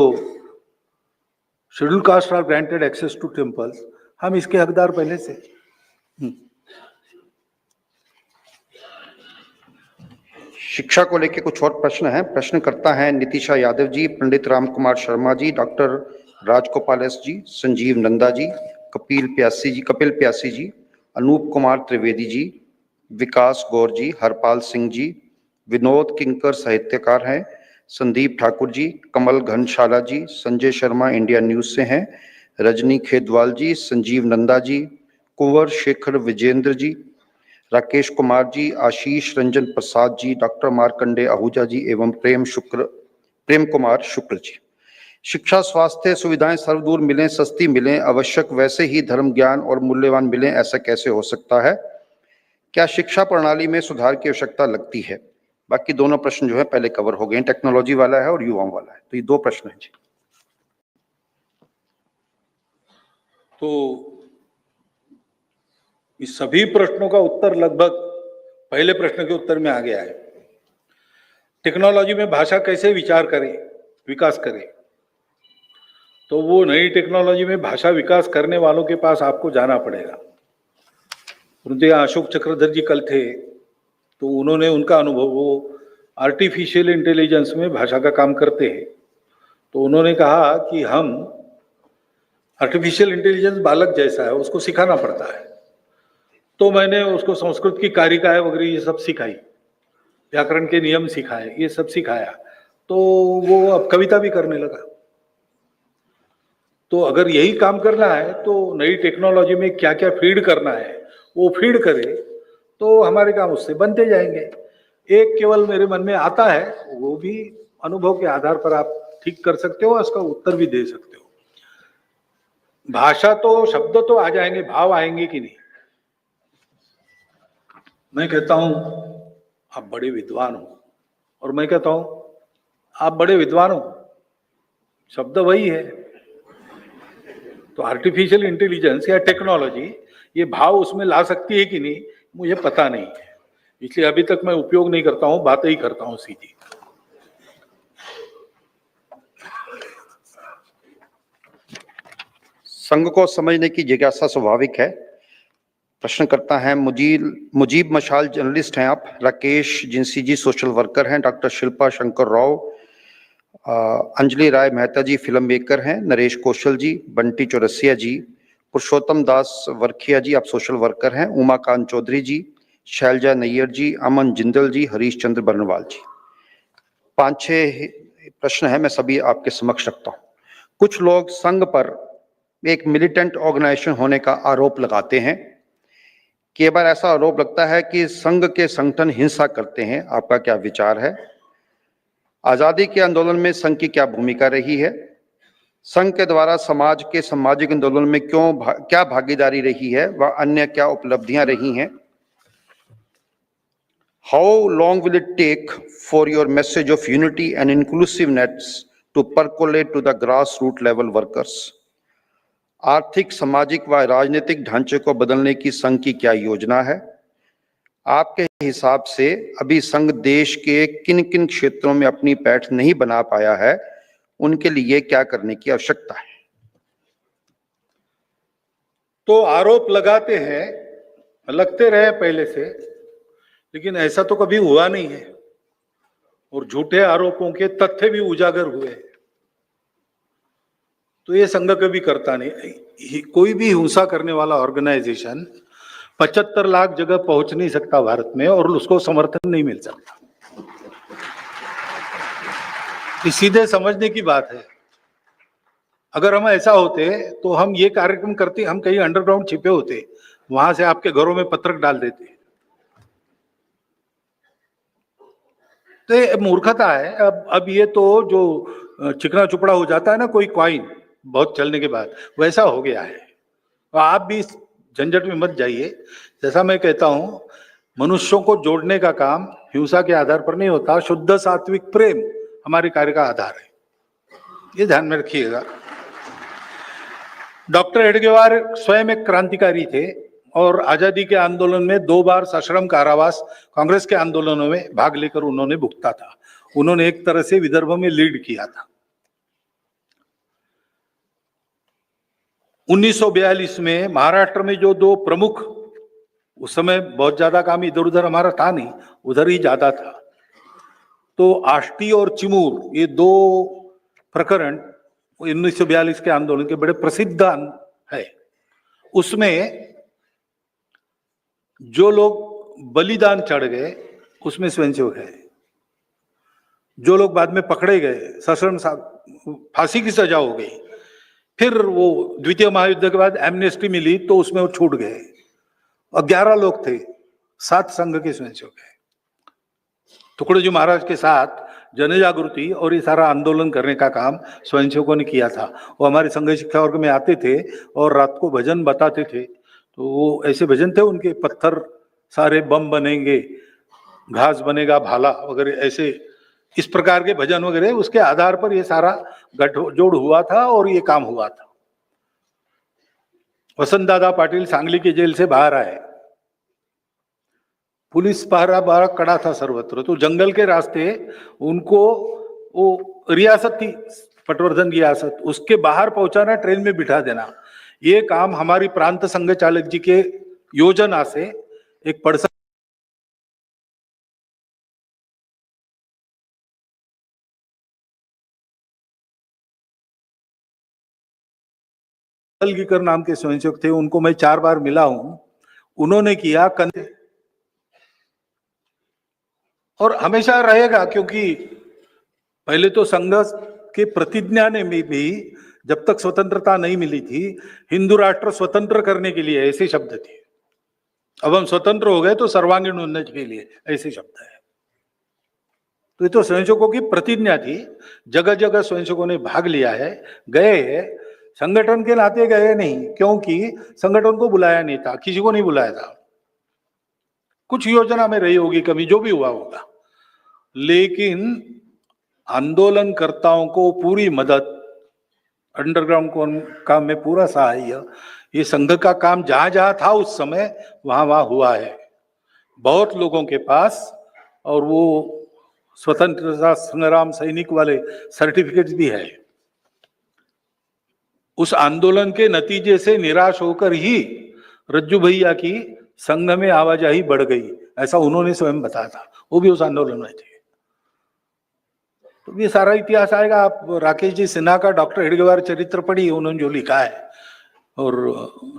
schedule caste are granted access to temples, हम इसके हकदार पहले से। शिक्षा को लेकर कुछ और प्रश्न हैं। प्रश्न करता है नितिशा यादव जी, पंडित राम कुमार शर्मा जी, डॉक्टर राजगोपाल एस जी, संजीव नंदा जी, कपिल प्यासी जी, अनूप कुमार त्रिवेदी जी, विकास गौर जी, हरपाल सिंह जी, विनोद किंकर साहित्यकार हैं, संदीप ठाकुर जी, कमल घनशाला जी, संजय शर्मा इंडिया न्यूज से हैं, रजनी खेदवाल जी, संजीव नंदा जी, कुंवर शेखर विजेंद्र जी, राकेश कुमार जी, आशीष रंजन प्रसाद जी, डॉक्टर मार्कंडे आहूजा जी एवं प्रेम कुमार शुक्ल जी। शिक्षा स्वास्थ्य सुविधाएं सर्वदूर मिलें, सस्ती मिलें, आवश्यक वैसे ही धर्म ज्ञान और मूल्यवान मिलें, ऐसा कैसे हो सकता है? क्या शिक्षा प्रणाली में सुधार की आवश्यकता लगती है? बाकी दोनों प्रश्न जो है पहले कवर हो गए, टेक्नोलॉजी वाला है और युवाओं वाला है, तो ये दो प्रश्न हैं जी। तो इस सभी प्रश्नों का उत्तर लगभग पहले प्रश्न के उत्तर में आ गया है। टेक्नोलॉजी में भाषा कैसे विकास करे, तो वो नई टेक्नोलॉजी में भाषा विकास करने वालों के पास आपको जाना पड़ेगा। यहाँ अशोक चक्रधर जी कल थे, तो उन्होंने उनका अनुभव, वो आर्टिफिशियल इंटेलिजेंस में भाषा का काम करते हैं, तो उन्होंने कहा कि हम आर्टिफिशियल इंटेलिजेंस बालक जैसा है, उसको सिखाना पड़ता है। तो मैंने उसको संस्कृत की कारिकाएं वगैरह ये सब सिखाई, व्याकरण के नियम सिखाए, ये सब सिखाया, तो वो अब कविता भी करने लगा। तो अगर यही काम करना है तो नई टेक्नोलॉजी में क्या क्या फीड करना है वो फीड करे, तो हमारे काम उससे बनते जाएंगे। एक केवल मेरे मन में आता है, वो भी अनुभव के आधार पर आप ठीक कर सकते हो, उसका उत्तर भी दे सकते हो। भाषा तो, शब्द तो आ जाएंगे, भाव आएंगे कि नहीं? मैं कहता हूं आप बड़े विद्वान हो, और मैं कहता हूं आप बड़े विद्वान हो, शब्द वही है। तो आर्टिफिशियल इंटेलिजेंस या टेक्नोलॉजी ये भाव उसमें ला सकती है कि नहीं, मुझे पता नहीं है, इसलिए अभी तक मैं उपयोग नहीं करता हूं, बातें ही करता हूं सीधी। संघ को समझने की जिज्ञासा स्वाभाविक है। प्रश्न करता है मुजीब मशाल जर्नलिस्ट हैं आप, राकेश जिंसी जी सोशल वर्कर हैं, doctor Shilpa Shankar Rao, Anjali Rai Mehta ji film maker हैं, नरेश कौशल जी, बंटी चौरसिया जी, पुरुषोत्तम दास वर्खिया जी आप सोशल वर्कर हैं, उमाकांत चौधरी जी, शैलजा नैयर जी, अमन जिंदल जी, हरीश चंद्र बर्नवाल जी। 5-6 प्रश्न है, मैं सभी आपके समक्ष रखता हूं। कुछ लोग संघ पर एक मिलिटेंट ऑर्गेनाइजेशन होने का आरोप लगाते हैं। कई बार ऐसा आरोप लगता है कि संघ के संगठन हिंसा करते हैं, आपका क्या विचार है? आजादी के आंदोलन में संघ की क्या भूमिका रही है? संघ के द्वारा समाज के सामाजिक आंदोलन में क्या भागीदारी रही है व अन्य क्या उपलब्धियां रही हैं? How long will it take for your message of unity and inclusiveness to percolate to the grassroots level workers? आर्थिक, सामाजिक व राजनीतिक ढांचे को बदलने की संघ की क्या योजना है? आपके हिसाब से अभी संघ देश के किन किन क्षेत्रों में अपनी पैठ नहीं बना पाया है, उनके लिए क्या करने की आवश्यकता है? तो आरोप लगाते हैं, लगते रहे पहले से, लेकिन ऐसा तो कभी हुआ नहीं है, और झूठे आरोपों के तथ्य भी उजागर हुए। तो ये संघ कभी करता नहीं। कोई भी हिंसा करने वाला ऑर्गेनाइजेशन 75 लाख जगह पहुंच नहीं सकता भारत में, और उसको समर्थन नहीं मिल सकता। ये सीधे समझने की बात है। अगर हम ऐसा होते तो हम ये कार्यक्रम करते, हम कहीं अंडरग्राउंड छिपे होते, वहां से आपके घरों में पत्रक डाल देते। तो ये मूर्खता है। अब ये तो जो चिकना चुपड़ा हो जाता है ना कोई कॉइन बहुत चलने के बाद, वैसा हो गया है। तो आप भी इस झंझट में मत जाइए। जैसा मैं कहता हूं, मनुष्यों को जोड़ने का काम हिंसा के आधार पर नहीं होता, शुद्ध सात्विक प्रेम हमारे कार्य का आधार है, ये ध्यान में रखिएगा। डॉक्टर हेडगेवार स्वयं एक क्रांतिकारी थे, और आजादी के आंदोलन में 2 बार सश्रम कारावास कांग्रेस के आंदोलनों में भाग लेकर उन्होंने भुगता था। उन्होंने एक तरह से विदर्भ में लीड किया था। 1942 में महाराष्ट्र में जो 2 प्रमुख, उस समय बहुत ज्यादा काम इधर उधर हमारा था नहीं, उधर ही ज्यादा था, तो आष्टी और चिमूर, ये 2 प्रकरण 1942 के आंदोलन के बड़े प्रसिद्ध है। उसमें जो लोग बलिदान चढ़ गए उसमें स्वयंसेवक है। जो लोग बाद में पकड़े गए, सश्रम फांसी की सजा हो गई, फिर वो द्वितीय महायुद्ध के बाद एमनेस्टी मिली तो उसमें वो छूट गए। और 11 लोग थे, 7 संघ के स्वयंसेवक है। टुकड़ोजी महाराज के साथ जनजागृति और ये सारा आंदोलन करने का काम स्वयंसेवकों ने किया था। वो हमारे संघ शिक्षा वर्ग में आते थे और रात को भजन बताते थे। तो वो ऐसे भजन थे उनके, पत्थर सारे बम बनेंगे, घास बनेगा भाला वगैरह, ऐसे इस प्रकार के भजन वगैरह, उसके आधार पर ये सारा गठजोड़ हुआ था और ये काम हुआ था। वसंत दादा पाटिल सांगली की जेल से बाहर आए, पुलिस पहरा बड़ा कड़ा था सर्वत्र, तो जंगल के रास्ते उनको, वो रियासत थी पटवर्धन की रियासत, उसके बाहर पहुंचाना, ट्रेन में बिठा देना, ये काम हमारी प्रांत संघ चालक जी के योजना से एक पड़सा दलगीकर नाम के स्वयंसेवक थे, उनको मैं 4 बार मिला हूं। उन्होंने किया और हमेशा रहेगा, क्योंकि पहले तो संघ के प्रतिज्ञा ने में भी जब तक स्वतंत्रता नहीं मिली थी, हिंदू राष्ट्र स्वतंत्र करने के लिए ऐसे शब्द थे। अब हम स्वतंत्र हो गए तो सर्वांगीण उन्नति के लिए ऐसे शब्द है। तो ये तो स्वयंसेवकों की प्रतिज्ञा थी, जगह जगह स्वयंसेवकों ने भाग लिया है, गए, संगठन के नाते गए नहीं, क्योंकि संगठन को बुलाया नहीं था, किसी को नहीं बुलाया था। कुछ योजना में रही होगी कमी, जो भी हुआ होगा, लेकिन आंदोलनकर्ताओं को पूरी मदद, अंडरग्राउंड काम में पूरा सहाय, ये संघ का काम जहां जहां था उस समय वहां वहां हुआ है बहुत लोगों के पास। और वो स्वतंत्रता संग्राम सैनिक वाले सर्टिफिकेट भी है। उस आंदोलन के नतीजे से निराश होकर ही रज्जू भैया की संघ में आवाजाही बढ़ गई, ऐसा उन्होंने स्वयं बताया था, वो भी उस आंदोलन में थे। तो ये सारा इतिहास आएगा। आप राकेश जी सिन्हा का डॉक्टर हेडगेवार चरित्र पढ़िए, उन्होंने जो लिखा है और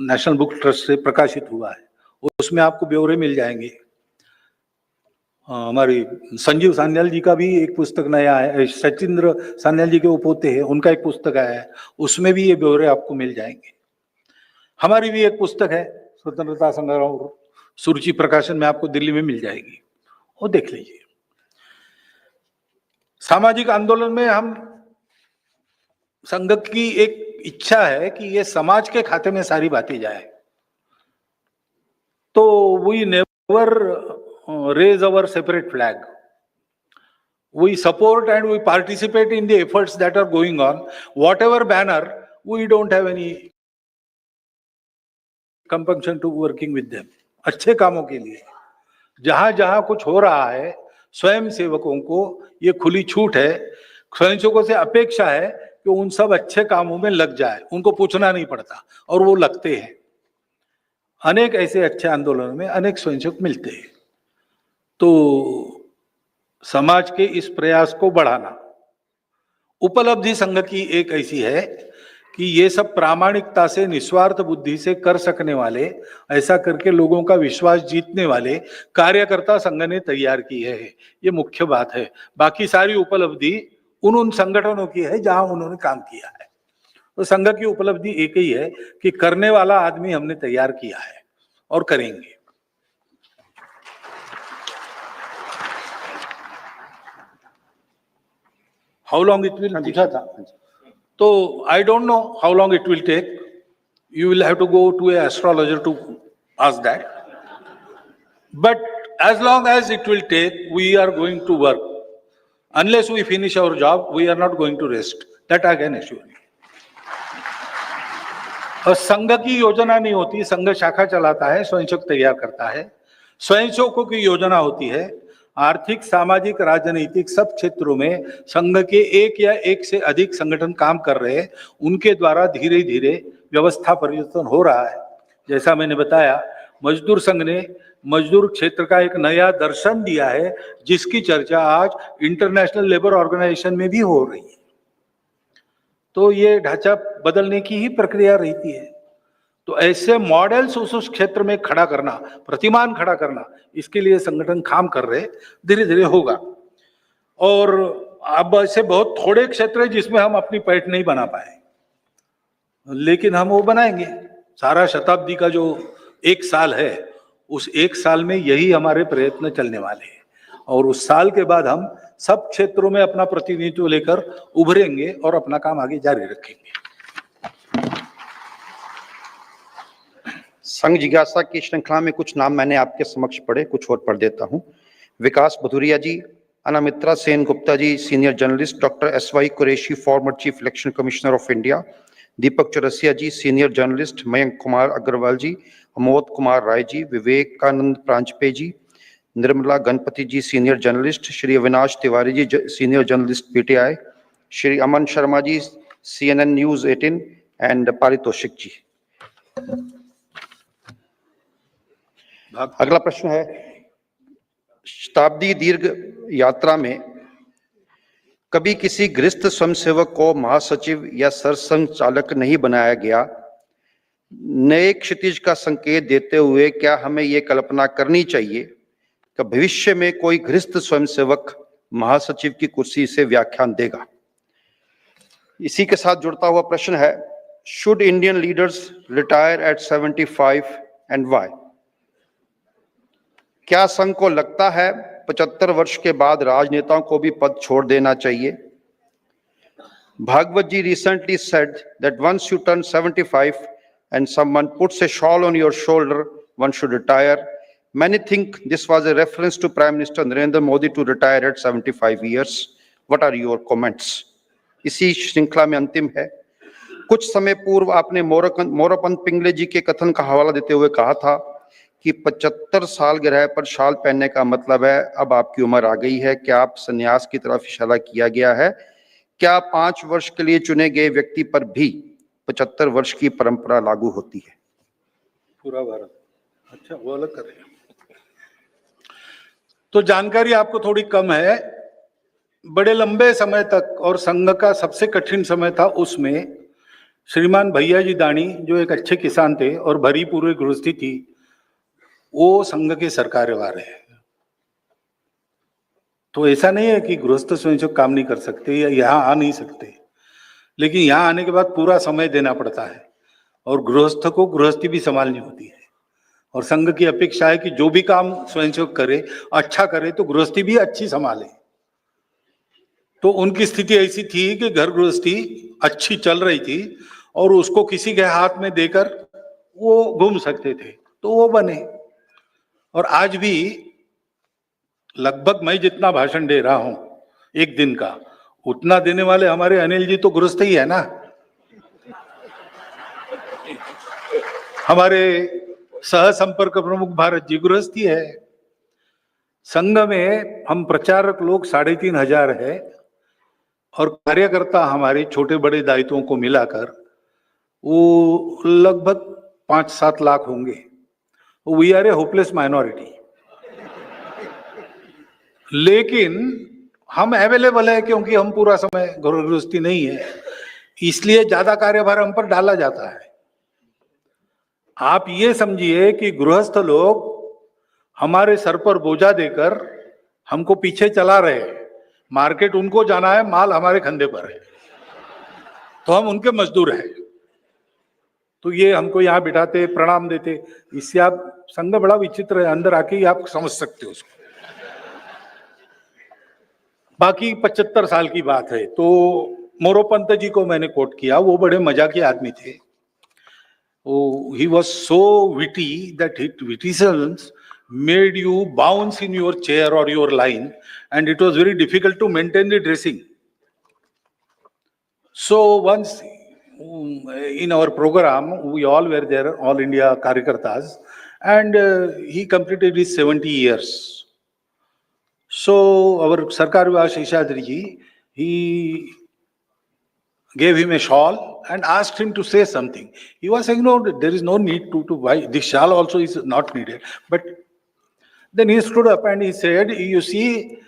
नेशनल बुक ट्रस्ट से प्रकाशित हुआ है, उसमें आपको ब्यौरे मिल जाएंगे। हमारी संजीव सान्याल जी का भी एक पुस्तक नया है, सचिंद्र सान्याल जी के वो पोते हैं, उनका एक पुस्तक आया है, उसमें भी ये ब्यौरे आपको मिल जाएंगे। हमारी भी एक पुस्तक है स्वतंत्रता संग्राम, सुरुचि प्रकाशन में आपको दिल्ली में मिल जाएगी, वो देख लीजिए। सामाजिक आंदोलन में हम संघ की एक इच्छा है कि ये समाज के खाते में सारी बातें जाए। तो we never raise our separate flag. We support and we participate in the efforts that are going on. Whatever banner, we don't have any compunction to working with them. अच्छे कामों के लिए जहां जहां कुछ हो रहा है, स्वयं सेवकों को ये खुली छूट है, स्वयंसेवकों से अपेक्षा है कि उन सब अच्छे कामों में लग जाए, उनको पूछना नहीं पड़ता और वो लगते हैं। अनेक ऐसे अच्छे आंदोलनों में अनेक स्वयंसेवक मिलते हैं। तो समाज के इस प्रयास को बढ़ाना, उपलब्धि संघ की एक ऐसी है कि ये सब प्रामाणिकता से, निस्वार्थ बुद्धि से कर सकने वाले, ऐसा करके लोगों का विश्वास जीतने वाले कार्यकर्ता संघ ने तैयार की है। ये मुख्य बात है। बाकी सारी उपलब्धि उन संगठनों की है जहां उन्होंने काम किया है। तो संघ की उपलब्धि एक ही है कि करने वाला आदमी हमने तैयार किया है और करेंगे। हाउ लॉन्ग इट विल, दिखा था तो I don't know how long it will take. You will have to go to a astrologer to ask that, but as long as it will take, we are going to work. Unless we finish our job, we are not going to rest. That I can assure you. और संघ की योजना नहीं होती, संघ शाखा चलाता है, स्वयंसेवक तैयार करता है। स्वयंसेवकों की योजना होती है। आर्थिक, सामाजिक, राजनीतिक सब क्षेत्रों में संघ के एक या एक से अधिक संगठन काम कर रहे हैं, उनके द्वारा धीरे धीरे व्यवस्था परिवर्तन हो रहा है। जैसा मैंने बताया, मजदूर संघ ने मजदूर क्षेत्र का एक नया दर्शन दिया है, जिसकी चर्चा आज इंटरनेशनल लेबर ऑर्गेनाइजेशन में भी हो रही है। तो ये ढांचा बदलने की ही प्रक्रिया रहती है। तो ऐसे मॉडल्स उस क्षेत्र में खड़ा करना, प्रतिमान खड़ा करना, इसके लिए संगठन काम कर रहे, धीरे धीरे होगा। और अब ऐसे बहुत थोड़े क्षेत्र है जिसमें हम अपनी पैठ नहीं बना पाए, लेकिन हम वो बनाएंगे। सारा शताब्दी का जो एक साल है, उस एक साल में यही हमारे प्रयत्न चलने वाले हैं। और उस साल के बाद हम सब क्षेत्रों में अपना प्रतिनिधित्व लेकर उभरेंगे और अपना काम आगे जारी रखेंगे। संघ जिज्ञासा की श्रृंखला में कुछ नाम मैंने आपके समक्ष पढ़े, कुछ और पढ़ देता हूं। Vikas Bhadauria ji, Anamitra Sen Gupta ji, senior journalist, doctor SY Qureshi, former chief election commissioner of India, Deepak Chaurasia ji, senior journalist, Mayank Kumar Agarwal ji, Amod Kumar Rai ji, Vivekanand Paranjpe ji, Nirmala Ganapathy ji, senior journalist, Shri Avinash Tiwari ji, senior journalist PTI, Shri Aman Sharma ji, CNN News 18 and Paritoshik ji. अगला प्रश्न है, शताब्दी दीर्घ यात्रा में कभी किसी गृहस्थ स्वयंसेवक को महासचिव या सरसंघचालक नहीं बनाया गया। नए क्षितिज का संकेत देते हुए क्या हमें ये कल्पना करनी चाहिए कि भविष्य में कोई गृहस्थ स्वयंसेवक महासचिव की कुर्सी से व्याख्यान देगा। इसी के साथ जुड़ता हुआ प्रश्न है, should Indian leaders retire at 75 and why? क्या संघ को लगता है 75 वर्ष के बाद राजनेताओं को भी पद छोड़ देना चाहिए? Bhagwat ji recently said that once you turn 75 and someone puts a shawl on your shoulder, one should retire. Many think this was a reference to Prime Minister Narendra Modi to retire at 75 years. What are your comments? इसी श्रृंखला में अंतिम है, कुछ समय पूर्व आपने मोरोपंत पिंगले जी के कथन का हवाला देते हुए कहा था कि 75 साल गिरह पर शाल पहनने का मतलब है अब आपकी उम्र आ गई है। क्या आप संन्यास की तरफ इशारा किया गया है? क्या 5 वर्ष के लिए चुने गए व्यक्ति पर भी 75 वर्ष की परंपरा लागू होती है? पूरा भारत, अच्छा वो अलग कर रहे हैं। तो जानकारी आपको थोड़ी कम है। बड़े लंबे समय तक और संघ का सबसे कठिन समय था, उसमें श्रीमान भैया जी दानी जो एक अच्छे किसान थे और भरी पूरी गृहस्थी थी, वो संघ के सरकारवार है। तो ऐसा नहीं है कि गृहस्थ स्वयंसेवक काम नहीं कर सकते या यहाँ आ नहीं सकते, लेकिन यहाँ आने के बाद पूरा समय देना पड़ता है और गृहस्थ को गृहस्थी भी संभालनी होती है। और संघ की अपेक्षा है कि जो भी काम स्वयंसेवक करे, अच्छा करे, तो गृहस्थी भी अच्छी संभाले। तो उनकी स्थिति ऐसी थी कि घर गृहस्थी अच्छी चल रही थी और उसको किसी के हाथ में देकर वो घूम सकते थे, तो वो बने। और आज भी लगभग मैं जितना भाषण दे रहा हूं एक दिन का, उतना देने वाले हमारे अनिल जी तो गृहस्थ ही है ना। हमारे सह संपर्क प्रमुख भारत जी गृहस्थी है। संघ में हम प्रचारक लोग 3500 है और कार्यकर्ता हमारे छोटे बड़े दायित्वों को मिलाकर वो लगभग 5-7 लाख होंगे। We are a hopeless minority, लेकिन हम अवेलेबल है क्योंकि हम पूरा समय गृहस्थी नहीं है, इसलिए ज्यादा कार्यभार हम पर डाला जाता है। आप ये समझिए कि गृहस्थ लोग हमारे सर पर बोझा देकर हमको पीछे चला रहे हैं। मार्केट उनको जाना है, माल हमारे कंधे पर है, तो हम उनके मजदूर हैं। तो ये हमको यहाँ बिठाते, प्रणाम देते, इससे आप संघ बड़ा विचित्र है, अंदर आके ही आप समझ सकते हो उसको। बाकी 75 साल की बात है, तो मोरोपंत जी को मैंने कोट किया, वो बड़े मजाकी आदमी थे। He was so witty that his witticisms made you bounce in your chair or your line, and it was very difficult to maintain the dressing. So once in our program, we all were there, all India Karyakartas, and he completed his 70 years. So our Sarkar Vivash Sheshadri ji, he gave him a shawl and asked him to say something. He was saying, no, there is no need to buy. This shawl also is not needed. But then he stood up and he said, you see,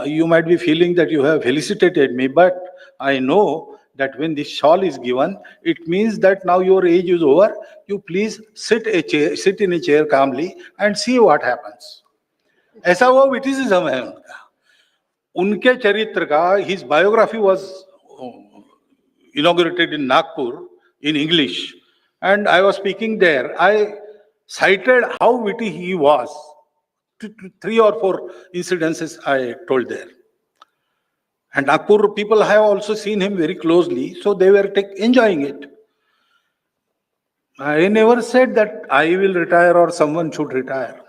you might be feeling that you have felicitated me, but I know that when this shawl is given, it means that now your age is over. You please sit in a chair calmly and see what happens. ऐसा वो विटिसिज्म है उनका। उनके चरित्र का, his biography was inaugurated in Nagpur in English, and I was speaking there. I cited how witty he was. 3 or 4 incidences I told there. And Nagpur people have also seen him very closely, so they were enjoying it. I never said that I will retire or someone should retire.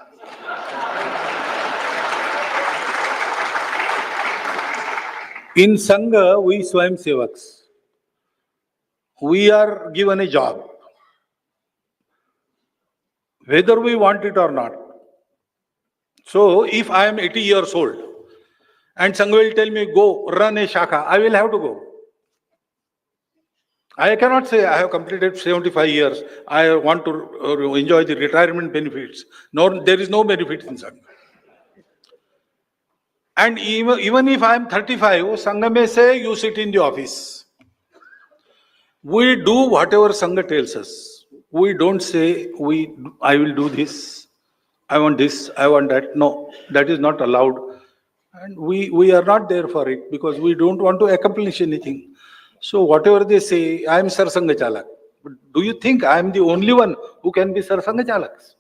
In Sangha, we Swayamsevaks, we are given a job, whether we want it or not. So if I am 80 years old and Sangha will tell me, go run a shaka, I will have to go. I cannot say I have completed 75 years, I want to enjoy the retirement benefits. No, there is no benefit in Sangha. And even if I am 35, Sangha may say, you sit in the office. We do whatever Sangha tells us. We don't say, I will do this I want this, I want that. No, that is not allowed. And we are not there for it because we don't want to accomplish anything. So whatever they say, I am Sarsanga Chalak. But do you think I am the only one who can be Sarsanga Chalaks?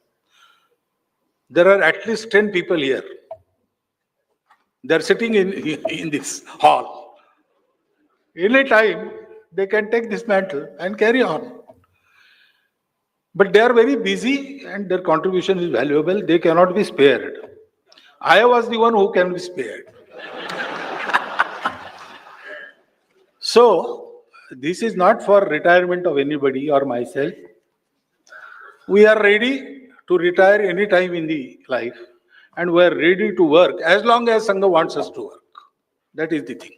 There are at least 10 people here. They are sitting in this hall. Any time they can take this mantle and carry on. But they are very busy and their contribution is valuable. They cannot be spared. I was the one who can be spared. So, this is not for retirement of anybody or myself. We are ready to retire any time in the life and we are ready to work as long as Sangha wants us to work. That is the thing.